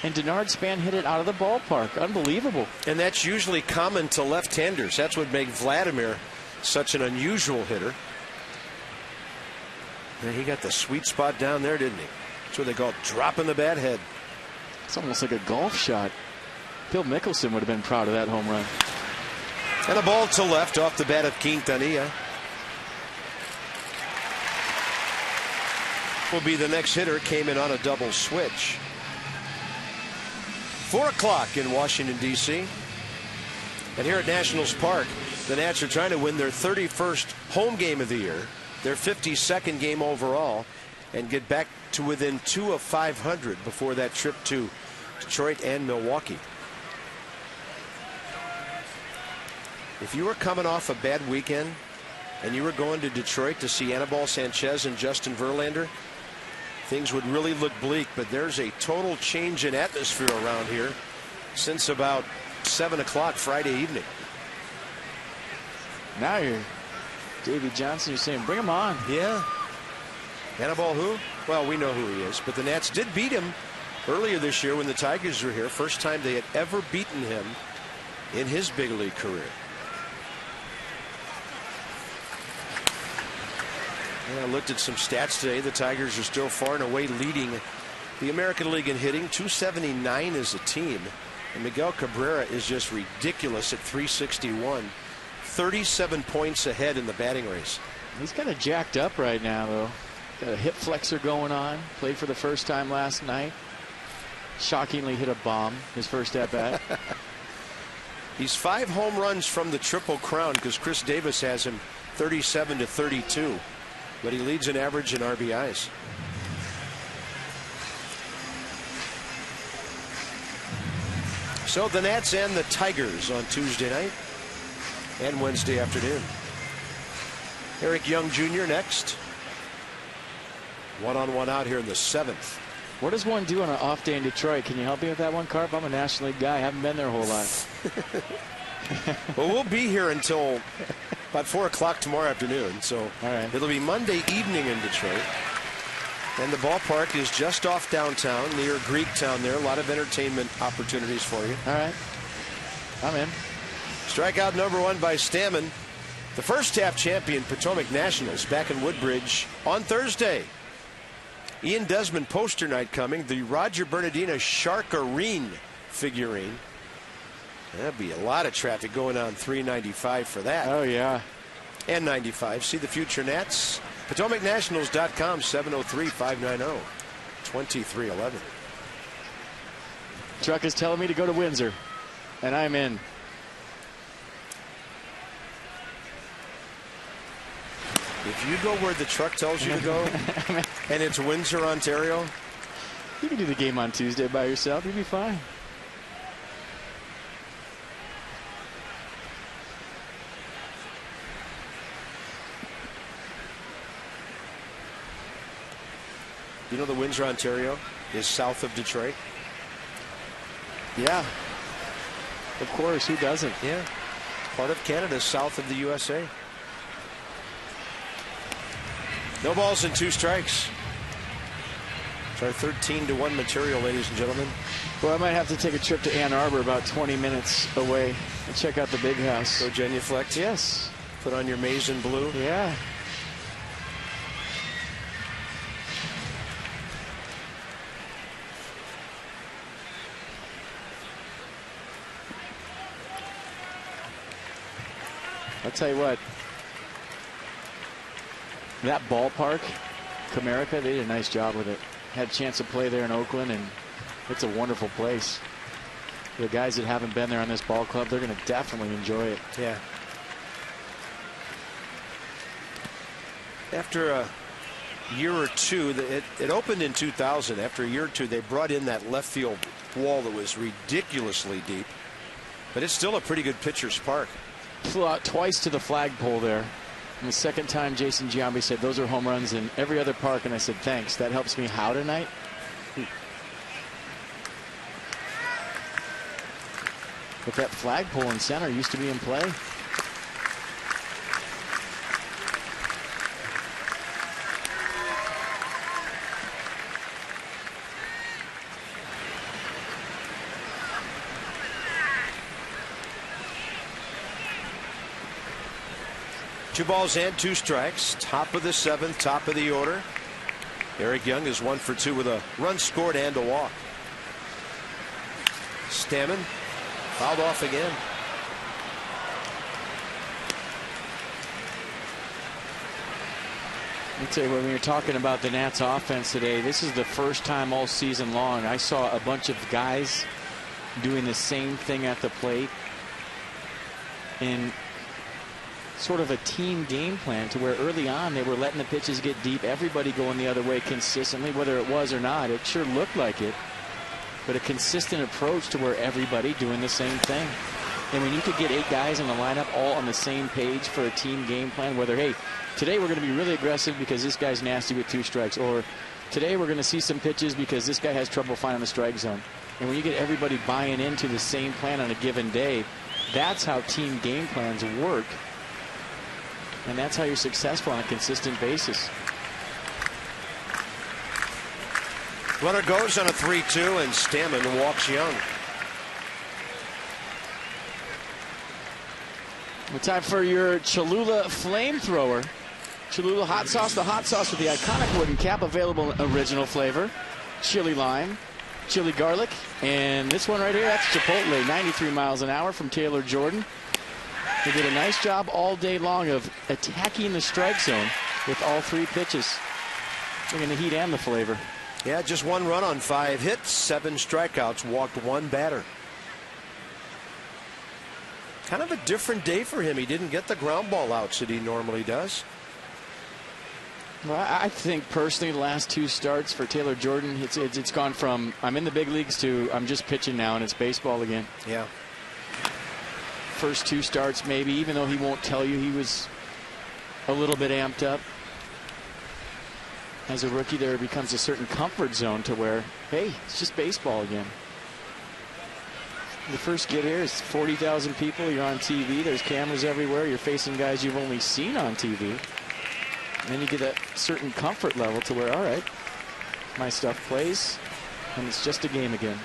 And Denard Span hit it out of the ballpark. Unbelievable. And that's usually common to left-handers. That's what makes Vladimir such an unusual hitter. And he got the sweet spot down there, didn't he? That's what they call dropping the bat head. It's almost like a golf shot. Bill Mickelson would have been proud of that home run. And a ball to left off the bat of Quintanilla. Will be the next hitter. Came in on a double switch. 4 o'clock in Washington, D.C. And here at Nationals Park, the Nats are trying to win their 31st home game of the year, their 52nd game overall, and get back to within 2 of 500 before that trip to Detroit and Milwaukee. If you were coming off a bad weekend and you were going to Detroit to see Anibal Sanchez and Justin Verlander, things would really look bleak. But there's a total change in atmosphere around here since about 7 o'clock Friday evening. Now you're Davey Johnson. You're saying, bring him on. Yeah. Anibal who? Well, we know who he is. But the Nats did beat him earlier this year when the Tigers were here. First time they had ever beaten him in his big league career. And I looked at some stats today. The Tigers are still far and away leading the American League in hitting. 279 as a team. And Miguel Cabrera is just ridiculous at 361. 37 points ahead in the batting race. He's kind of jacked up right now, though. Got a hip flexor going on. Played for the first time last night. Shockingly hit a bomb his first at bat. He's 5 home runs from the Triple Crown because Chris Davis has him 37 to 32. But he leads in average in RBIs. So the Nats and the Tigers on Tuesday night and Wednesday afternoon. Eric Young Jr. next. 1-on-1 out here in the 7th. What does one do on an off day in Detroit? Can you help me with that one, Carp? I'm a National League guy. I haven't been there a whole lot. Well, we'll be here until about 4 o'clock tomorrow afternoon. So all right. It'll be Monday evening in Detroit. And the ballpark is just off downtown, near Greektown there. A lot of entertainment opportunities for you. All right. I'm in. Strikeout number 1 by Stammen. The first half champion Potomac Nationals back in Woodbridge on Thursday. Ian Desmond poster night coming. The Roger Bernardina Sharkarine figurine. That'd be a lot of traffic going on 395 for that. Oh, yeah. And 95. See the future Nats. PotomacNationals.com, 703-590-2311. Truck is telling me to go to Windsor, and I'm in. If you go where the truck tells you to go, and it's Windsor, Ontario. You can do the game on Tuesday by yourself. You'll be fine. You know the Windsor, Ontario is south of Detroit? Yeah. Of course, who doesn't? Yeah. Part of Canada, south of the USA. No balls and 2 strikes. It's our 13-1 material, ladies and gentlemen. Well, I might have to take a trip to Ann Arbor, about 20 minutes away, and check out the big house. Go genuflect? Yes. Put on your maize and blue? Yeah. I'll tell you what, that ballpark, Comerica, they did a nice job with it. Had a chance to play there in Oakland, and it's a wonderful place. The guys that haven't been there on this ball club, they're going to definitely enjoy it. Yeah. After a year or two, it opened in 2000. After a year or two, they brought in that left field wall that was ridiculously deep. But it's still a pretty good pitcher's park. Flew out twice to the flagpole there. And the second time, Jason Giambi said, those are home runs in every other park. And I said, thanks. That helps me how tonight? But that flagpole in center used to be in play. Two balls and 2 strikes. Top of the 7th, top of the order. Eric Young is 1 for 2 with a run scored and a walk. Stammen fouled off again. Let me tell you, when you're talking about the Nats offense today, this is the first time all season long I saw a bunch of guys doing the same thing at the plate in sort of a team game plan, to where early on they were letting the pitches get deep, everybody going the other way consistently, whether it was or not. It sure looked like it, but a consistent approach to where everybody doing the same thing. And when you could get 8 guys in the lineup all on the same page for a team game plan, whether, hey, today we're going to be really aggressive because this guy's nasty with 2 strikes, or today we're going to see some pitches because this guy has trouble finding the strike zone. And when you get everybody buying into the same plan on a given day, that's how team game plans work. And that's how you're successful on a consistent basis. Runner goes on a 3-2, and Stammen walks Young. Well, time for your Cholula flamethrower. Cholula hot sauce, the hot sauce with the iconic wooden cap, available in original flavor. Chili lime, chili garlic, and this one right here, that's Chipotle, 93 miles an hour from Taylor Jordan. They did a nice job all day long of attacking the strike zone with all 3 pitches. Bringing the heat and the flavor. Yeah, just 1 run on 5 hits, 7 strikeouts, walked 1 batter. Kind of a different day for him. He didn't get the ground ball outs that he normally does. Well, I think personally the last 2 starts for Taylor Jordan, it's gone from I'm in the big leagues to I'm just pitching now and it's baseball again. Yeah. First 2 starts maybe, even though he won't tell you he was a little bit amped up. As a rookie, there becomes a certain comfort zone to where, hey, it's just baseball again. The first get here is 40,000 people. You're on TV. There's cameras everywhere. You're facing guys you've only seen on TV. And then you get a certain comfort level to where, all right, My stuff plays, and it's just a game again.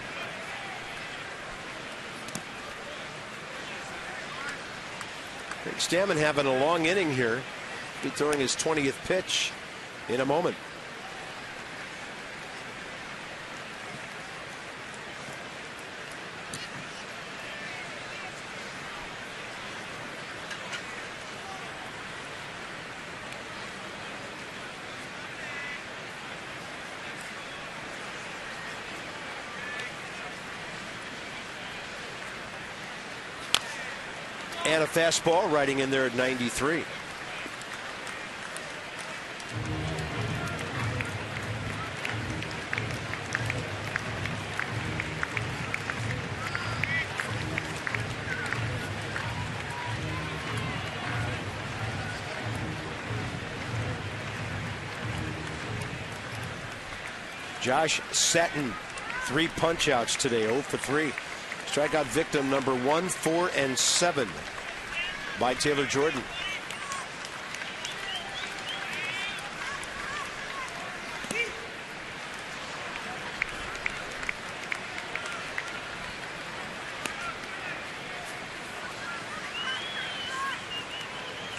Craig Stammen having a long inning here. Be throwing his 20th pitch in a moment. And a fastball riding in there at 93. Josh Setton, 3 punch-outs today, 0 for 3. Strikeout victim number 1, 4, and 7 by Taylor Jordan.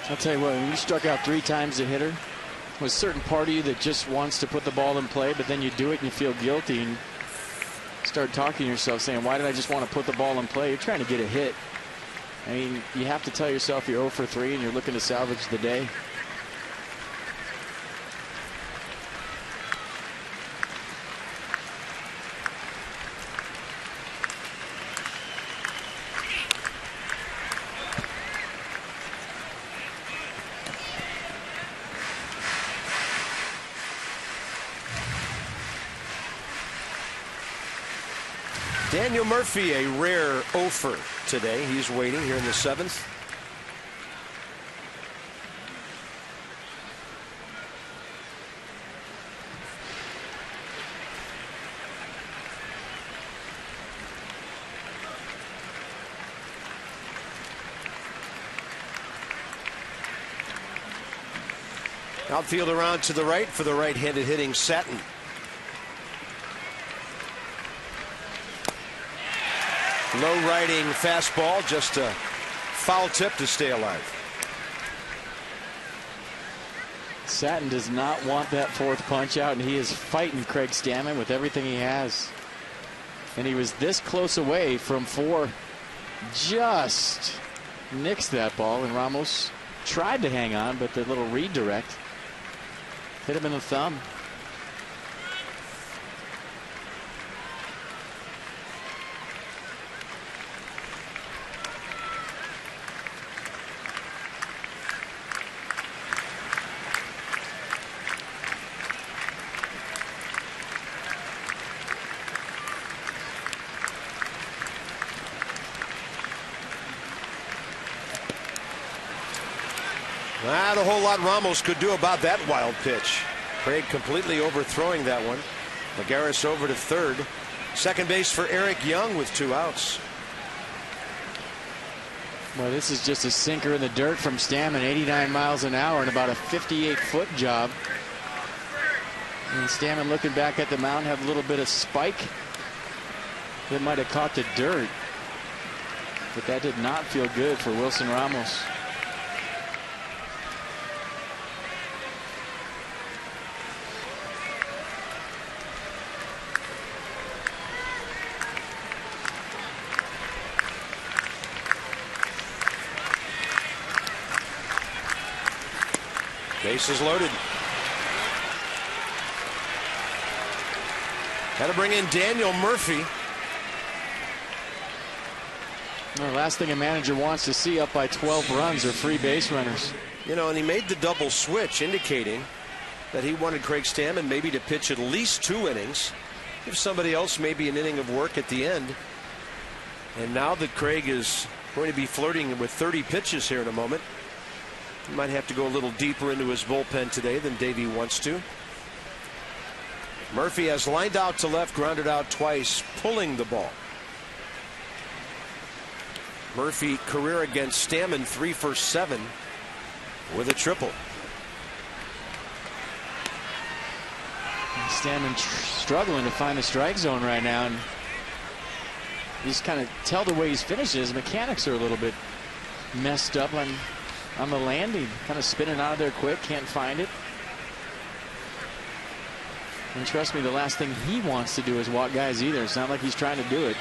I'll tell you what, when you struck out 3 times a hitter, there's a certain part of you that just wants to put the ball in play, but then you do it and you feel guilty and start talking to yourself saying, why did I just want to put the ball in play? You're trying to get a hit. I mean, you have to tell yourself you're 0 for 3 and you're looking to salvage the day. Daniel Murphy, a rare offer today. He's waiting here in the 7th. Outfield around to the right for the right-handed hitting Setton. Low riding fastball, just a foul tip to stay alive. Setton does not want that 4th punch out, and he is fighting Craig Stammen with everything he has. And he was this close away from 4. Just nixed that ball, and Ramos tried to hang on, but the little redirect hit him in the thumb. Not a whole lot Ramos could do about that wild pitch. Craig completely overthrowing that one. Magaris over to third. Second base for Eric Young with 2 outs. Well, this is just a sinker in the dirt from Stammen, 89 miles an hour and about a 58-foot job. And Stammen looking back at the mound, have a little bit of spike that might have caught the dirt. But that did not feel good for Wilson Ramos. Bases loaded. Got to bring in Daniel Murphy. Well, the last thing a manager wants to see up by 12 runs are free base runners. You know, and he made the double switch, indicating that he wanted Craig Stammen maybe to pitch at least 2 innings. Give somebody else maybe an inning of work at the end. And now that Craig is going to be flirting with 30 pitches here in a moment, he might have to go a little deeper into his bullpen today than Davey wants to. Murphy has lined out to left, grounded out twice, pulling the ball. Murphy career against Stammen 3 for 7 with a triple. Stanman struggling to find the strike zone right now, and you just kind of tell the way he's finishing. His mechanics are a little bit messed up on the landing, kind of spinning out of there quick, can't find it. And trust me, the last thing he wants to do is walk guys either. It's not like he's trying to do it.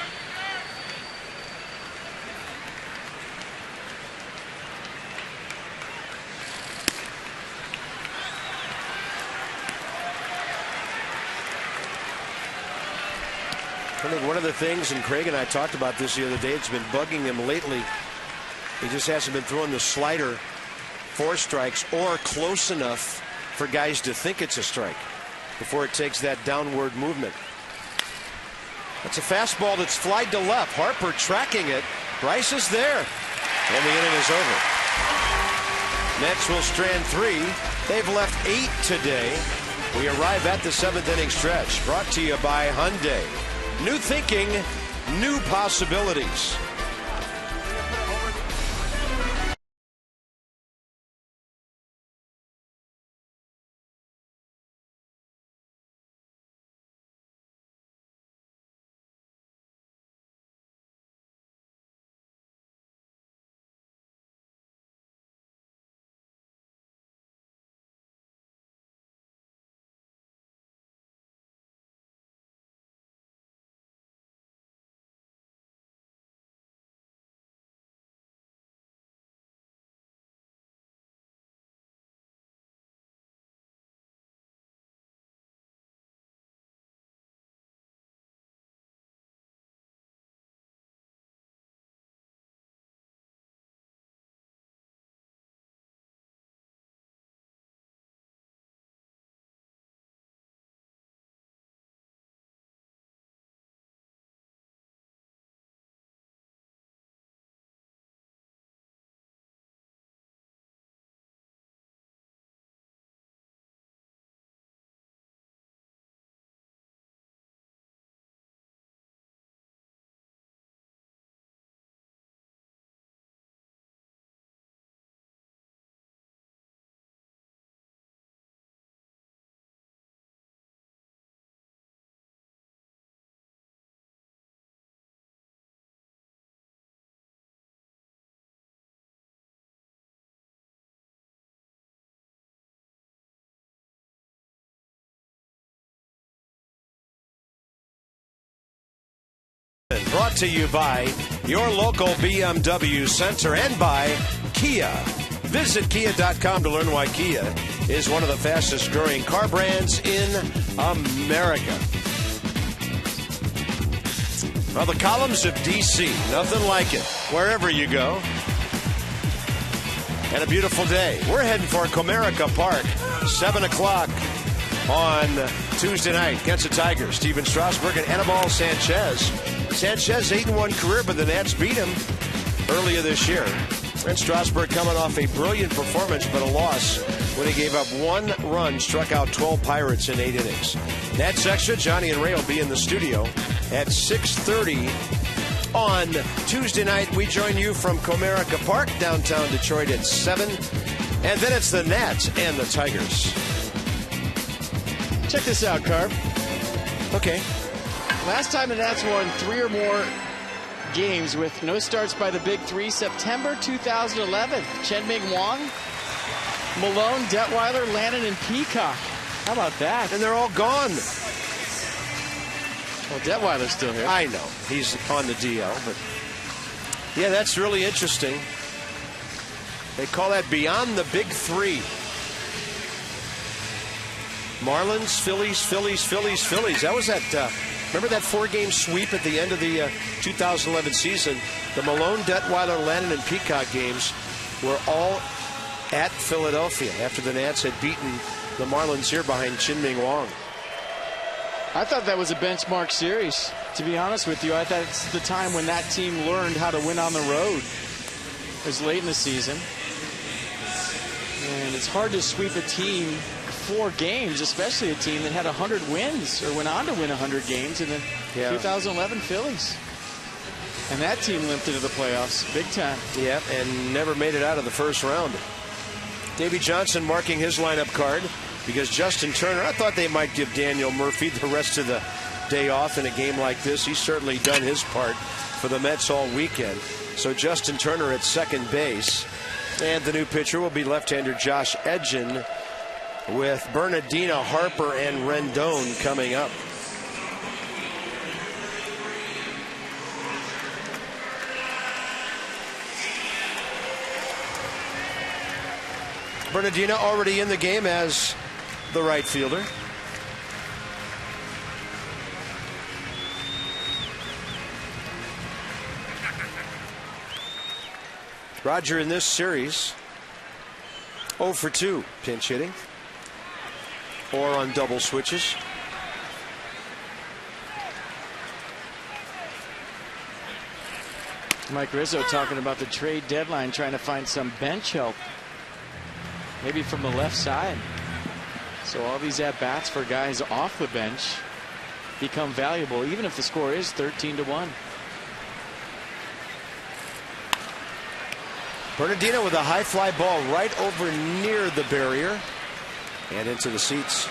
I think one of the things, and Craig and I talked about this the other day, it's been bugging him lately. He just hasn't been throwing the slider for strikes or close enough for guys to think it's a strike before it takes that downward movement. That's a fastball that's flied to left. Harper tracking it. Bryce is there. And the inning is over. Mets will strand 3. They've left 8 today. We arrive at the 7th inning stretch. Brought to you by Hyundai. New thinking, new possibilities. Brought to you by your local BMW Center and by Kia. Visit Kia.com to learn why Kia is one of the fastest growing car brands in America. Well, the columns of D.C., nothing like it, wherever you go. And a beautiful day. We're heading for Comerica Park, 7 o'clock on Tuesday night against the Tigers. Steven Strasburg and Anibal Sanchez. Sanchez 8-1 career, but the Nats beat him earlier this year. And Strasburg coming off a brilliant performance, but a loss when he gave up 1 run, struck out 12 Pirates in 8 innings. Nats Extra, Johnny and Ray will be in the studio at 6:30 on Tuesday night. We join you from Comerica Park, downtown Detroit at 7. And then it's the Nats and the Tigers. Check this out, Carp. Okay. Last time the Nats won 3 or more games with no starts by the Big Three, September 2011. Chen-Ming Wang, Malone, Detweiler, Lannon, and Peacock. How about that? And they're all gone. Well, Detweiler's still here. I know. He's on the DL, but yeah, that's really interesting. They call that beyond the Big Three. Marlins, Phillies, Phillies, Phillies, Phillies. That was that... remember that 4-game sweep at the end of the 2011 season? The Malone, Detweiler, Lannon, and Peacock games were all at Philadelphia after the Nats had beaten the Marlins here behind Chen-Ming Wang. I thought that was a benchmark series, to be honest with you. I thought it's the time when that team learned how to win on the road. It was late in the season. And it's hard to sweep a team 4 games, especially a team that had 100 wins or went on to win 100 games in the 2011 Phillies. And that team limped into the playoffs big time. Yeah, and never made it out of the first round. Davey Johnson marking his lineup card. because Justin Turner, I thought they might give Daniel Murphy the rest of the day off in a game like this. He's certainly done his part for the Mets all weekend. So Justin Turner at second base. And the new pitcher will be left-hander Josh Edgin, with Bernardino, Harper, and Rendon coming up. Bernardino already in the game as the right fielder. Roger in this series 0 for 2 pinch hitting or on double switches. Mike Rizzo talking about the trade deadline, trying to find some bench help, maybe from the left side. So all these at-bats for guys off the bench become valuable, even if the score is 13-1. Bernardino with a high fly ball right over near the barrier and into the seats.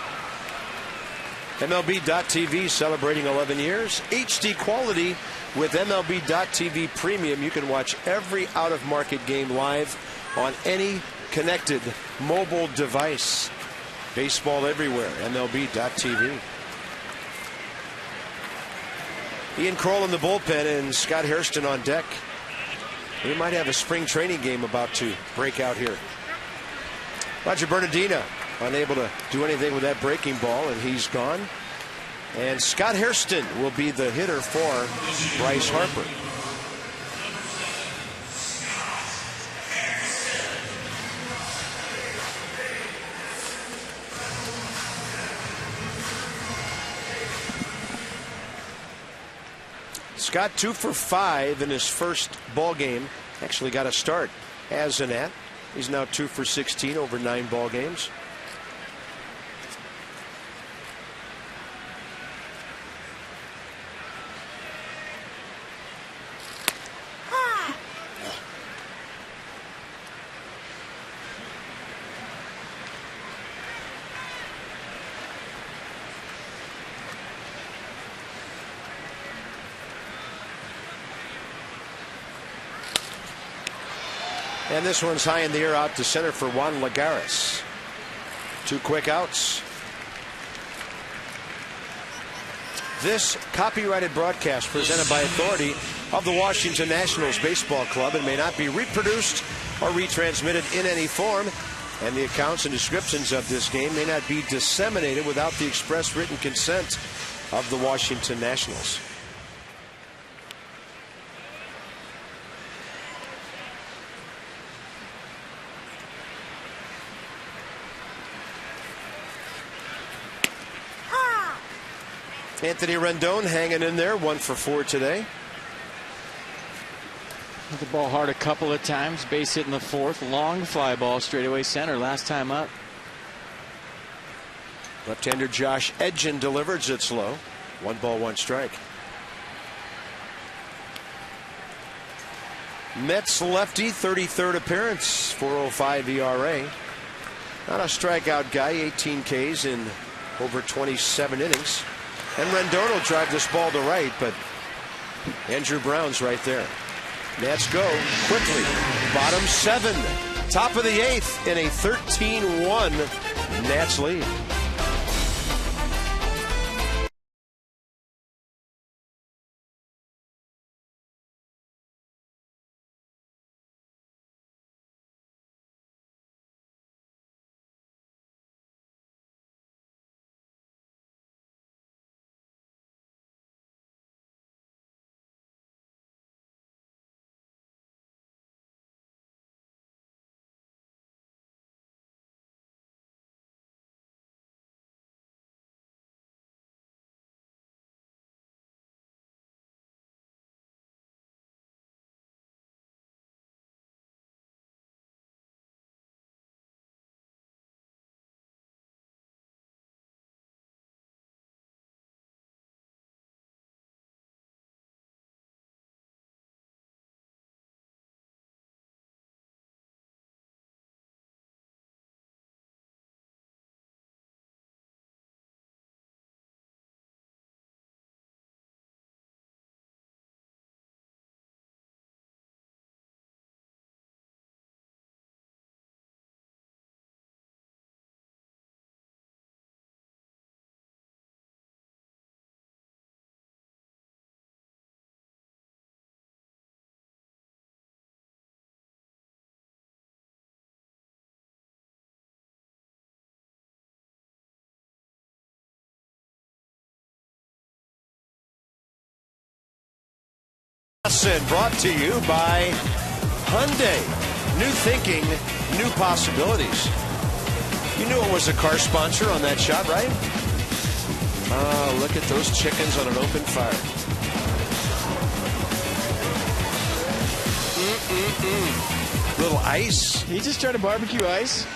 MLB.TV celebrating 11 years. HD quality with MLB.TV Premium. You can watch every out-of-market game live on any connected mobile device. Baseball everywhere. MLB.TV. Ian Kroll in the bullpen and Scott Hairston on deck. We might have a spring training game about to break out here. Roger Bernardino unable to do anything with that breaking ball, and he's gone. And Scott Hairston will be the hitter for Bryce Harper. Scott 2 for 5 in his first ball game. Actually got a start as an Nat. He's now 2 for 16 over 9 ball games. And this one's high in the air out to center for Juan Lagares. 2 quick outs. This copyrighted broadcast presented by authority of the Washington Nationals Baseball Club and may not be reproduced or retransmitted in any form. And the accounts and descriptions of this game may not be disseminated without the express written consent of the Washington Nationals. Anthony Rendon hanging in there, 1 for 4 today. Hit the ball hard a couple of times. Base hit in the 4th. Long fly ball straightaway center last time up. Left-hander Josh Edgin delivers it slow. 1 ball, 1 strike. Mets lefty, 33rd appearance, 4.05 ERA. Not a strikeout guy, 18 Ks in over 27 innings. And Rendon will drive this ball to right, but Andrew Brown's right there. Nats go quickly. Bottom 7. Top of the 8th in a 13-1 Nats lead. And brought to you by Hyundai. New thinking, new possibilities. You knew it was a car sponsor on that shot, right? Oh, look at those chickens on an open fire. Little ice. He just tried to barbecue ice.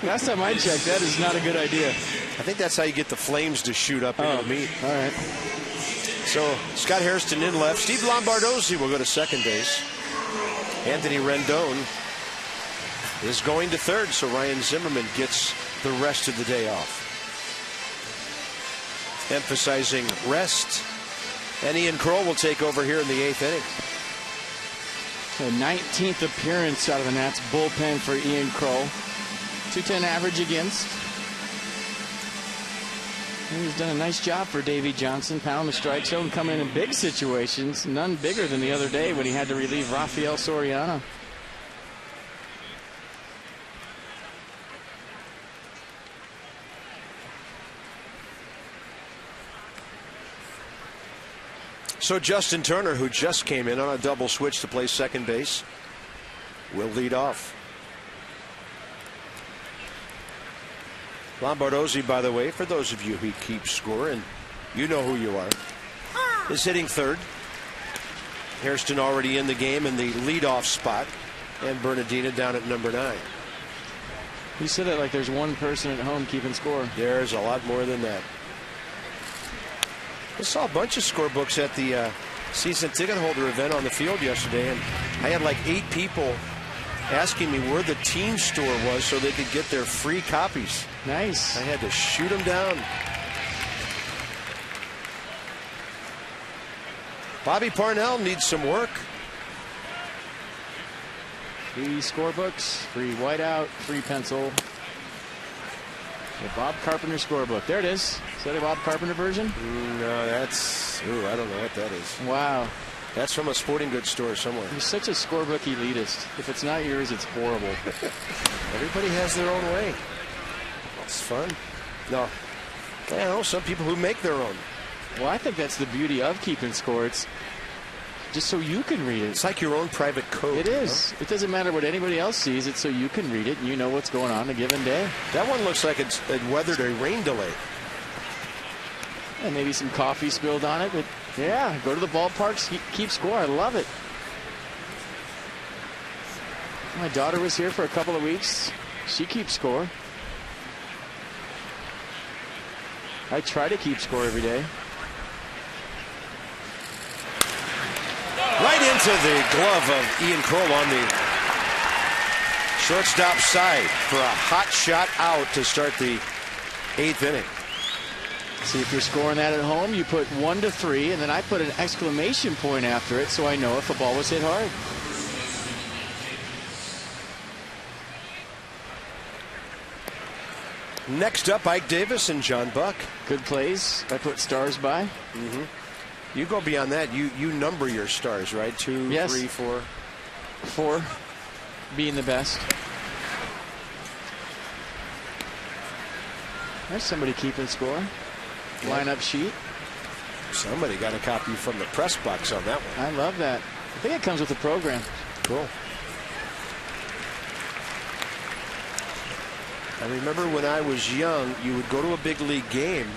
Last time I checked, that is not a good idea. I think that's how you get the flames to shoot up into the meat. All right. So Scott Hairston in left. Steve Lombardozzi will go to second base. Anthony Rendon is going to third, so Ryan Zimmerman gets the rest of the day off. Emphasizing rest. And Ian Kroll will take over here in the 8th inning. The 19th appearance out of the Nats bullpen for Ian Kroll. 210 average against. And he's done a nice job for Davey Johnson, pound the strike zone, coming in big situations. None bigger than the other day when he had to relieve Rafael Soriano. So Justin Turner, who just came in on a double switch to play second base, will lead off. Lombardozzi, by the way, for those of you who keep score, and you know who you are, is hitting third. Hairston already in the game in the leadoff spot, and Bernardina down at number 9. You said it like there's one person at home keeping score. There's a lot more than that. I saw a bunch of scorebooks at the season ticket holder event on the field yesterday, and I had like 8 people asking me where the team store was so they could get their free copies. Nice. I had to shoot them down. Bobby Parnell needs some work. Free scorebooks, free whiteout, free pencil. The Bob Carpenter scorebook. There it is. Is that a Bob Carpenter version? No, that's... Ooh, I don't know what that is. Wow. That's from a sporting goods store somewhere. You're such a scorebook elitist. If it's not yours, it's horrible. Everybody has their own way. It's fun. No. I don't know, some people who make their own. Well, I think that's the beauty of keeping score. It's just so you can read it. It's like your own private code. It is. It doesn't matter what anybody else sees. It's so you can read it and you know what's going on a given day. That one looks like it weathered a rain delay. And maybe some coffee spilled on it. But yeah, go to the ballparks, keep score. I love it. My daughter was here for a couple of weeks. She keeps score. I try to keep score every day. Right into the glove of Ian Kroll on the shortstop side for a hot shot out to start the 8th inning. See, if you're scoring that at home, you put 1-3, and then I put an exclamation point after it so I know if a ball was hit hard. Next up, Ike Davis and John Buck. Good plays. I put stars by. Mm-hmm. You go beyond that. You number your stars, right? 2, yes. 3, 4. 4 being the best. There's somebody keeping score. Lineup sheet. Somebody got a copy from the press box on that one. I love that. I think it comes with the program. Cool. I remember when I was young, you would go to a big league game.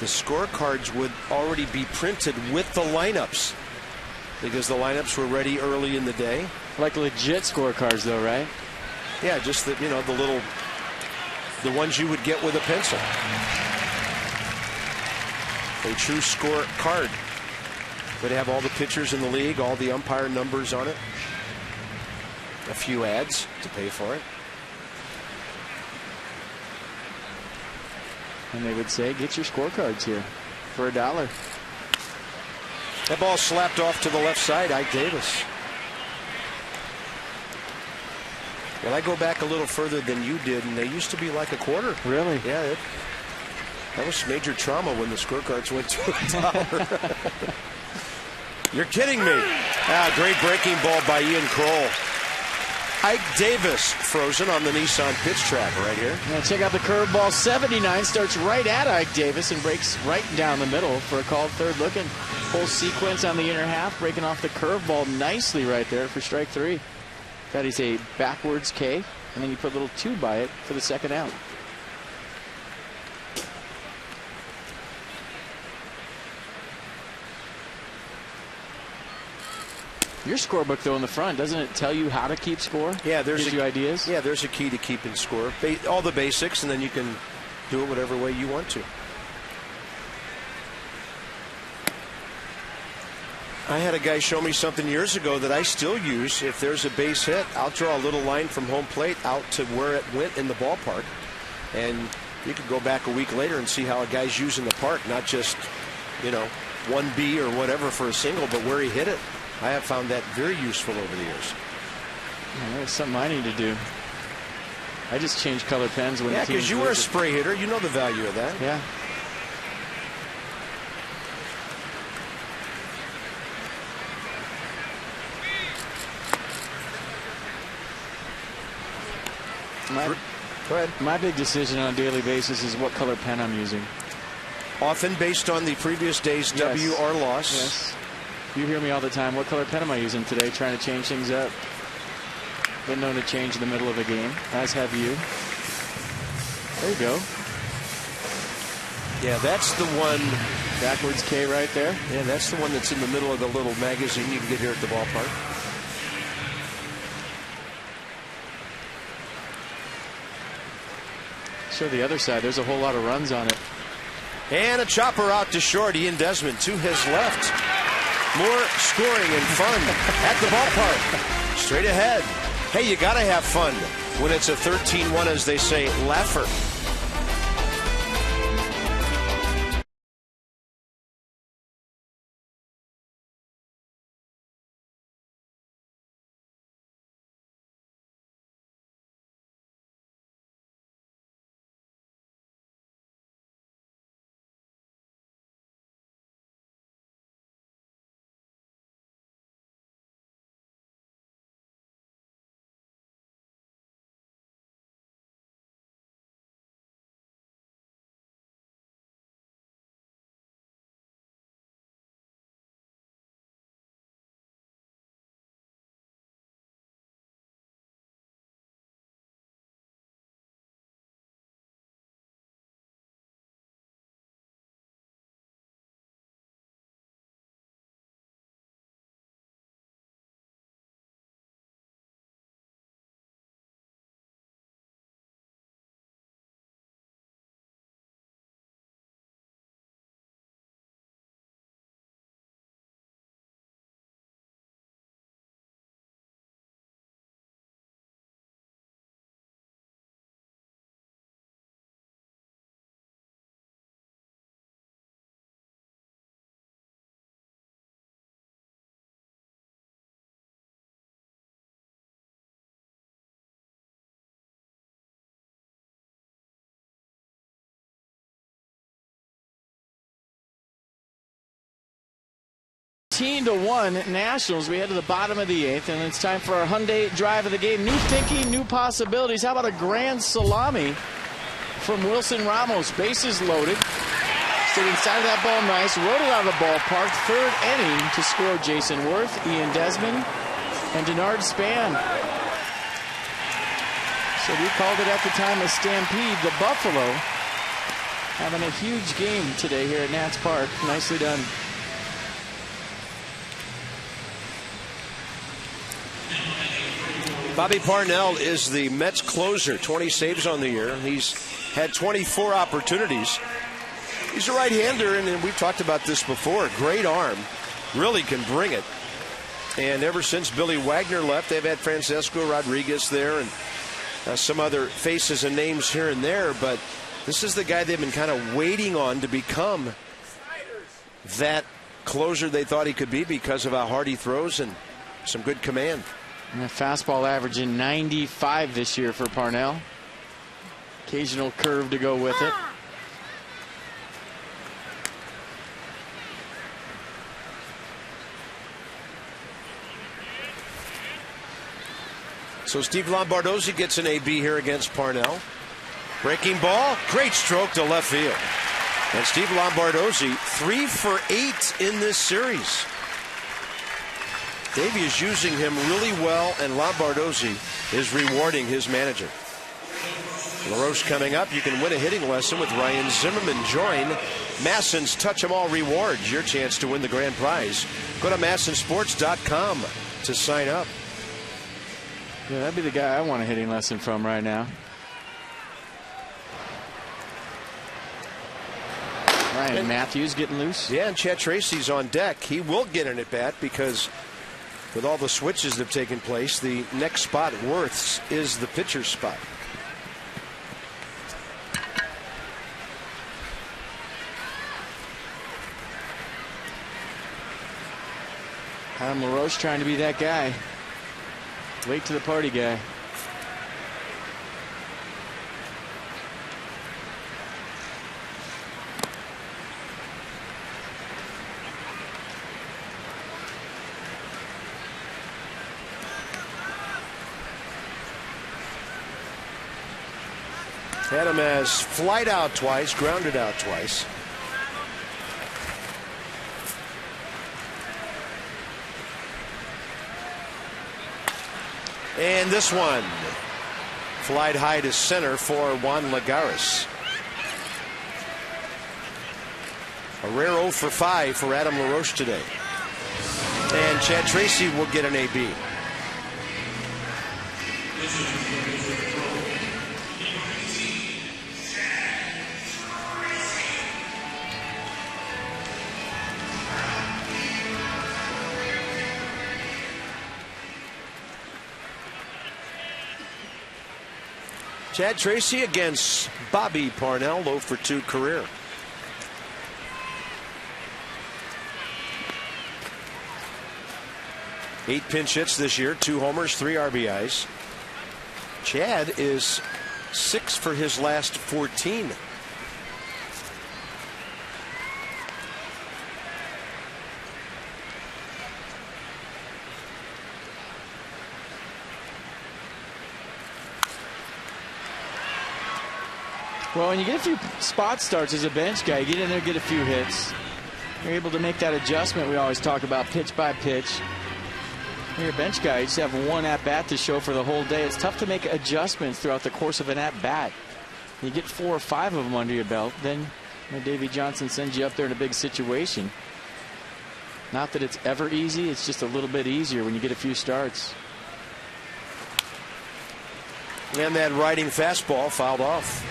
The scorecards would already be printed with the lineups because the lineups were ready early in the day. Like legit scorecards, though, right? Yeah, just the the ones you would get with a pencil. A true score card. Would have all the pitchers in the league, all the umpire numbers on it. A few ads to pay for it. And they would say, get your scorecards here for $1. That ball slapped off to the left side, Ike Davis. Well, I go back a little further than you did, and they used to be like a quarter. Really? Yeah. That was major trauma when the scorecards went to $1. You're kidding me. Great breaking ball by Ian Kroll. Ike Davis frozen on the Nissan pitch track right here. Now check out the curveball. 79 starts right at Ike Davis and breaks right down the middle for a called third. Looking whole sequence on the inner half, breaking off the curveball nicely right there for strike 3. That is a backwards K, and then you put a little 2 by it for the second out. Your scorebook, though, in the front, doesn't it tell you how to keep score? Yeah, gives you ideas. Yeah, there's a key to keeping score. All the basics, and then you can do it whatever way you want to. I had a guy show me something years ago that I still use. If there's a base hit, I'll draw a little line from home plate out to where it went in the ballpark. And you could go back a week later and see how a guy's using the park, not just, 1B or whatever for a single, but where he hit it. I have found that very useful over the years. Yeah, that's something I need to do. I just change color pens when yeah, because you were a spray hitter. You know the value of that. Yeah. Go ahead. My big decision on a daily basis is what color pen I'm using. Often based on the previous day's W or loss. Yes. You hear me all the time. What color pen am I using today? Trying to change things up. Been known to change in the middle of a game, as have you. There you go. Yeah, that's the one. Backwards K right there. Yeah, that's the one that's in the middle of the little magazine you can get here at the ballpark. Show the other side. There's a whole lot of runs on it. And a chopper out to short. Ian Desmond to his left. More scoring and fun at the ballpark. Straight ahead. Hey, you got to have fun when it's a 13-1, as they say, laugher. To 1 Nationals. We head to the bottom of the 8th, and it's time for our Hyundai drive of the game. New thinking, new possibilities. How about a grand salami from Wilson Ramos? Bases loaded. Stayed inside of that ball nice. Rode it out of the ballpark. Third inning to score Jason Worth, Ian Desmond, and Denard Span. So we called it at the time a stampede. The Buffalo having a huge game today here at Nats Park. Nicely done. Bobby Parnell is the Mets closer. 20 saves on the year. He's had 24 opportunities. He's a right-hander, and we've talked about this before. Great arm. Really can bring it. And ever since Billy Wagner left, they've had Francesco Rodriguez there and some other faces and names here and there. But this is the guy they've been kind of waiting on to become that closer they thought he could be because of how hard he throws and some good command. And a fastball averaging 95 this year for Parnell. Occasional curve to go with it. So Steve Lombardozzi gets an AB here against Parnell. Breaking ball, great stroke to left field. And Steve Lombardozzi, 3 for 8 in this series. Davey is using him really well, and Lombardozzi is rewarding his manager. LaRoche coming up. You can win a hitting lesson with Ryan Zimmerman. Join Masson's Touch 'em All Rewards. Your chance to win the grand prize. Go to MassonSports.com to sign up. Yeah, that'd be the guy I want a hitting lesson from right now. Ryan Matthews getting loose. Yeah, and Chad Tracy's on deck. He will get an at-bat because with all the switches that have taken place, the next spot, Worth's, is the pitcher's spot. Adam LaRoche trying to be that guy. Late to the party guy. Adam has flied out twice, grounded out twice. And this one flied high to center for Juan Lagares. A rare 0 for 5 for Adam LaRoche today. And Chad Tracy will get an AB. Chad Tracy against Bobby Parnell, 0 for 2 career. Eight pinch hits this year, 2 homers, 3 RBIs. Chad is 6 for his last 14. Well, when you get a few spot starts as a bench guy, you get in there, get a few hits. You're able to make that adjustment we always talk about, pitch by pitch. When you're a bench guy, you just have one at-bat to show for the whole day. It's tough to make adjustments throughout the course of an at-bat. You get 4 or 5 of them under your belt, then Davey Johnson sends you up there in a big situation. Not that it's ever easy, it's just a little bit easier when you get a few starts. And that riding fastball fouled off.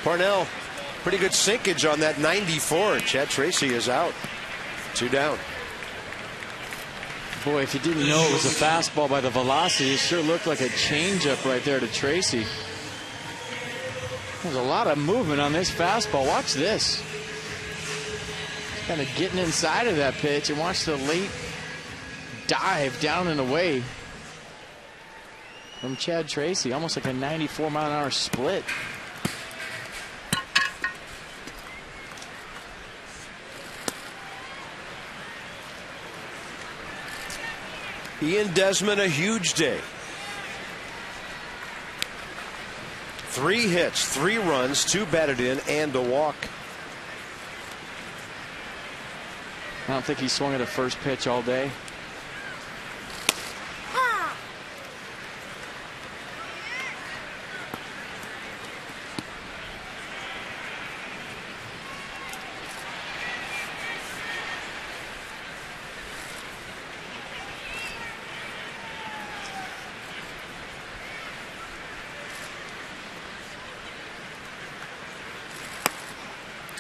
Parnell, pretty good sinkage on that 94. Chad Tracy is out. 2 down. Boy, if you didn't know it was a fastball by the velocity, it sure looked like a changeup right there to Tracy. There's a lot of movement on this fastball. Watch this. Kind of getting inside of that pitch, and watch the late dive down and away from Chad Tracy. Almost like a 94-mile-an-hour split. Ian Desmond, a huge day. 3 hits, 3 runs, 2 batted in, and a walk. I don't think he swung at a first pitch all day.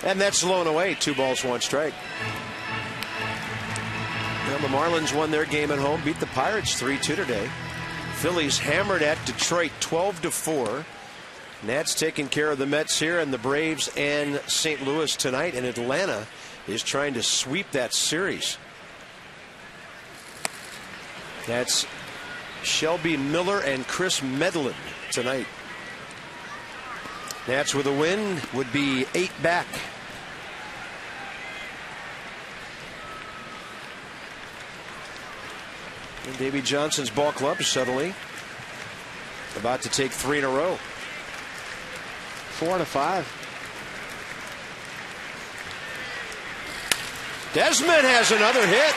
And that's blown away. 2 balls, 1 strike. Well, the Marlins won their game at home, beat the Pirates 3-2 today. Phillies hammered at Detroit 12-4. Nats taking care of the Mets here, and the Braves and St. Louis tonight, and Atlanta is trying to sweep that series. That's Shelby Miller and Chris Medlin tonight. Nats with a win would be 8 back. And Davey Johnson's ball club suddenly about to take 3 in a row. 4 out of 5. Desmond has another hit.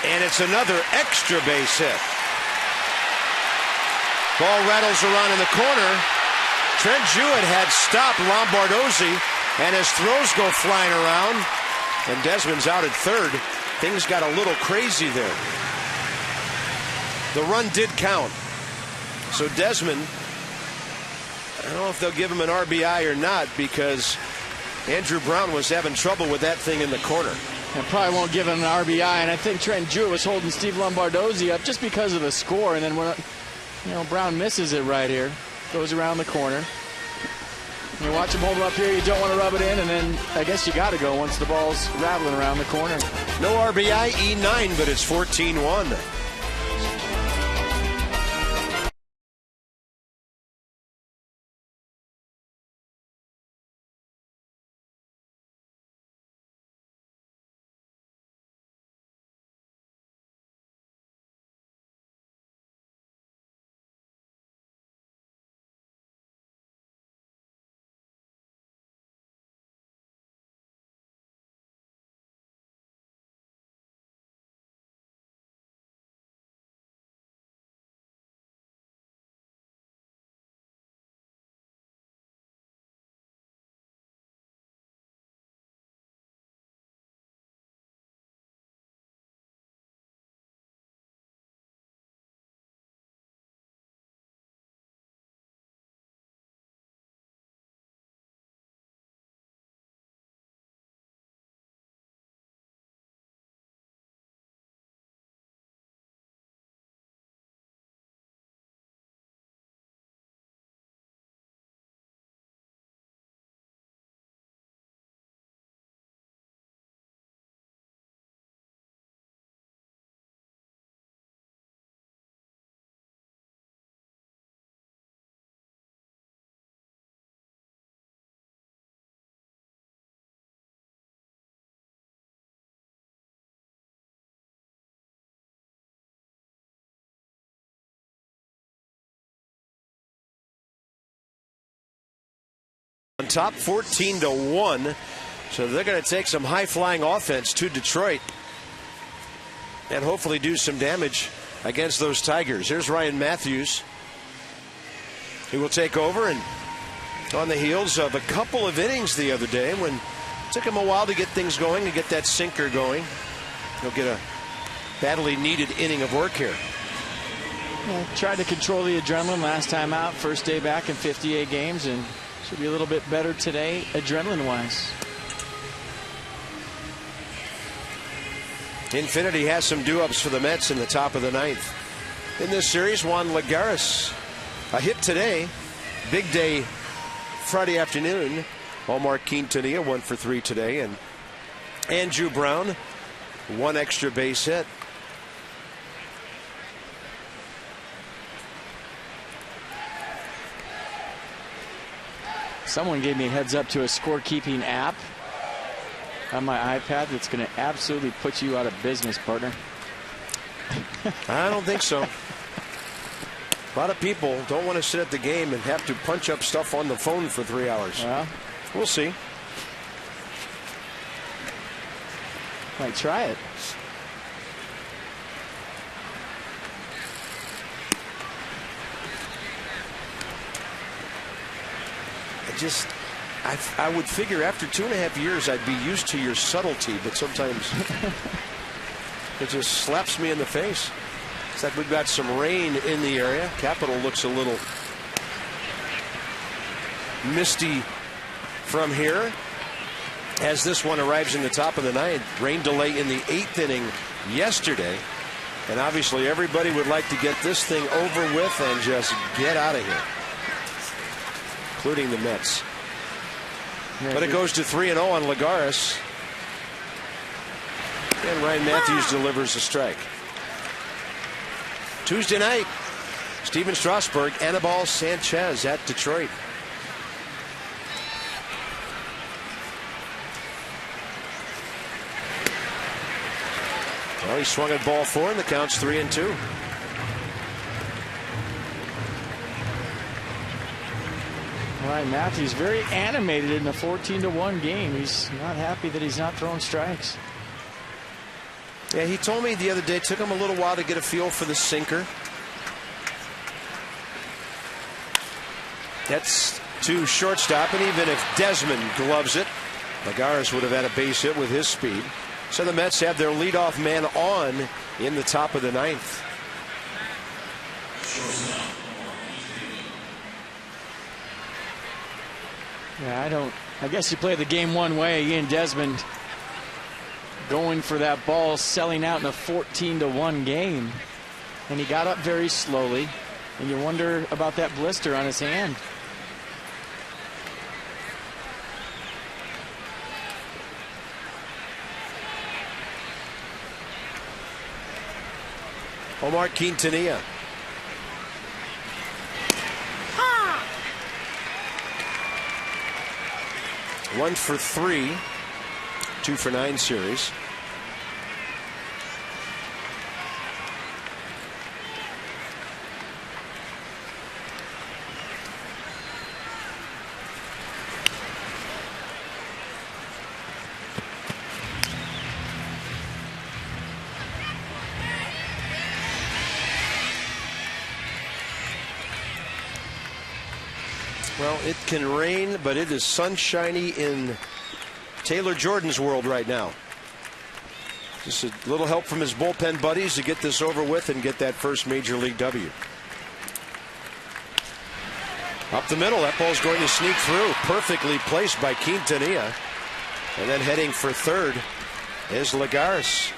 And it's another extra base hit. Ball rattles around in the corner. Trent Jewett had stopped Lombardozzi, and his throws go flying around. And Desmond's out at third. Things got a little crazy there. The run did count. So Desmond, I don't know if they'll give him an RBI or not, because Andrew Brown was having trouble with that thing in the corner. And probably won't give him an RBI, and I think Trent Jewett was holding Steve Lombardozzi up just because of the score, and then when Brown misses it right here, goes around the corner. You watch him hold him up here, you don't want to rub it in, and then I guess you got to go once the ball's rattling around the corner. No RBI, E9, but it's 14-1. On top 14-1, so they're going to take some high-flying offense to Detroit and hopefully do some damage against those Tigers. Here's Ryan Matthews, who will take over, and on the heels of a couple of innings the other day when it took him a while to get things going, to get that sinker going. He'll get a badly needed inning of work here. Well, tried to control the adrenaline last time out, first day back in 58 games, and should be a little bit better today, adrenaline-wise. Infinity has some do-ups for the Mets in the top of the ninth. In this series, Juan Lagares, a hit today. Big day Friday afternoon. Omar Quintanilla, 1 for 3 today. And Andrew Brown, 1 extra base hit. Someone gave me a heads up to a scorekeeping app on my iPad that's going to absolutely put you out of business, partner. I don't think so. A lot of people don't want to sit at the game and have to punch up stuff on the phone for 3 hours. Well, we'll see. Might try it. I would figure after 2.5 years I'd be used to your subtlety, but sometimes it just slaps me in the face. It's like we've got some rain in the area. Capitol looks a little misty from here as this one arrives in the top of the ninth. Rain delay in the 8th inning yesterday, and obviously everybody would like to get this thing over with and just get out of here. including the Mets. But it goes to 3-0 on Lagares. And Ryan Matthews delivers a strike. Tuesday night, Steven Strasburg, Anibal Sanchez at Detroit. Well, he swung at ball 4 and the count's 3-2. Ryan Matthews very animated in a 14-1 game. He's not happy that he's not throwing strikes. Yeah, he told me the other day it took him a little while to get a feel for the sinker. That's to shortstop, and even if Desmond gloves it, Lagares would have had a base hit with his speed. So the Mets have their leadoff man on in the top of the 9th. Yeah, I guess you play the game one way. Ian Desmond going for that ball, selling out in a 14-1 game. And he got up very slowly. And you wonder about that blister on his hand. Omar Quintanilla. One for 3, 2 for 9 series. Well, it can rain, but it is sunshiny in Taylor Jordan's world right now. Just a little help from his bullpen buddies to get this over with and get that first Major League W. Up the middle, that ball's going to sneak through. Perfectly placed by Quintanilla. And then heading for third is Lagares.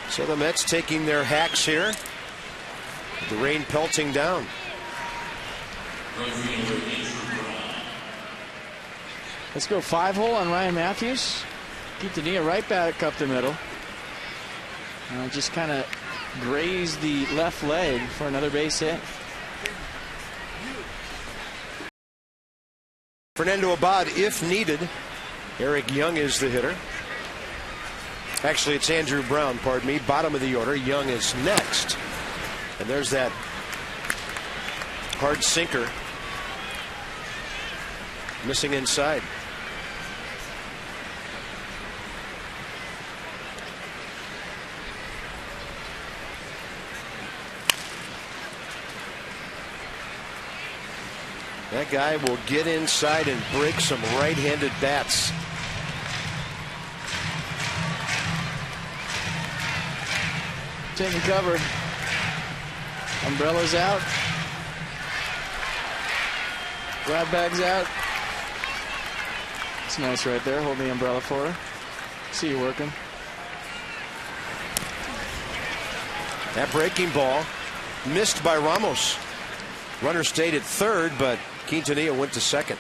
So the Mets taking their hacks here. The rain pelting down. Let's go 5-hole on Ryan Matthews. Quintanilla right back up the middle. Just kind of grazed the left leg for another base hit. Fernando Abad, if needed. Eric Young is the hitter. Actually, it's Andrew Brown, pardon me. Bottom of the order. Young is next. And there's that hard sinker. Missing inside. That guy will get inside and break some right-handed bats. Taking cover. Umbrellas out. Grab bags out. It's nice right there. Hold the umbrella for her. See you working. That breaking ball missed by Ramos. Runner stayed at third, but Quintanilla went to second.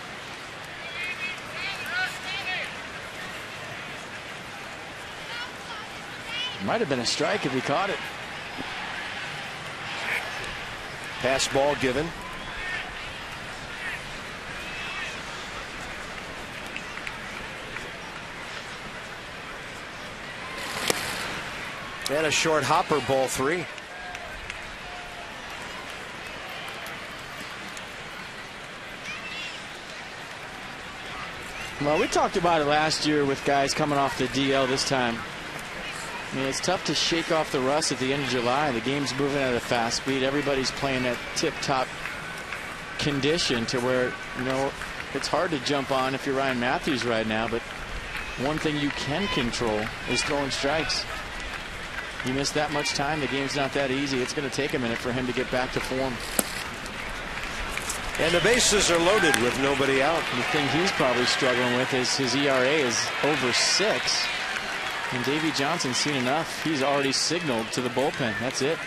Might have been a strike if he caught it. Pass ball given. And a short hopper, ball 3. Well, we talked about it last year with guys coming off the DL this time. I mean, it's tough to shake off the rust at the end of July. The game's moving at a fast speed. Everybody's playing at tip-top condition to where, it's hard to jump on if you're Ryan Matthews right now. But one thing you can control is throwing strikes. You miss that much time, the game's not that easy. It's going to take a minute for him to get back to form. And the bases are loaded with nobody out. The thing he's probably struggling with is his ERA is over 6. And Davey Johnson's seen enough. He's already signaled to the bullpen. That's it.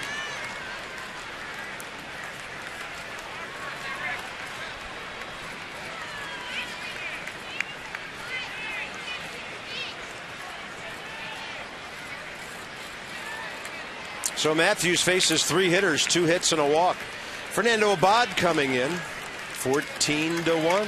So Matthews faces 3 hitters, 2 hits and a walk. Fernando Abad coming in, 14-1.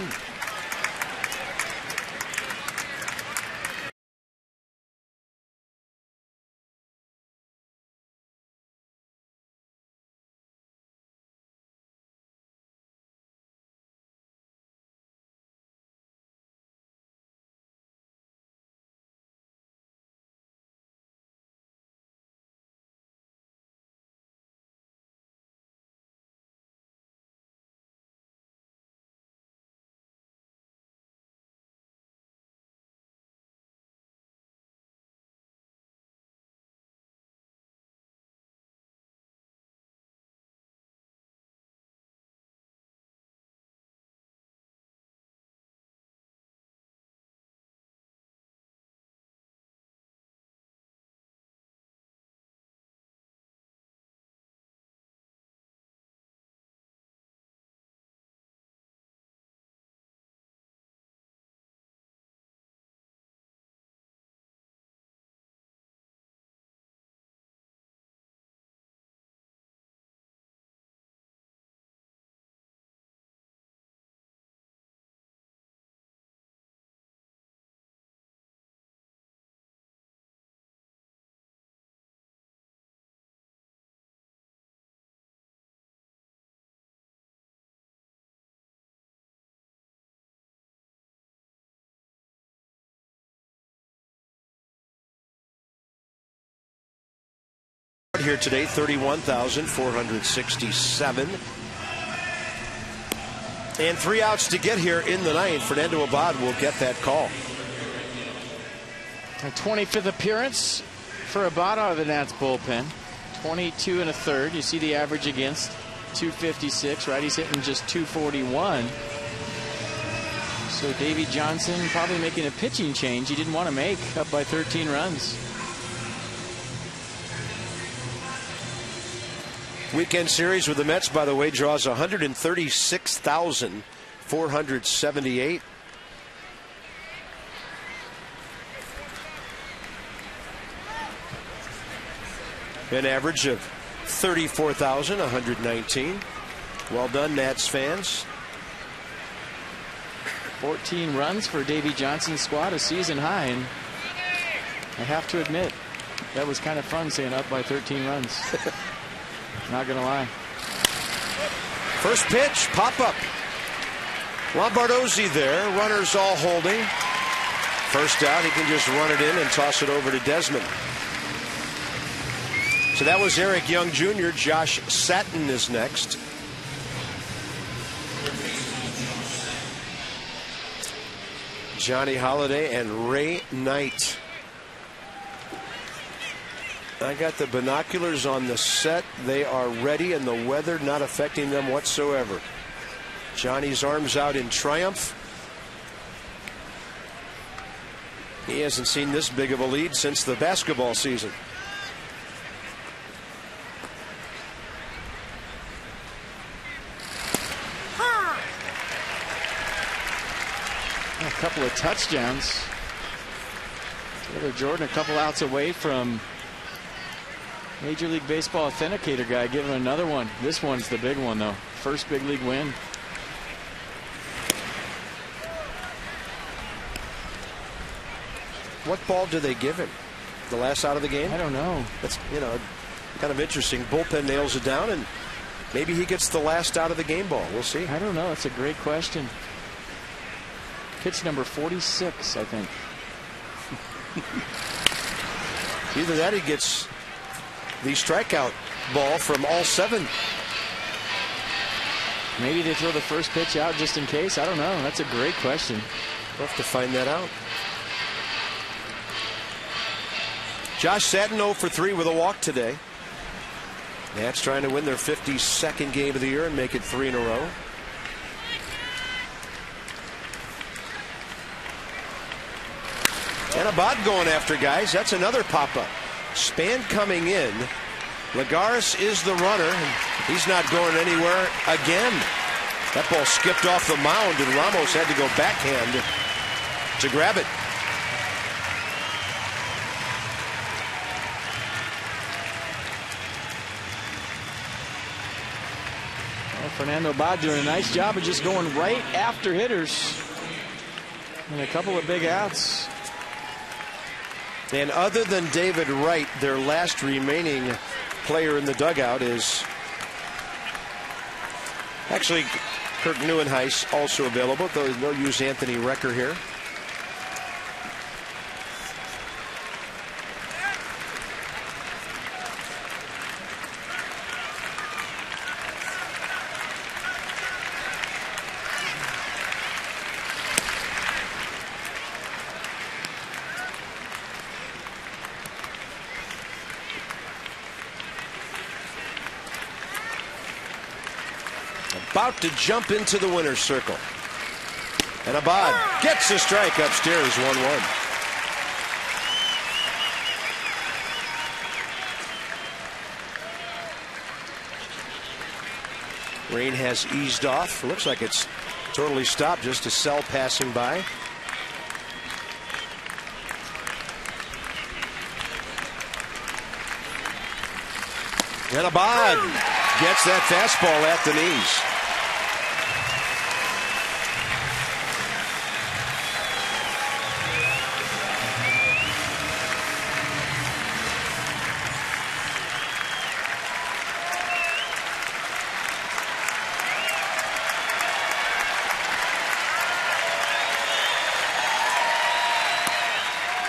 Here today, 31,467. And 3 outs to get here in the 9th. Fernando Abad will get that call. A 25th appearance for Abad out of the Nats bullpen. 22 1/3. You see the average against 256, right? He's hitting just 241. So Davey Johnson probably making a pitching change he didn't want to make, up by 13 runs. Weekend series with the Mets, by the way, draws 136,478. An average of 34,119. Well done, Nats fans. 14 runs for Davey Johnson's squad, a season high, and I have to admit that was kind of fun saying up by 13 runs. Not gonna lie. First pitch, pop up. Lombardozzi there, runners all holding. First out, he can just run it in and toss it over to Desmond. So that was Eric Young Jr. Josh Satin is next. Johnny Holiday and Ray Knight. I got the binoculars on the set. They are ready, and the weather not affecting them whatsoever. Johnny's arms out in triumph. He hasn't seen this big of a lead since the basketball season. A couple of touchdowns. Taylor Jordan a couple outs away from Major League Baseball authenticator guy. Give him another one. This one's the big one, though. First big league win. What ball do they give him? The last out of the game? I don't know. That's, kind of interesting. Bullpen nails it down, and maybe he gets the last out of the game ball. We'll see. I don't know. That's a great question. Pitch number 46, I think. Either that, he gets the strikeout ball from all 7. Maybe they throw the first pitch out just in case. I don't know. That's a great question. We'll have to find that out. Josh Satin 0 for 3 with a walk today. Nats trying to win their 52nd game of the year and make it 3 in a row. And Abad going after guys. That's another pop-up. Span coming in. Lagares is the runner. And he's not going anywhere again. That ball skipped off the mound, and Ramos had to go backhand to grab it. Fernando Abad doing a nice job of just going right after hitters. And a couple of big outs. And other than David Wright, their last remaining player in the dugout is actually Kirk Neuenhuis, also available, though they'll use Anthony Recker here. About to jump into the winner's circle. And Abad gets a strike upstairs, 1-1. Rain has eased off. Looks like it's totally stopped, just a cell passing by. And Abad gets that fastball at the knees.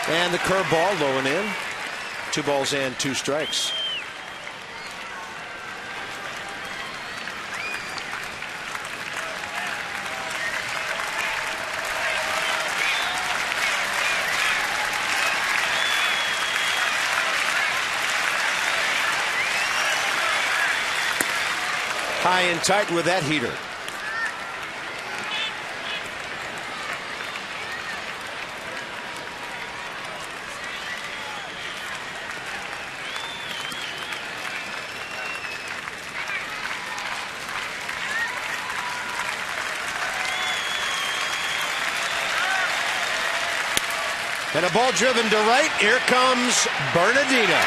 And the curveball low and in. 2 balls and 2 strikes. High and tight with that heater. And a ball driven to right. Here comes Bernardino.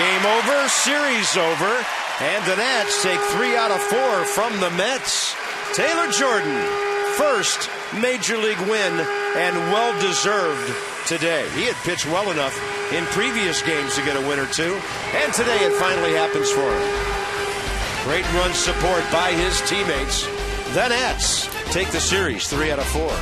Game over, series over. And the Nats take 3 out of 4 from the Mets. Taylor Jordan, first major league win, and well-deserved today. He had pitched well enough in previous games to get a win or two. And today it finally happens for him. Great run support by his teammates. The Nats take the series 3 out of 4.